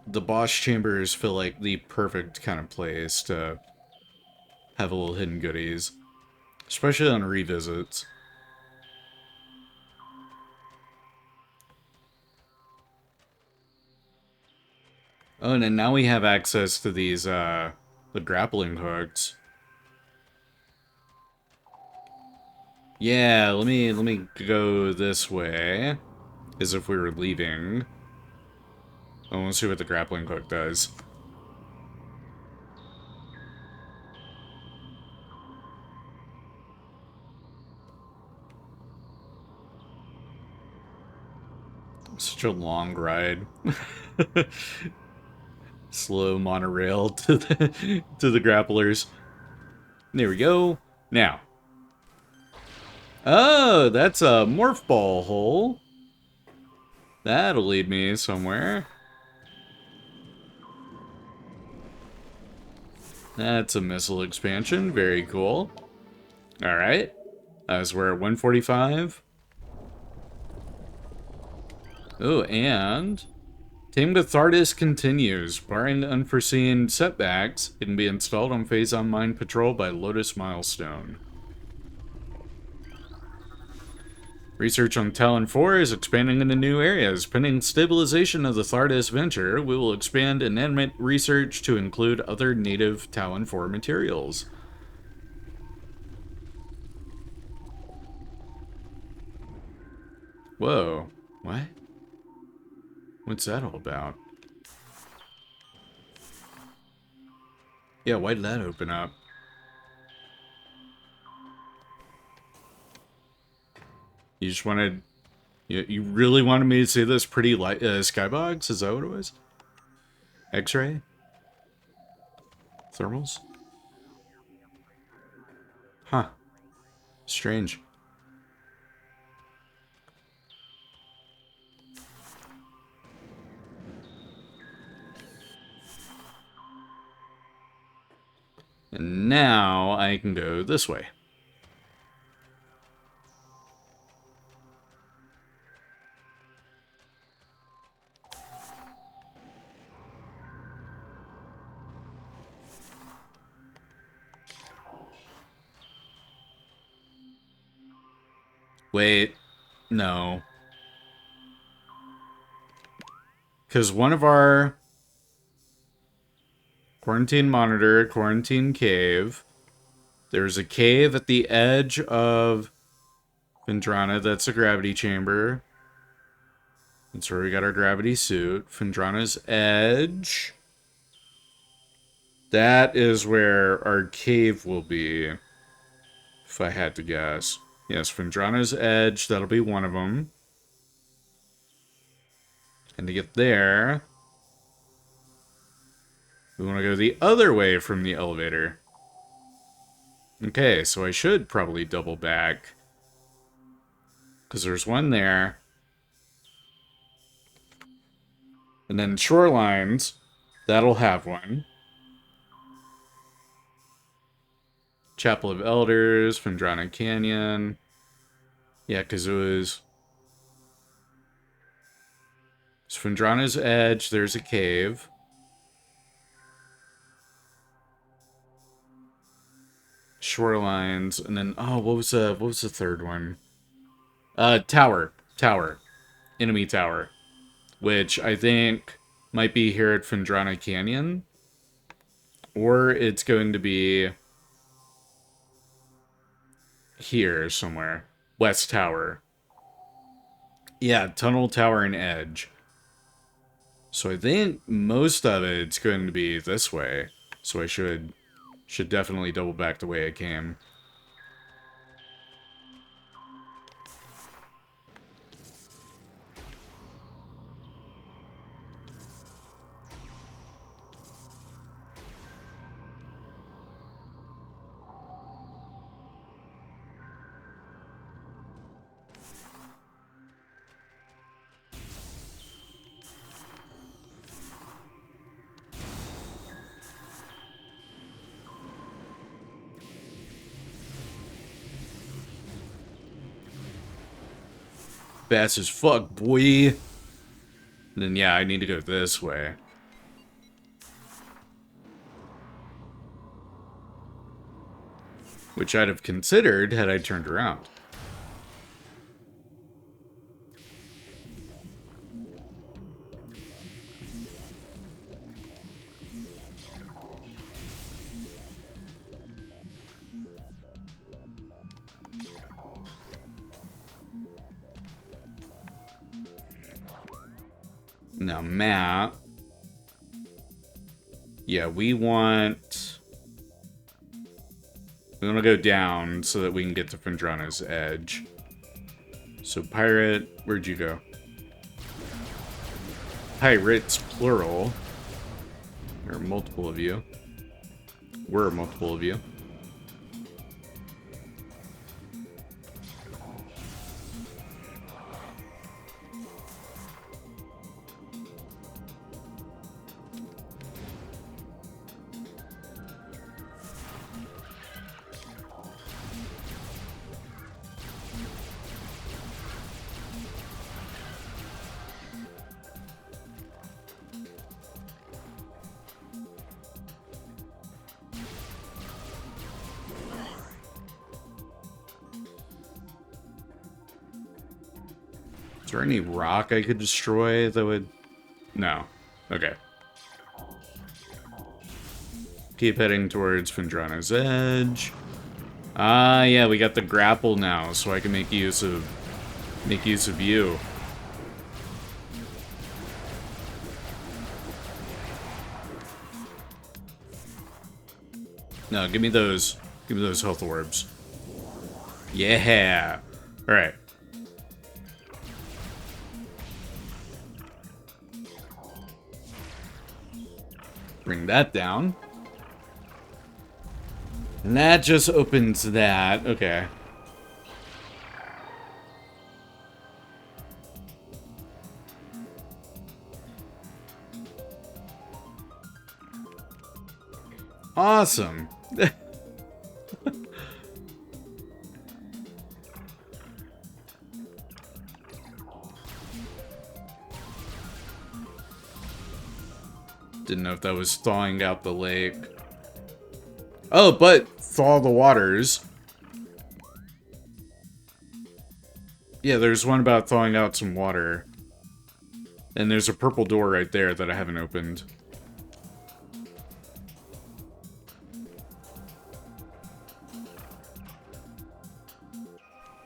The boss chambers feel like the perfect kind of place to have a little hidden goodies. Especially on revisits. Oh, and then now we have access to these, the grappling hooks. Yeah, let me go this way. As if we were leaving. I want to see what the grappling hook does. Such a long ride. Slow monorail to the grapplers. There we go. Now. Oh, that's a morph ball hole. That'll lead me somewhere. That's a missile expansion. Very cool. Alright. As we're at 145. Oh, and Tame Cathartis continues. Barring unforeseen setbacks, it can be installed on Phazon Mine Patrol by Lotus Milestone. Research on Tallon IV is expanding into new areas. Pending stabilization of the Thartis venture, we will expand inanimate research to include other native Tallon IV materials. Whoa. What? What's that all about? Yeah, why did that open up? You just wanted... You really wanted me to see this pretty light skybox? Is that what it was? X-ray? Thermals? Huh. Strange. And now I can go this way. Wait, no. Because one of our quarantine monitor, quarantine cave, there's a cave at the edge of Vendrana, that's a gravity chamber. That's where we got our gravity suit. Fendrana's Edge. That is where our cave will be, if I had to guess. Yes, Fendrana's Edge, that'll be one of them. And to get there, we want to go the other way from the elevator. Okay, so I should probably double back. Because there's one there. And then Shorelines, that'll have one. Chapel of Elders, Fendrana Canyon. Yeah, because it was... It's Fendrana's Edge, there's a cave. Shorelines, and then... Oh, what was the third one? Tower. Enemy Tower. Which I think might be here at Fendrana Canyon. Or it's going to be here somewhere. West Tower. Yeah, Tunnel, Tower, and Edge. So I think most of it's going to be this way. So I should definitely double back the way I came. Fast as fuck, boy. And then, yeah, I need to go this way. Which I'd have considered had I turned around. Now, map. Yeah, we want to go down so that we can get to Fendrana's Edge. So, pirate, where'd you go? Pirates, plural. There are multiple of you. We're multiple of you. Is there any rock I could destroy that would... No. Okay. Keep heading towards Fendrana's Edge. Ah, yeah, we got the grapple now, so I can make use of you. No, give me those health orbs. Yeah. All right. Bring that down. And that just opens that. Okay. Awesome. Didn't know if that was thawing out the lake. Oh, but thaw the waters. Yeah, there's one about thawing out some water. And there's a purple door right there that I haven't opened.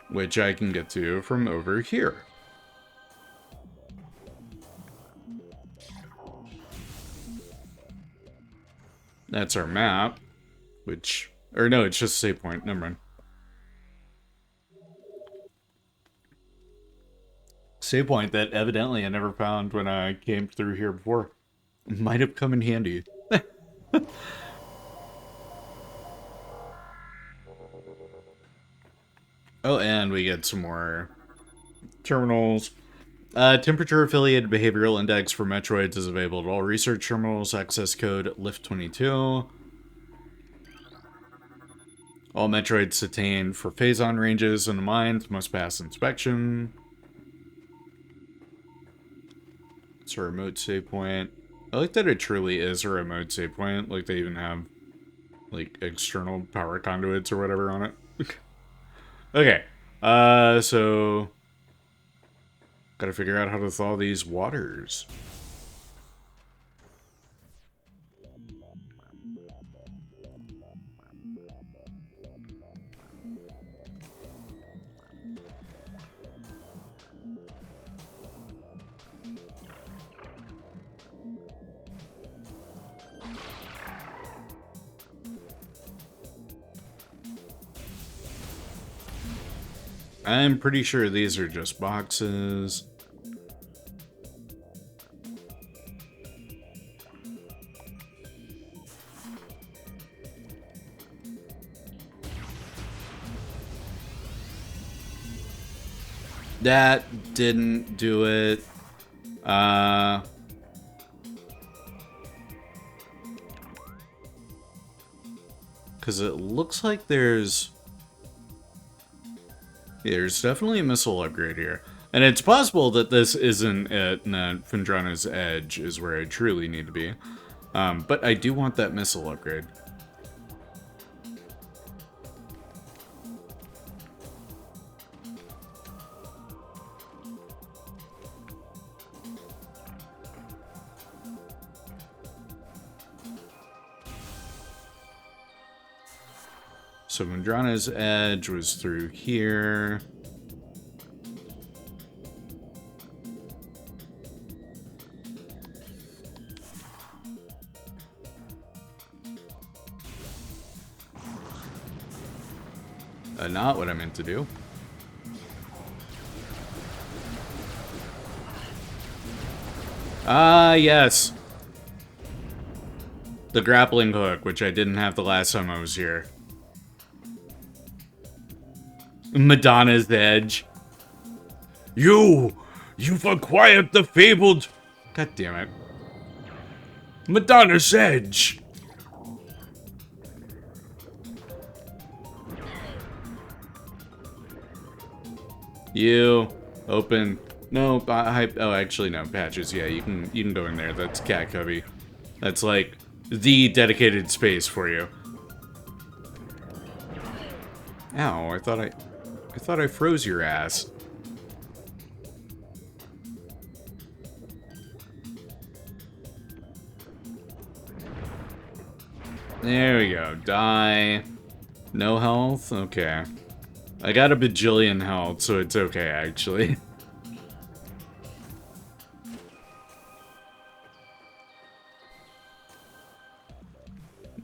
Which I can get to from over here. That's our map, which... Or no, it's just a save point. Never mind. Save point that evidently I never found when I came through here before. Might have come in handy. Oh, and we get some more terminals. Temperature-affiliated behavioral index for Metroids is available at all research terminals. Access code LIFT22. All Metroids detained for phase-on ranges in the mines must pass inspection. It's a remote save point. I like that it truly is a remote save point. Like, they even have, like, external power conduits or whatever on it. Okay. So... Gotta figure out how to thaw these waters. I'm pretty sure these are just boxes. That didn't do it. Because it looks like there's definitely a missile upgrade here. And it's possible that this isn't it, and that Phendrana's Edge is where I truly need to be. But I do want that missile upgrade. So Phendrana's Edge was through here. Not what I meant to do. Ah, yes. The grappling hook, which I didn't have the last time I was here. Madonna's Edge. You've acquired the fabled... God damn it. Madonna's Edge. You open. No, oh, actually no, Patches. Yeah, you can go in there. That's cat cubby. That's like the dedicated space for you. Ow, I thought I froze your ass. There we go. Die. No health? Okay. I got a bajillion health, so it's okay, actually.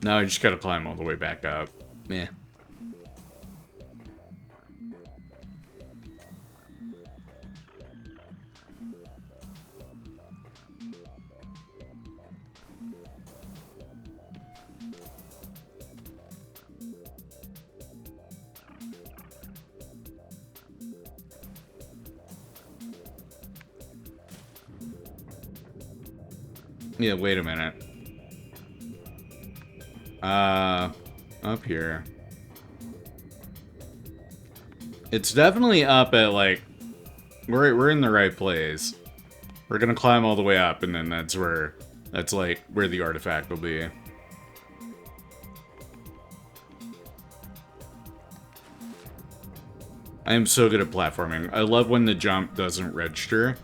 Now I just gotta climb all the way back up. Meh. Yeah, wait a minute. Up here. It's definitely up at, like... We're in the right place. We're gonna climb all the way up, and then that's where... That's, like, where the artifact will be. I am so good at platforming. I love when the jump doesn't register.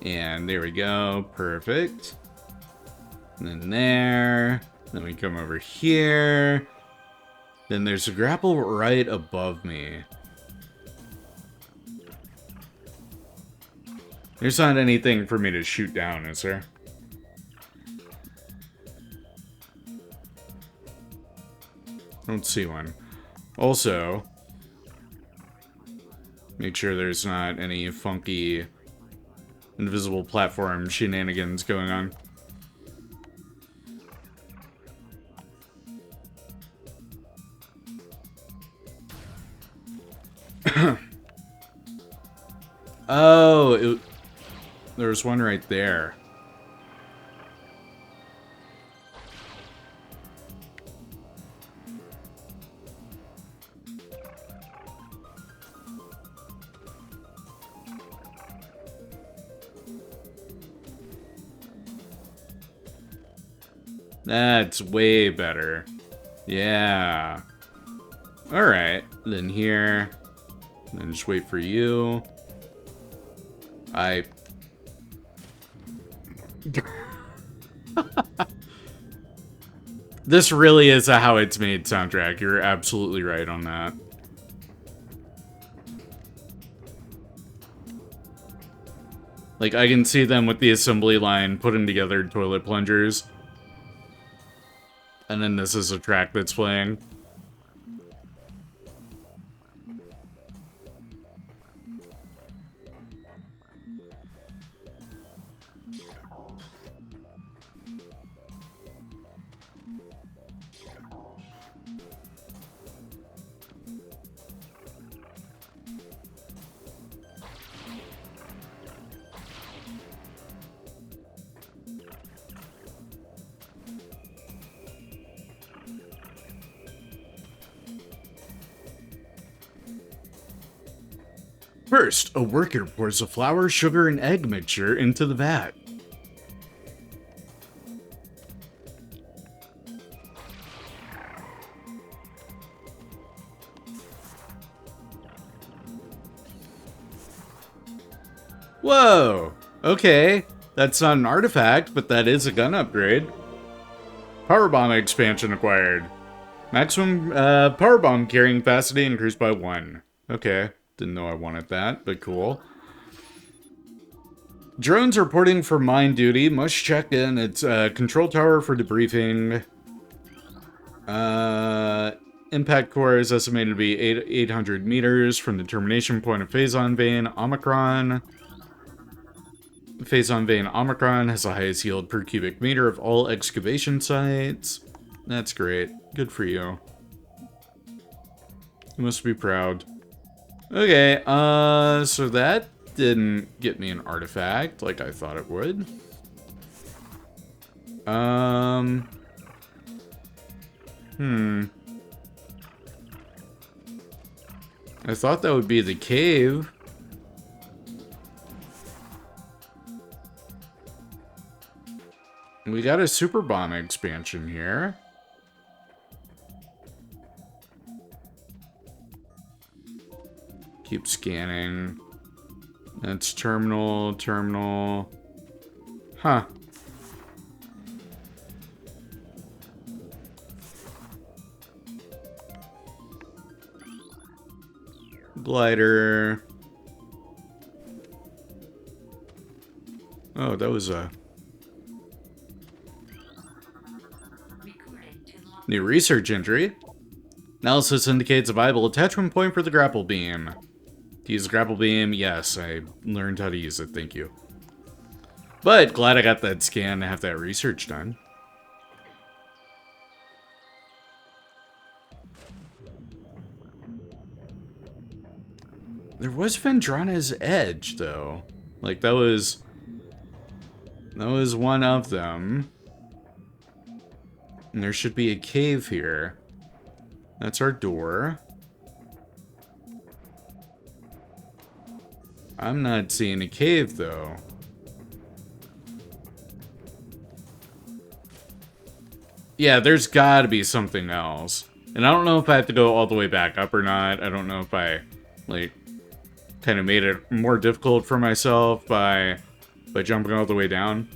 And there we go. Perfect. And then there. Then we come over here. Then there's a grapple right above me. There's not anything for me to shoot down, is there? Don't see one. Also, make sure there's not any funky invisible platform shenanigans going on. Oh, there's one right there. That's way better. Yeah. Alright, then here. Then just wait for you. This really is a How It's Made soundtrack. You're absolutely right on that. Like, I can see them with the assembly line putting together toilet plungers. And then this is a track that's playing. First, a worker pours a flour, sugar, and egg mixture into the vat. Whoa! Okay, that's not an artifact, but that is a gun upgrade. Powerbomb expansion acquired. Maximum powerbomb carrying capacity increased by 1. Okay. Didn't know I wanted that, but cool. Drones reporting for mine duty. Must check in its control tower for debriefing. Impact core is estimated to be 800 meters from the termination point of Phazon Vein Omicron. Phazon Vein Omicron has the highest yield per cubic meter of all excavation sites. That's great. Good for you. You must be proud. Okay, so that didn't get me an artifact like I thought it would. I thought that would be the cave. We got a super bomb expansion here. Keep scanning. That's terminal, terminal. Huh. Glider. Oh, that was a new research entry. Analysis indicates a viable attachment point for the grapple beam. To use the grapple beam, yes, I learned how to use it, thank you. But glad I got that scan to have that research done. There was Vendrana's Edge, though. Like, that was one of them. And there should be a cave here. That's our door. I'm not seeing a cave, though. Yeah, there's gotta be something else. And I don't know if I have to go all the way back up or not. I don't know if I, like, kind of made it more difficult for myself by jumping all the way down.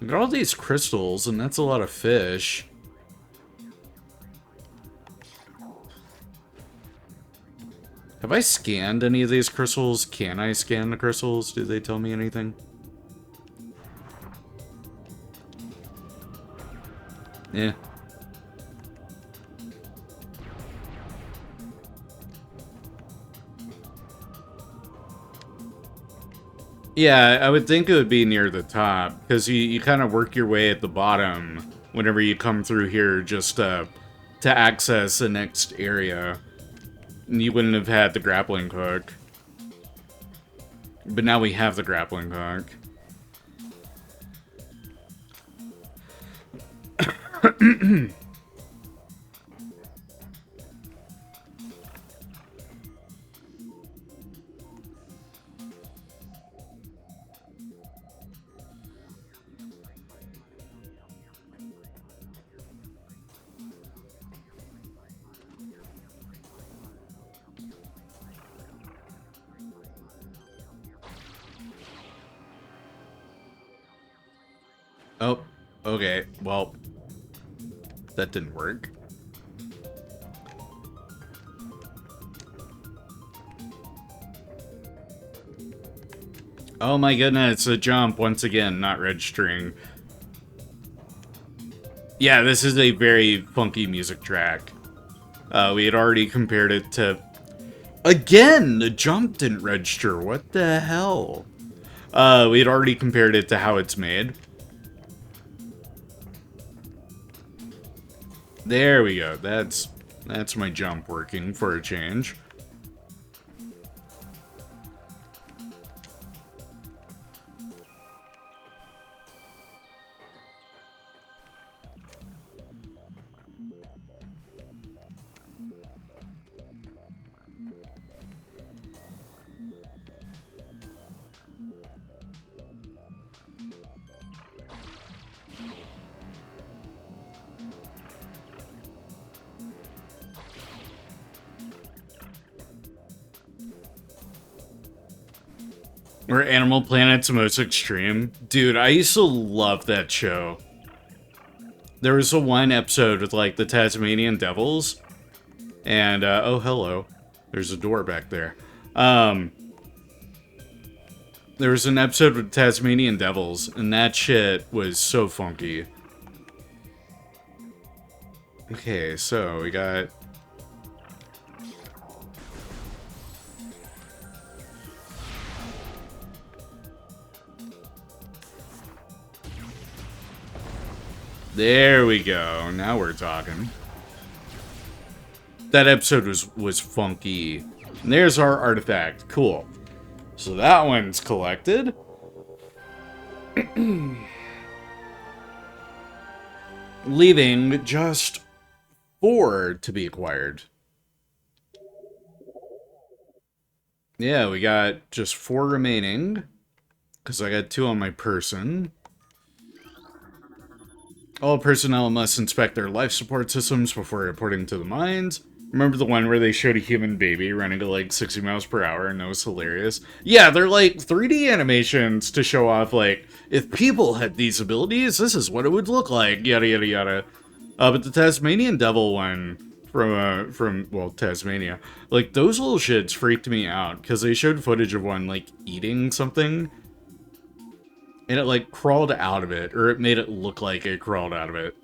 Got all these crystals, and that's a lot of fish. Have I scanned any of these crystals? Can I scan the crystals? Do they tell me anything? Yeah. Yeah, I would think it would be near the top, because you kind of work your way at the bottom whenever you come through here just to access the next area. And you wouldn't have had the grappling hook. But now we have the grappling hook. Oh, okay. Well, that didn't work. Oh my goodness, a jump once again, not registering. Yeah, this is a very funky music track. We had already compared it to... Again, the jump didn't register. What the hell? We had already compared it to how it's made. There we go. That's my jump working for a change. Or Animal Planet's most extreme. Dude, I used to love that show. There was a one episode with, like, the Tasmanian Devils. And, oh, hello. There's a door back there. There was an episode with Tasmanian Devils, and that shit was so funky. Okay, so we got... There we go. Now we're talking. That episode was funky. And there's our artifact. Cool. So that one's collected. Leaving just 4 to be acquired. Yeah, we got just 4 remaining. Because I got 2 on my person. All personnel must inspect their life support systems before reporting to the mines. Remember the one where they showed a human baby running at like 60 miles per hour and that was hilarious? Yeah, they're like 3D animations to show off like, if people had these abilities, this is what it would look like, yada yada yada. But the Tasmanian Devil one from well, Tasmania, like those little shits freaked me out because they showed footage of one like eating something. And it, like, crawled out of it, or it made it look like it crawled out of it.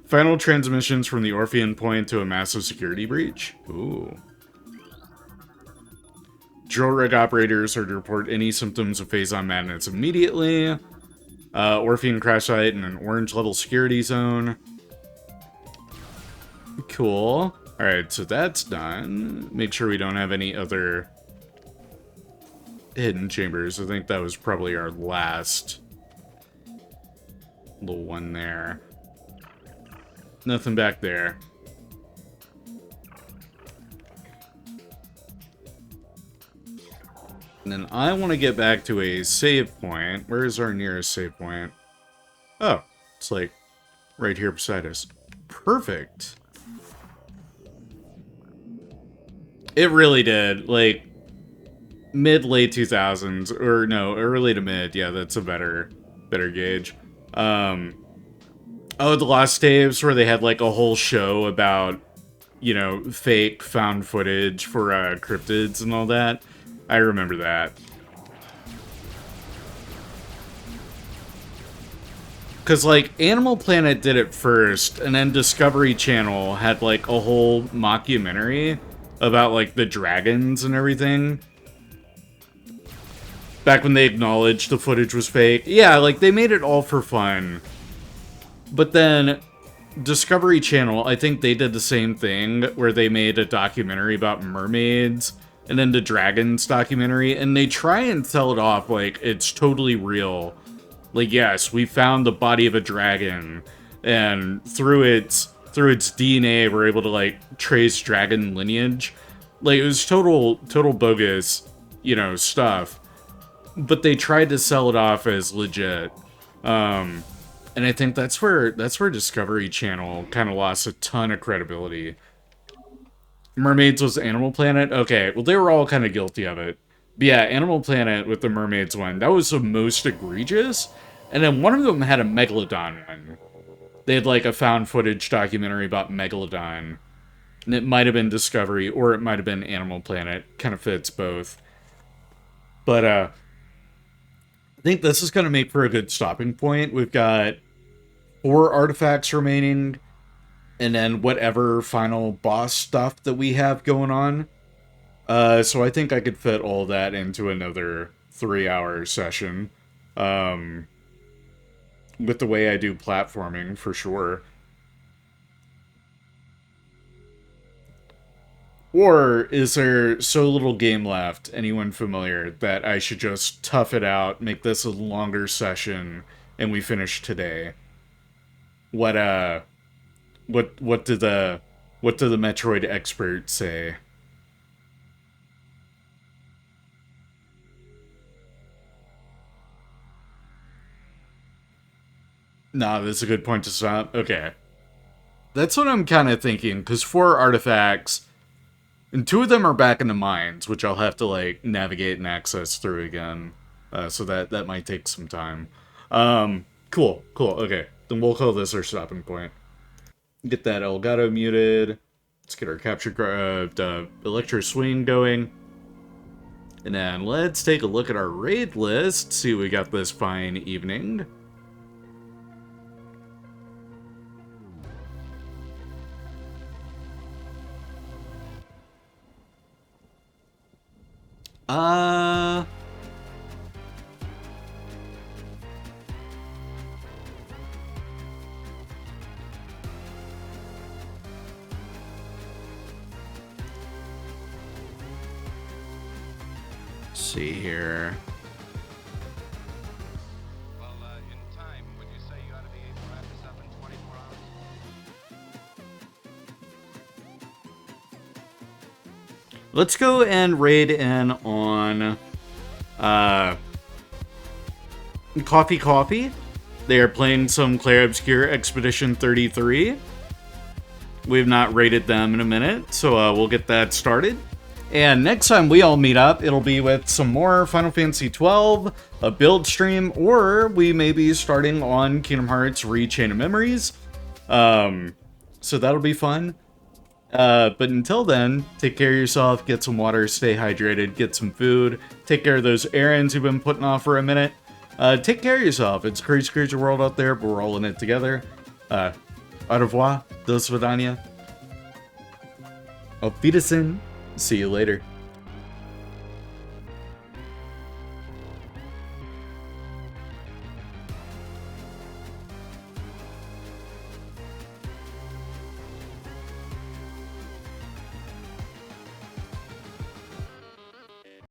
Final transmissions from the Orphean point to a massive security breach. Ooh. Drill rig operators are to report any symptoms of phase-on madness immediately. Orphean crash site in an orange-level security zone. Cool. Alright, so that's done. Make sure we don't have any other... hidden chambers. I think that was probably our last little one there. Nothing back there. And then I want to get back to a save point. Where is our nearest save point? Oh, it's like right here beside us. Perfect. It really did. Like, mid-late 2000s, or no, early to mid, yeah, that's a better gauge. Oh, the Lost Tapes, where they had like a whole show about, you know, fake found footage for cryptids and all that. I remember that. Because, like, Animal Planet did it first, and then Discovery Channel had, like, a whole mockumentary about, like, the dragons and everything. Back when they acknowledged the footage was fake. Yeah, like, they made it all for fun. But then, Discovery Channel, I think they did the same thing, where they made a documentary about mermaids, and then the dragons documentary, and they try and sell it off like it's totally real. Like, yes, we found the body of a dragon, and through its DNA, we're able to, like, trace dragon lineage. Like, it was total bogus, you know, stuff. But they tried to sell it off as legit. And I think that's where Discovery Channel kind of lost a ton of credibility. Mermaids was Animal Planet? Okay, well, they were all kind of guilty of it. But yeah, Animal Planet with the mermaids one, that was the most egregious. And then one of them had a Megalodon one. They had like a found footage documentary about Megalodon. And it might have been Discovery, or it might have been Animal Planet. Kind of fits both. But I think this is going to make for a good stopping point. We've got 4 artifacts remaining, and then whatever final boss stuff that we have going on. So I think I could fit all that into another 3-hour session. With the way I do platforming, for sure. Or is there so little game left, anyone familiar, that I should just tough it out, make this a longer session, and we finish today? What do the Metroid experts say? Nah, that's a good point to stop. Okay. That's what I'm kind of thinking, because 4 artifacts, and 2 of them are back in the mines, which I'll have to, like, navigate and access through again. So that might take some time. Cool, okay. Then we'll call this our stopping point. Get that Elgato muted. Let's get our capture Electro Swing going. And then let's take a look at our raid list, see what we got this fine evening. See here. Well, in time, would you say you ought to be able to wrap this up in 24 hours? Let's go and raid in on Coffee. They are playing some Clair Obscure Expedition 33. We've not raided them in a minute, so we'll get that started. And next time we all meet up, it'll be with some more Final Fantasy XII, a build stream, or we may be starting on Kingdom Hearts Re-Chain of Memories. So that'll be fun. But until then, take care of yourself, get some water, stay hydrated, get some food, take care of those errands you've been putting off for a minute. Take care of yourself. It's a crazy, crazy world out there, but we're all in it together. Au revoir, do svidania. Auf Wiedersehen. See you later.